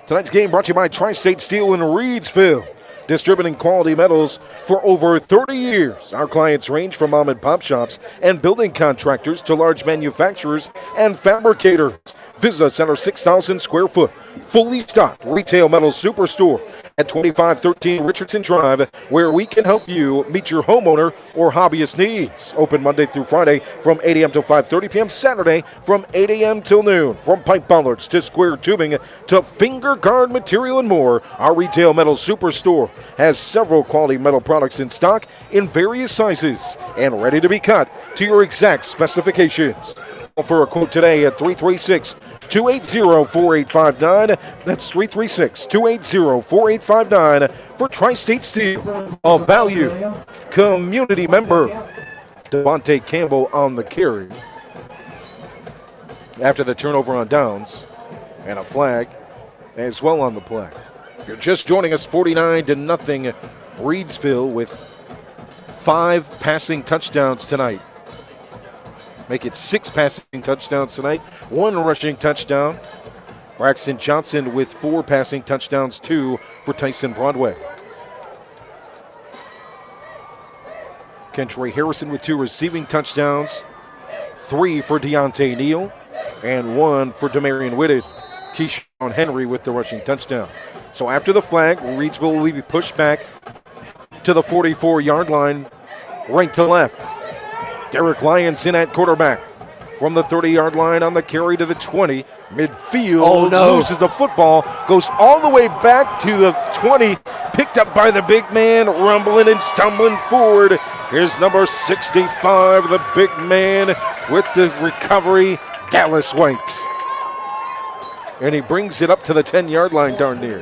E: Tonight's game brought to you by Tri-State Steel in Reidsville, distributing quality metals for over 30 years. Our clients range from mom and pop shops and building contractors to large manufacturers and fabricators. Visit us at our 6,000 square foot, fully stocked retail metal superstore at 2513 Richardson Drive, where we can help you meet your homeowner or hobbyist needs. Open Monday through Friday from 8 a.m. till 5:30 p.m. Saturday from 8 a.m. till noon. From pipe bollards to square tubing to finger guard material and more, our retail metal superstore has several quality metal products in stock in various sizes and ready to be cut to your exact specifications. For a quote today at 336-280-4859. That's 336-280-4859 for Tri-State Steel, a value community member. Devontae Campbell on the carry after the turnover on downs, and a flag as well on the play. You're just joining us, 49-0 Reidsville with 5 passing touchdowns tonight. Make it 6 passing touchdowns tonight, 1 rushing touchdown. Braxton Johnson with 4 passing touchdowns, 2 for Tyson Broadway. Kentroy Harrison with 2 receiving touchdowns, 3 for Deontay Neal, and 1 for Demarion Whitted. Keyshawn Henry with the rushing touchdown. So after the flag, Reidsville will be pushed back to the 44-yard line, right to left. Derek Lyons in at quarterback. From the 30-yard line on the carry to the 20. Midfield loses the football. Goes all the way back to the 20. Picked up by the big man, rumbling and stumbling forward. Here's number 65, the big man with the recovery, Dallas White. And he brings it up to the 10-yard line darn near.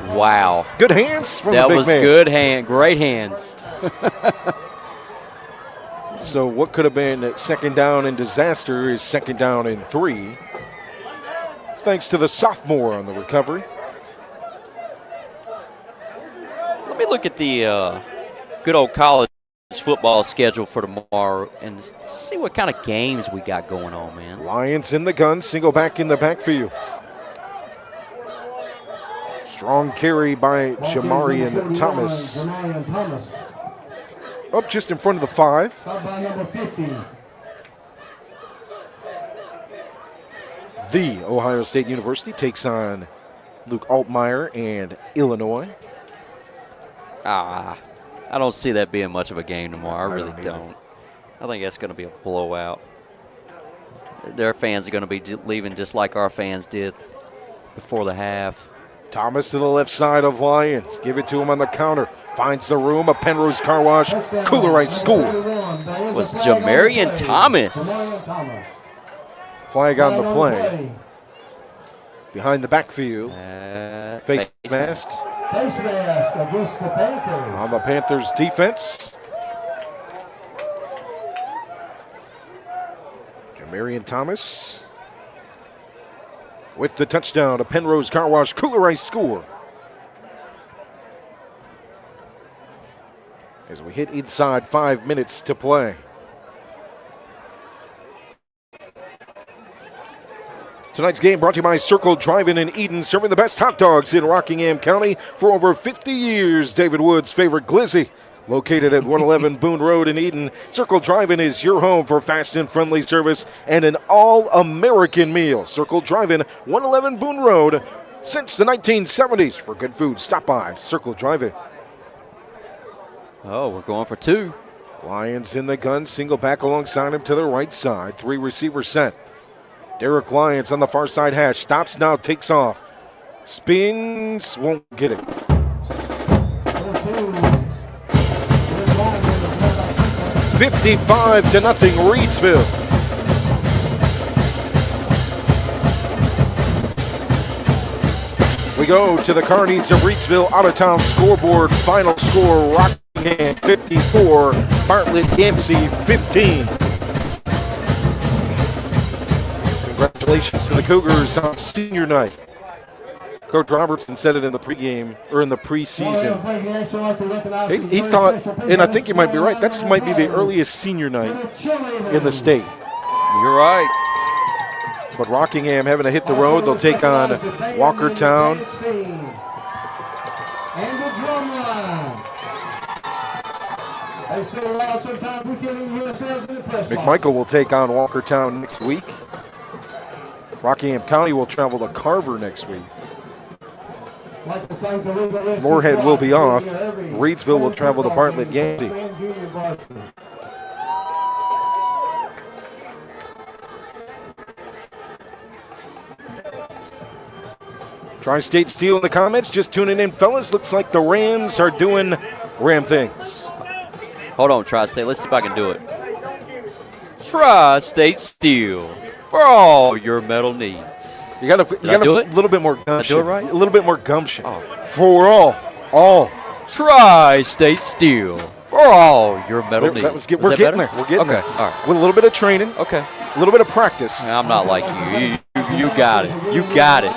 F: Wow.
E: Good hands from the big man.
F: That was good hand, great hands.
E: So what could have been second down and disaster is second down and 3. Thanks to the sophomore on the recovery.
F: Let me look at the good old college football schedule for tomorrow and see what kind of games we got going on, man.
E: Lions in the gun, single back in the backfield. Strong carry by Jamarian Thomas. Up just in front of the 5. The Ohio State University takes on Luke Altmaier and Illinois.
F: I don't see that being much of a game tomorrow. I really don't. I think that's going to be a blowout. Their fans are going to be leaving just like our fans did before the half.
E: Thomas to the left side of Lions. Give it to him on the counter. Finds the room. A Pennrose Carwash. Kooler Ice School.
F: Was Jamarian Thomas.
E: Flag on the play. Behind the backfield. Face mask. On the Panthers defense. Jamarian Thomas with the touchdown to Pennrose Carwash. Kooler Ice score. As we hit inside 5 minutes to play. Tonight's game brought to you by Circle Drive-In in Eden, serving the best hot dogs in Rockingham County for over 50 years. David Woods' favorite glizzy, Located at 111 Boone Road in Eden, Circle Drive-In is your home for fast and friendly service and an all-American meal. Circle Drive-In, 111 Boone Road, since the 1970s. For good food, stop by Circle Drive-In.
F: Oh, we're going for 2.
E: Lyons in the gun, single back alongside him to the right side. 3 receivers set. Derek Lyons on the far side hash, stops now, takes off. Spins, won't get it. 55-0, Reidsville. We go to the Carnies of Reidsville out-of-town scoreboard. Final score, Rockingham 54, Bartlett Yancey 15. Congratulations to the Cougars on senior night. Coach Robertson said it in the pregame or in the preseason. He thought, and I think you might be right, that might be the earliest senior night in the state.
F: You're right.
E: But Rockingham having to hit the road. They'll take on Walkertown.
C: And the drum line.
E: McMichael will take on Walkertown next week. Rockingham County will travel to Carver next week. Morehead will be off. Reidsville will travel to Bartlett Yancey. Tri-State Steel in the comments. Just tuning in, fellas. Looks like the Rams are doing Ram things.
F: Hold on, Tri-State. Let's see if I can do it. Tri-State Steel for all your metal needs.
E: You got to
F: do
E: a
F: it?
E: little bit more gumption.
F: Did I do it right?
E: A little bit more gumption.
F: Oh.
E: For all.
F: Tri-State Steel for all your metal needs.
E: We're getting there. We're getting there.
F: Okay, all right.
E: With a little bit of training.
F: Okay.
E: A little bit of practice.
F: I'm not like you. You got it. You got it.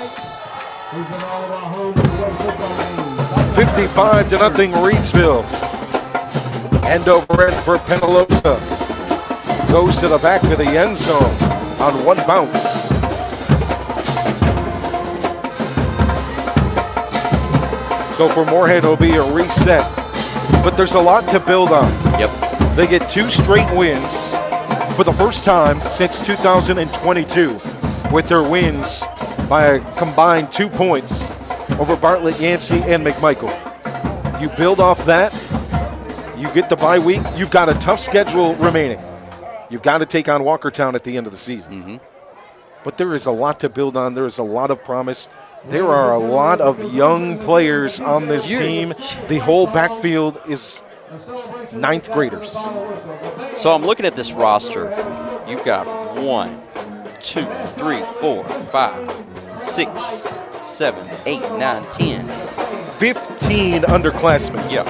E: 55-0 Reidsville. End over end for Penalosa. Goes to the back of the end zone on one bounce. So for Morehead, it'll be a reset. But there's a lot to build on.
F: Yep.
E: They get 2 straight wins for the first time since 2022 with their wins by a combined 2 points over Bartlett Yancey and McMichael. You build off that, you get the bye week, you've got a tough schedule remaining. You've got to take on Walkertown at the end of the season.
F: Mm-hmm.
E: But there is a lot to build on. There is a lot of promise. There are a lot of young players on this team. The whole backfield is 9th graders.
F: So I'm looking at this roster. You've got 1, 2, 3, 4, 5, 6, 7, 8, 9, 10.
E: 15 underclassmen.
F: Yeah.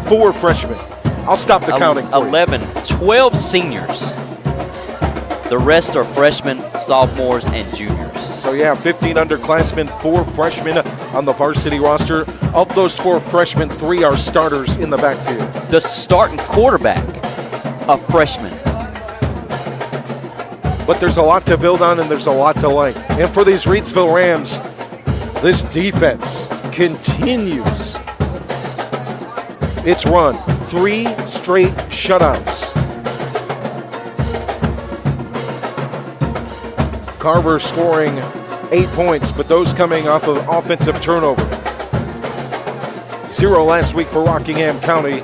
E: 4 freshmen. I'll stop the counting for
F: 11, 12 seniors. The rest are freshmen, sophomores, and juniors.
E: So, yeah, 15 underclassmen, 4 freshmen on the varsity roster. Of those 4 freshmen, 3 are starters in the backfield.
F: The starting quarterback, a freshman.
E: But there's a lot to build on, and there's a lot to like. And for these Reidsville Rams, this defense continues its run. 3 straight shutouts. Carver scoring 8 points, but those coming off of offensive turnover. 0 last week for Rockingham County,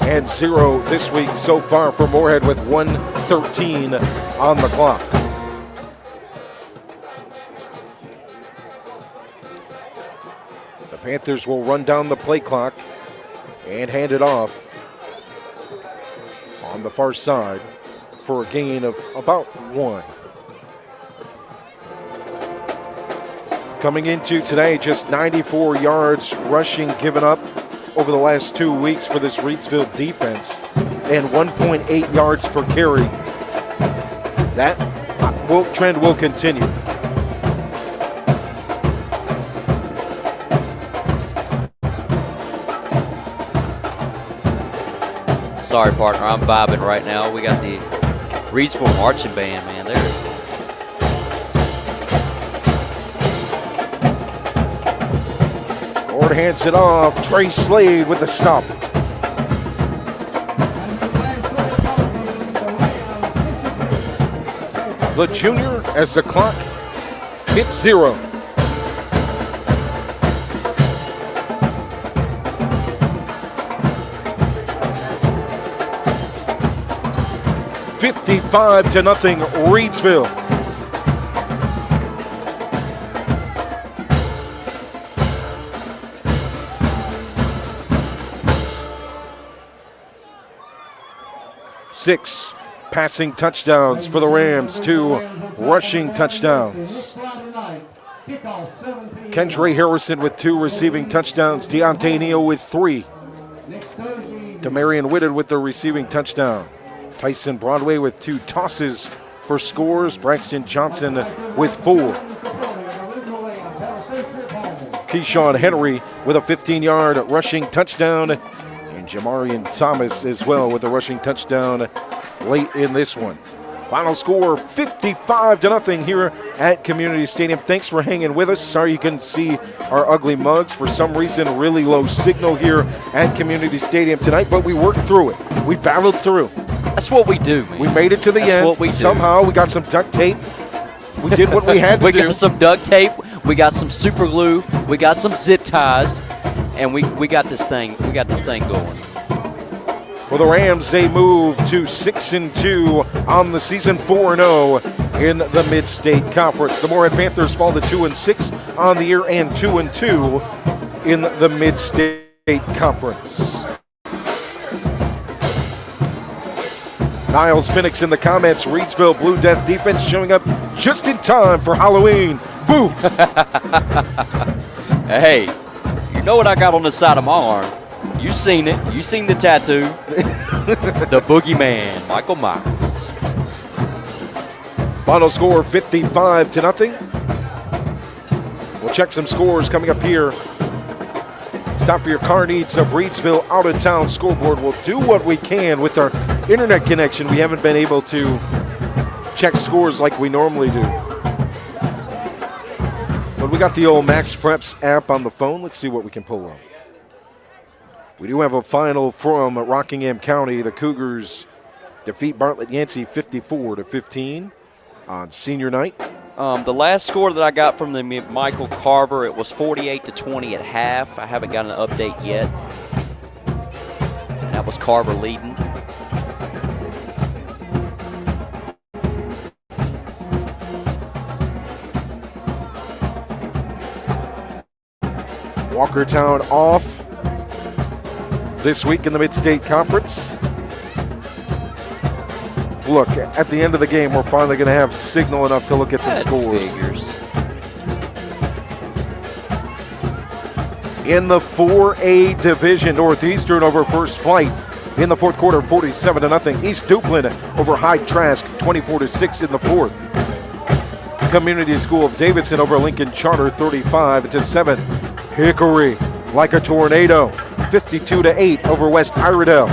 E: and 0 this week so far for Morehead with 1:13 on the clock. The Panthers will run down the play clock and hand it off on the far side for a gain of about 1. Coming into today, just 94 yards rushing given up over the last 2 weeks for this Reidsville defense, and 1.8 yards per carry. That trend will continue.
F: Sorry, partner, I'm vibing right now. We got the Reidsville marching band, man. They're
E: Hands it off. Trey Slade with the stop. the junior as the clock hits 0. $55-0 Reidsville. Six passing touchdowns for the Rams, 2 rushing touchdowns. Kendra Harrison with 2 receiving touchdowns. Deontay Neal with 3. Demarion Whitted with the receiving touchdown. Tyson Broadway with 2 tosses for scores. Braxton Johnson with 4. Keyshawn Henry with a 15-yard rushing touchdown. And Jamarian Thomas as well with a rushing touchdown late in this one. Final score 55-0 here at Community Stadium. Thanks for hanging with us. Sorry you couldn't see our ugly mugs. For some reason, really low signal here at Community Stadium tonight, but we worked through it. We battled through.
F: That's what we do, man.
E: We made it to the end.
F: That's what we do.
E: Somehow we got some duct tape. We did what we had to
F: we
E: do.
F: got some duct tape. We got some super glue. We got some zip ties, and we got this thing. We got this thing going.
E: For the Rams, they move to 6-2 on the season, 4-0 in the Mid-State Conference. The Morehead Panthers fall to 2-6 on the year and 2-2 in the Mid-State Conference. Niles Penix in the comments. Reidsville Blue Death defense showing up just in time for Halloween. Boo!
F: Hey, you know what I got on the side of my arm? You seen it. You seen the tattoo. The Boogeyman, Michael Myers.
E: Final score 55-0. We'll check some scores coming up here. Stop for your car needs of Reidsville out-of-town scoreboard. We'll do what we can with our internet connection. We haven't been able to check scores like we normally do. But we got the old Max Preps app on the phone. Let's see what we can pull up. We do have a final from Rockingham County. The Cougars defeat Bartlett Yancey 54-15 on senior night.
F: The last score that I got from the Michael Carver, it was 48-20 at half. I haven't got an update yet. And that was Carver leading.
E: Walkertown off this week in the Mid-State Conference. Look, at the end of the game, we're finally going to have signal enough to look at some scores.
F: Figures.
E: In the 4A division, Northeastern over First Flight in the fourth quarter, 47-0. East Duplin over Hyde Trask, 24-6 in the fourth. Community School of Davidson over Lincoln Charter, 35-7. Hickory, like a tornado, 52-8 over West Iredell.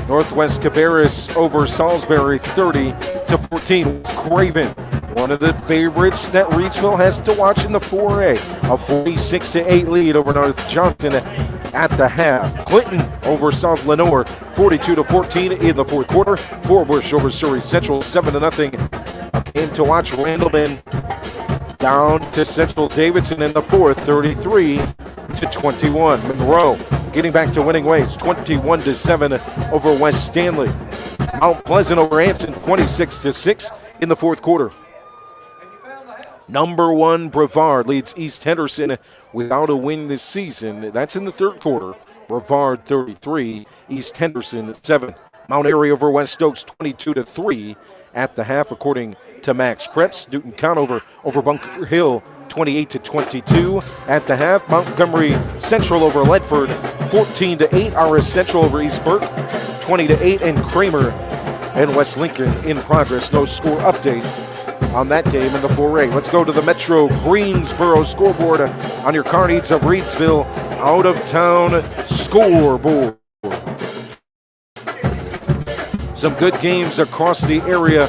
E: Northwest Cabarrus over Salisbury, 30-14. Craven, one of the favorites that Reidsville has to watch in the 4A. A 46-8 lead over North Johnson at the half. Clinton over South Lenoir, 42-14 in the fourth quarter. Forbush over Surrey Central, 7-0. A game to watch. Randleman down to Central Davidson in the fourth, 33-21. Monroe getting back to winning ways, 21-7 over West Stanley. Mount Pleasant over Anson, 26-6 in the fourth quarter. Number 1 Brevard leads East Henderson without a win this season. That's in the third quarter. Brevard 33, East Henderson 7. Mount Airy over West Oaks, 22-3 at the half, according to Max Preps. Newton Conover over Bunker Hill, 28-22 at the half. Montgomery Central over Ledford, 14-8. RS Central over East Burke, 20-8. And Kramer and West Lincoln in progress. No score update on that game in the 4A. Let's go to the Metro Greensboro scoreboard on your car needs of Reidsville out-of-town scoreboard. Some good games across the area.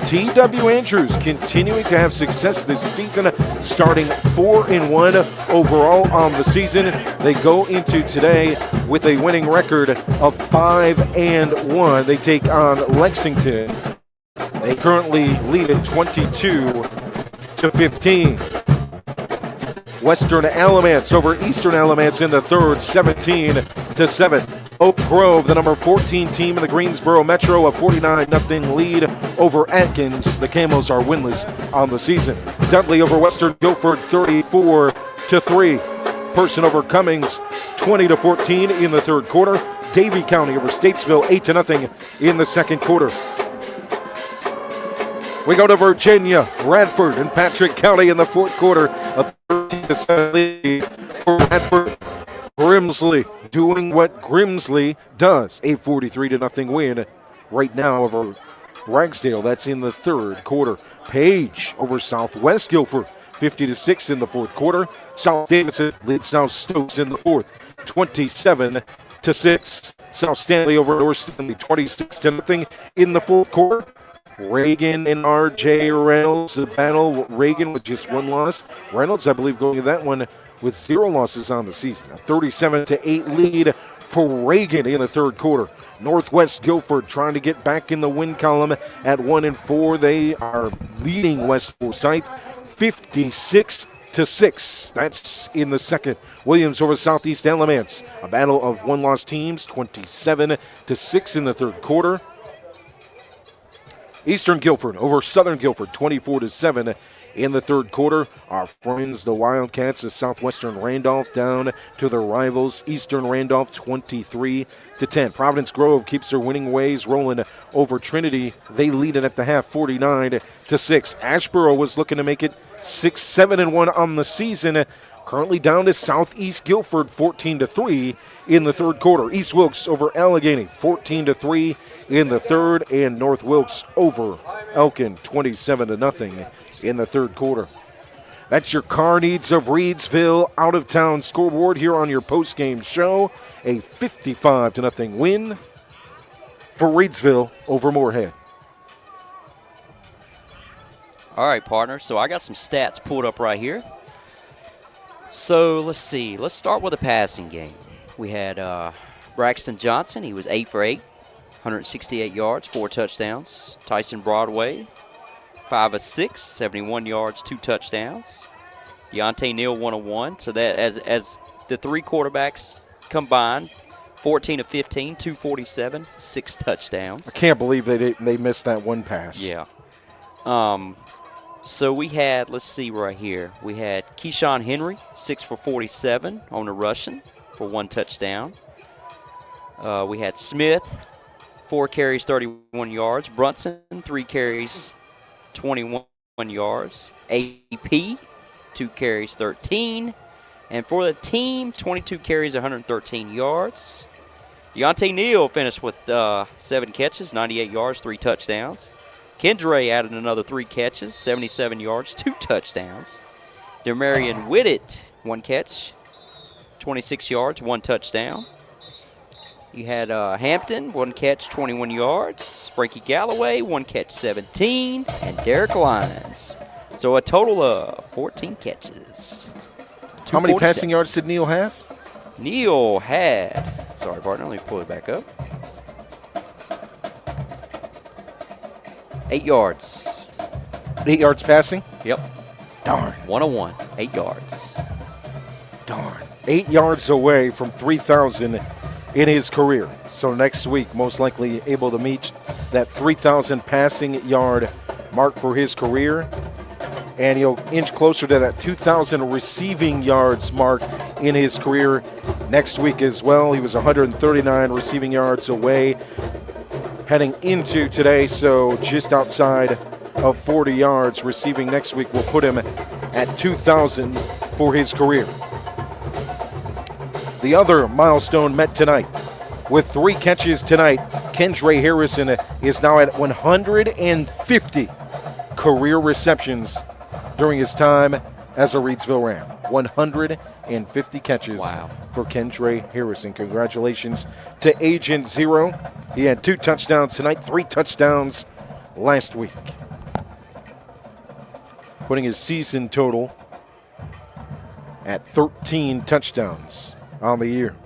E: T.W. Andrews continuing to have success this season, starting 4-1 overall on the season. They go into today with a winning record of 5-1. They take on Lexington They currently lead it 22-15. Western Alamance over Eastern Alamance in the third, 17-7. Oak Grove, the number 14 team in the Greensboro Metro, a 49-0 lead over Atkins. The Camos are winless on the season. Dudley over Western Guilford, 34-3. Person over Cummings, 20-14 in the third quarter. Davie County over Statesville, 8-0 in the second quarter. We go to Virginia, Radford, and Patrick County in the fourth quarter, a 13-7 lead for Radford. Grimsley doing what Grimsley does, a 43-0 win right now over Ragsdale. That's in the third quarter. Page over Southwest Guilford, 50-6 in the fourth quarter. South Davidson leads South Stokes in the fourth, 27-6. South Stanley over North Stanley, 26-0 in the fourth quarter. Reagan and R.J. Reynolds, the battle. Reagan with just one loss. Reynolds, I believe, going to that one with 0 losses on the season. A 37-8 lead for Reagan in the third quarter. Northwest Guilford trying to get back in the win column at 1-4. They are leading West Forsyth 56-6. That's in the second. Williams over Southeast Alamance. A battle of one-loss teams, 27-6 in the third quarter. Eastern Guilford over Southern Guilford, 24-7 in the third quarter. Our friends, the Wildcats of Southwestern Randolph, down to their rivals, Eastern Randolph, 23-10. Providence Grove keeps their winning ways rolling over Trinity. They lead it at the half, 49-6. Ashboro was looking to make it 6-7-1 on the season. Currently down to Southeast Guilford, 14-3 in the third quarter. East Wilkes over Allegheny, 14-3 in the third, and North Wilkes over Elkin, 27-0 in the third quarter. That's your car needs of Reidsville out-of-town scoreboard here on your post-game show. A 55-0 win for Reidsville over Morehead.
F: All right, partner. So I got some stats pulled up right here. So let's see. Let's start with the passing game. We had Braxton Johnson. He was 8 for 8, 168 yards, 4 touchdowns. Tyson Broadway, 5 of 6, 71 yards, 2 touchdowns. Deontay Neal, 1 of 1. So that as the three quarterbacks combined, 14 of 15, 247, 6 touchdowns.
E: I can't believe they missed that one pass.
F: Yeah. So we had, let's see right here, we had Keyshawn Henry, 6 for 47 on the rushing for 1 touchdown. We had Smith, 4 carries, 31 yards. Brunson, 3 carries, 21 yards. AP, 2 carries, 13. And for the team, 22 carries, 113 yards. Deontay Neal finished with 7 catches, 98 yards, 3 touchdowns. Kendre added another 3 catches, 77 yards, 2 touchdowns. Demarion Whitted, 1 catch, 26 yards, 1 touchdown. You had Hampton, 1 catch, 21 yards. Frankie Galloway, 1 catch, 17. And Derek Lyons. So a total of 14 catches.
E: How many passing yards did Neal have?
F: Neal had, sorry, partner, let me pull it back up. 8 yards.
E: 8 yards passing?
F: Yep.
E: Darn.
F: 101, 8 yards.
E: Darn. 8 yards away from 3,000 in his career. So next week, most likely able to meet that 3,000 passing yard mark for his career. And he'll inch closer to that 2,000 receiving yards mark in his career next week as well. He was 139 receiving yards away heading into today, so just outside of 40 yards receiving next week will put him at 2,000 for his career. The other milestone met tonight. With 3 catches tonight, Kendre Harrison is now at 150 career receptions during his time as a Reidsville Ram. 150 catches for Kendre Harrison. Congratulations to Agent Zero. He had 2 touchdowns tonight, 3 touchdowns last week, putting his season total at 13 touchdowns on the year.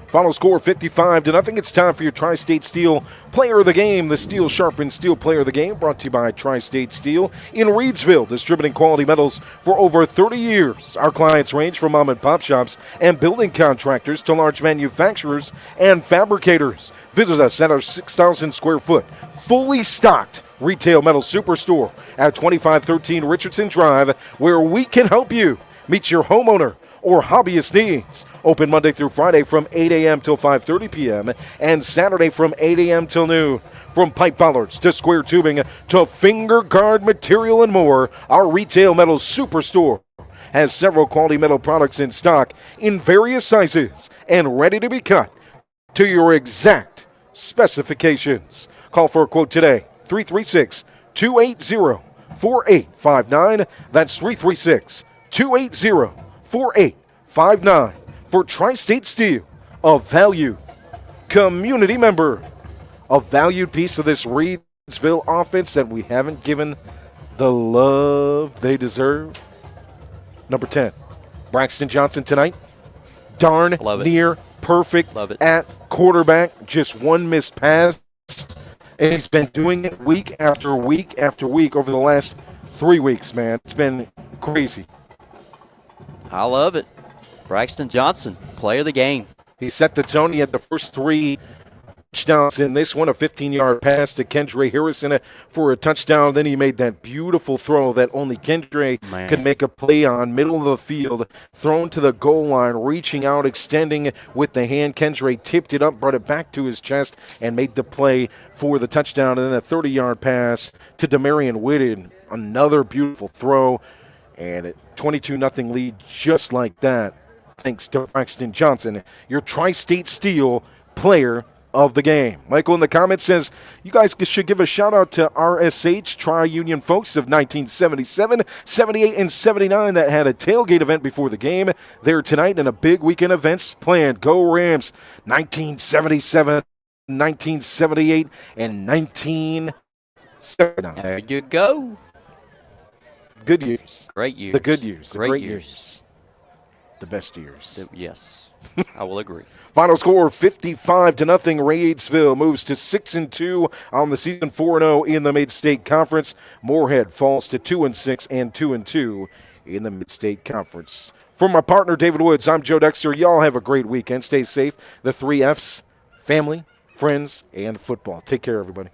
E: Final score 55-0. It's time for your Tri-State Steel Player of the Game. The Steel Sharpened Steel Player of the Game brought to you by Tri-State Steel in Reidsville, distributing quality metals for over 30 years. Our clients range from mom and pop shops and building contractors to large manufacturers and fabricators. Visit us at our 6,000 square foot, fully stocked retail metal superstore at 2513 Richardson Drive, where we can help you meet your homeowner or hobbyist needs. Open Monday through Friday from 8 a.m. till 5:30 p.m. and Saturday from 8 a.m. till noon. From pipe bollards to square tubing to finger guard material and more, our retail metal superstore has several quality metal products in stock in various sizes and ready to be cut to your exact specifications. Call for a quote today, 336-280-4859. That's 336-280-4859. For Tri-State Steel, a valued community member. A valued piece of this Reidsville offense that we haven't given the love they deserve. Number 10, Braxton Johnson tonight. Darn near perfect at quarterback. Just one missed pass. And he's been doing it week after week after week over the last 3 weeks, man. It's been crazy.
F: I love it. Braxton Johnson, player of the game.
E: He set the tone. He had the first 3 touchdowns in this one, a 15-yard pass to Kendra Harrison for a touchdown. Then he made that beautiful throw that only Kendra could make a play on, middle of the field, thrown to the goal line, reaching out, extending with the hand. Kendra tipped it up, brought it back to his chest, and made the play for the touchdown. And then a 30-yard pass to Demarion Whitted, another beautiful throw, and a 22-0 lead just like that, thanks to Braxton Johnson, your Tri-State Steel Player of the Game. Michael in the comments says, you guys should give a shout out to RSH Tri-Union folks of 1977, 78, and 79 that had a tailgate event before the game there tonight, and a big weekend events planned. Go Rams, 1977, 1978, and 1979.
F: There you go.
E: Good years.
F: Great years.
E: The good years. The
F: Great
E: years.
F: years.
E: The best years.
F: Yes, I will agree.
E: Final score 55-0. Reidsville moves to 6-2 on the season, 4-0 in the Mid-State Conference. Morehead falls to 2-6 and 2-2 in the Mid-State Conference. For my partner David Woods, I'm Joe Dexter. Y'all have a great weekend. Stay safe. The 3 F's: family, friends, and football. Take care, everybody.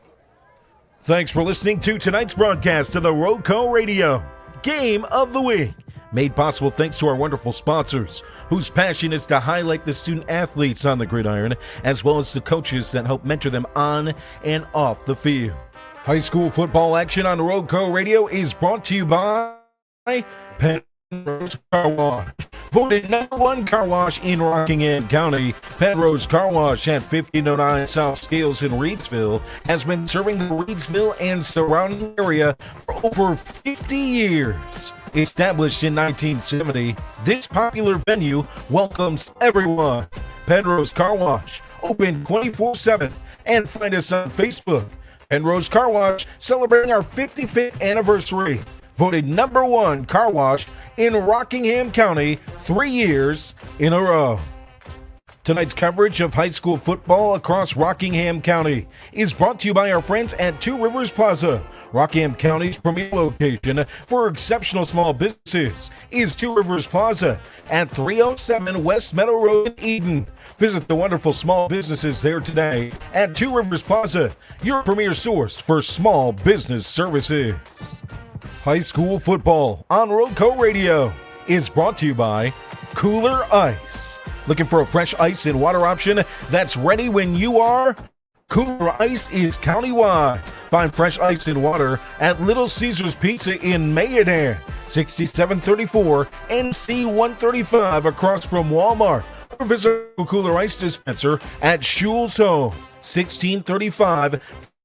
E: Thanks for listening to tonight's broadcast of the RoCo Radio Game of the Week. Made possible thanks to our wonderful sponsors, whose passion is to highlight the student athletes on the gridiron, as well as the coaches that help mentor them on and off the field. High school football action on RoCo Radio is brought to you by Pennrose Carwash. Voted #1 car wash in Rockingham County, Pennrose Carwash at 1509 South Scales in Reidsville has been serving the Reidsville and surrounding area for over 50 years. Established in 1970, this popular venue welcomes everyone. Pennrose Carwash, open 24/7, and find us on Facebook. Pennrose Carwash, celebrating our 55th anniversary. Voted #1 car wash in Rockingham County 3 years in a row. Tonight's coverage of high school football across Rockingham County is brought to you by our friends at 2 Rivers Plaza. Rockingham County's premier location for exceptional small businesses is 2 Rivers Plaza at 307 West Meadow Road in Eden. Visit the wonderful small businesses there today at 2 Rivers Plaza, your premier source for small business services. High school football on RoCo Radio is brought to you by Kooler Ice. Looking for a fresh ice and water option that's ready when you are? Kooler Ice is countywide. Find fresh ice and water at Little Caesars Pizza in Mayodan, 6734 NC 135 across from Walmart. Or visit a Kooler Ice dispenser at Schul's Home, 1635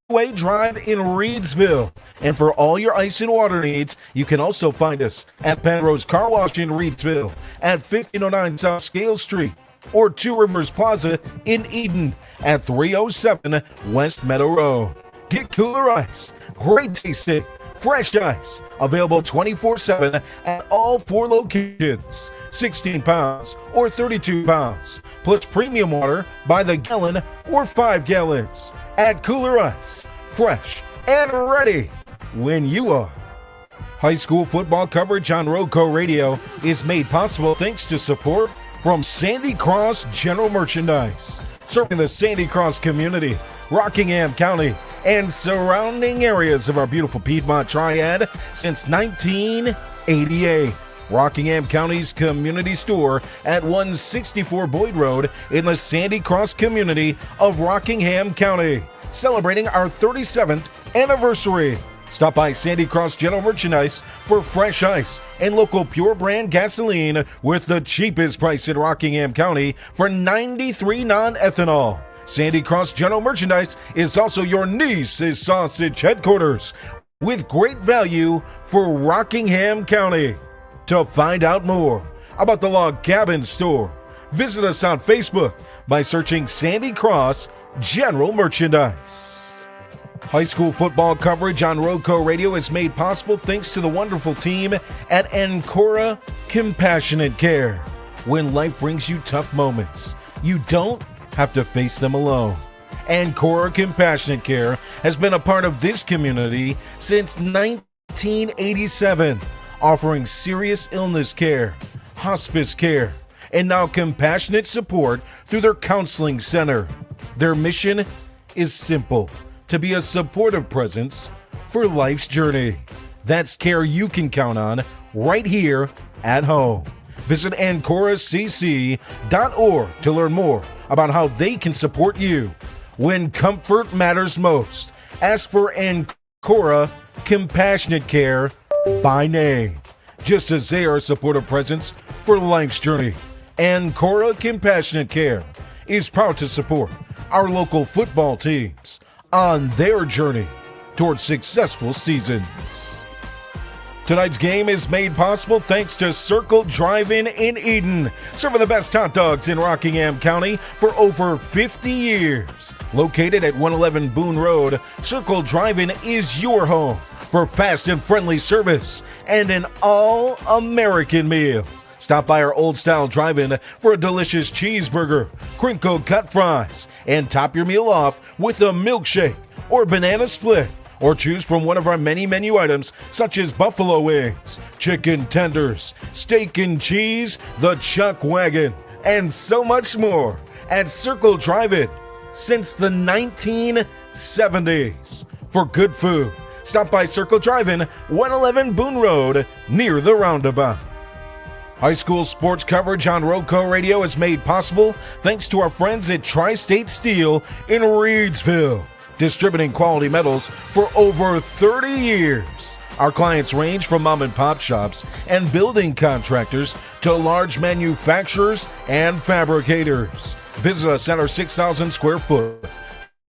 E: Way Drive in Reidsville. And for all your ice and water needs, you can also find us at Pennrose Carwash in Reidsville at 1509 South Scale Street, or 2 Rivers Plaza in Eden at 307 West Meadow Road. Get Kooler Ice, great tasting, Fresh Ice, available 24/7 at all 4 locations, 16 pounds or 32 pounds, plus premium water by the gallon or 5 gallons. At Kooler Ice, fresh and ready when you are. High school football coverage on RoCo Radio is made possible thanks to support from Sandy Cross General Merchandise, serving the Sandy Cross community, Rockingham County, and surrounding areas of our beautiful Piedmont Triad since 1988. Rockingham County's community store at 164 Boyd Road in the Sandy Cross community of Rockingham County, celebrating our 37th anniversary. Stop by Sandy Cross General Merchandise for fresh ice and local pure brand gasoline with the cheapest price in Rockingham County for 93 non-ethanol. Sandy Cross General Merchandise is also your niece's sausage headquarters with great value for Rockingham County. To find out more about the Log Cabin Store, visit us on Facebook by searching Sandy Cross General Merchandise. High school football coverage on RoCo Radio is made possible thanks to the wonderful team at Ancora Compassionate Care. When life brings you tough moments, you don't have to face them alone. Ancora Compassionate Care has been a part of this community since 1987, offering serious illness care, hospice care, and now compassionate support through their counseling center. Their mission is simple: to be a supportive presence for life's journey. That's care you can count on right here at home. Visit AncoraCC.org to learn more about how they can support you. When comfort matters most, ask for Ancora Compassionate Care by name, just as they are a supportive presence for life's journey. Ancora Compassionate Care is proud to support our local football teams on their journey towards successful seasons. Tonight's game is made possible thanks to Circle Drive-In in Eden, serving the best hot dogs in Rockingham County for over 50 years. Located at 111 Boone Road, Circle Drive-In is your home for fast and friendly service and an all-American meal. Stop by our old-style drive-in for a delicious cheeseburger, crinkle cut fries, and top your meal off with a milkshake or banana split. Or choose from one of our many menu items such as buffalo wings, chicken tenders, steak and cheese, the chuck wagon, and so much more at Circle Drive-In since the 1970s. For good food, stop by Circle Drive-In, 111 Boone Road, near the roundabout. High school sports coverage on RoCo Radio is made possible thanks to our friends at Tri-State Steel in Reidsville, distributing quality metals for over 30 years. Our clients range from mom and pop shops and building contractors to large manufacturers and fabricators. Visit us at our 6,000 square foot,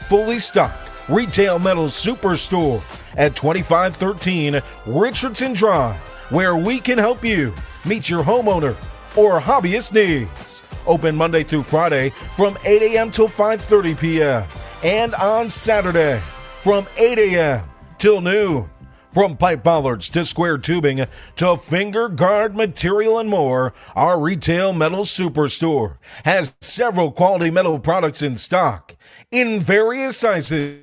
E: fully stocked retail metals superstore at 2513 Richardson Drive, where we can help you meet your homeowner or hobbyist needs. Open Monday through Friday from 8 a.m. till 5:30 p.m. and on Saturday from 8 a.m. till noon. From pipe bollards to square tubing to finger guard material and more, our retail metal superstore has several quality metal products in stock in various sizes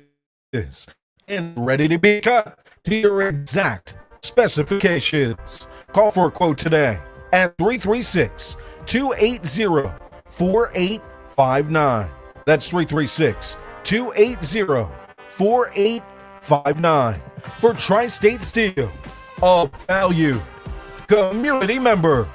E: and ready to be cut to your exact specifications. Call for a quote today at 336-280-4859. That's 336-280-4859 for Tri-State Steel, a valued community member.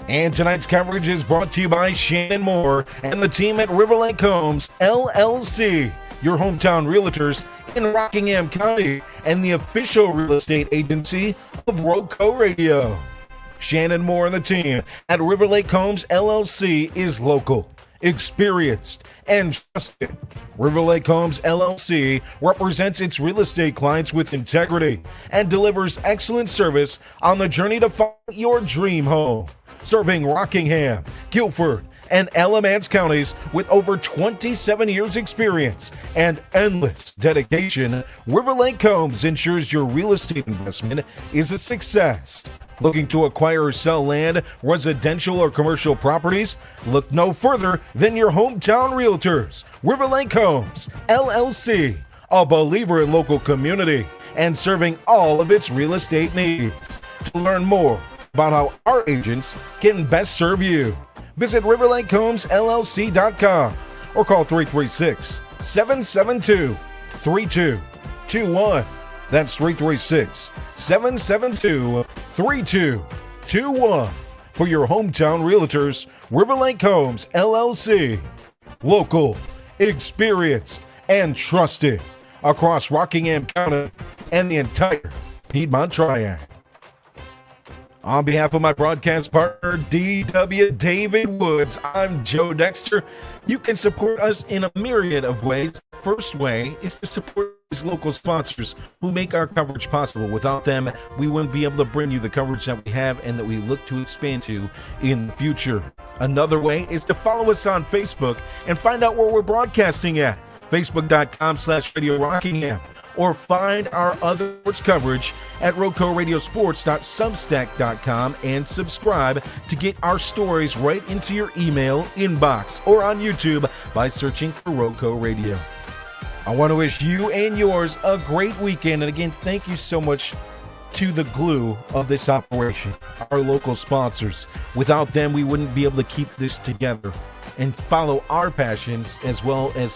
E: And tonight's coverage is brought to you by Shannon Moore and the team at River Lake Homes, LLC, your hometown realtors in Rockingham County and the official real estate agency of RoCo Radio. Shannon Moore and the team at River Lake Homes, LLC is local, experienced, and trusted. River Lake Homes, LLC represents its real estate clients with integrity and delivers excellent service on the journey to find your dream home. Serving Rockingham, Guilford, and Alamance counties with over 27 years experience and endless dedication, River Lake Homes ensures your real estate investment is a success. Looking to acquire or sell land, residential or commercial properties? Look no further than your hometown realtors, River Lake Homes, LLC, a believer in local community and serving all of its real estate needs. To learn more about how our agents can best serve you, visit riverlakehomesllc.com or call 336-772-3221. That's 336-772-3221 for your hometown realtors, River Lake Homes, LLC. Local, experienced, and trusted across Rockingham County and the entire Piedmont Triad. On behalf of my broadcast partner, D.W. David Woods, I'm Joe Dexter. You can support us in a myriad of ways. The first way is to support these local sponsors who make our coverage possible. Without them, we wouldn't be able to bring you the coverage that we have and that we look to expand to in the future. Another way is to follow us on Facebook and find out where we're broadcasting at. Facebook.com/Radio Rockingham. Or find our other sports coverage at RoCoRadioSports.substack.com and subscribe to get our stories right into your email inbox or on YouTube by searching for RoCo Radio. I want to wish you and yours a great weekend. And again, thank you so much to the glue of this operation, our local sponsors. Without them, we wouldn't be able to keep this together and follow our passions as well as the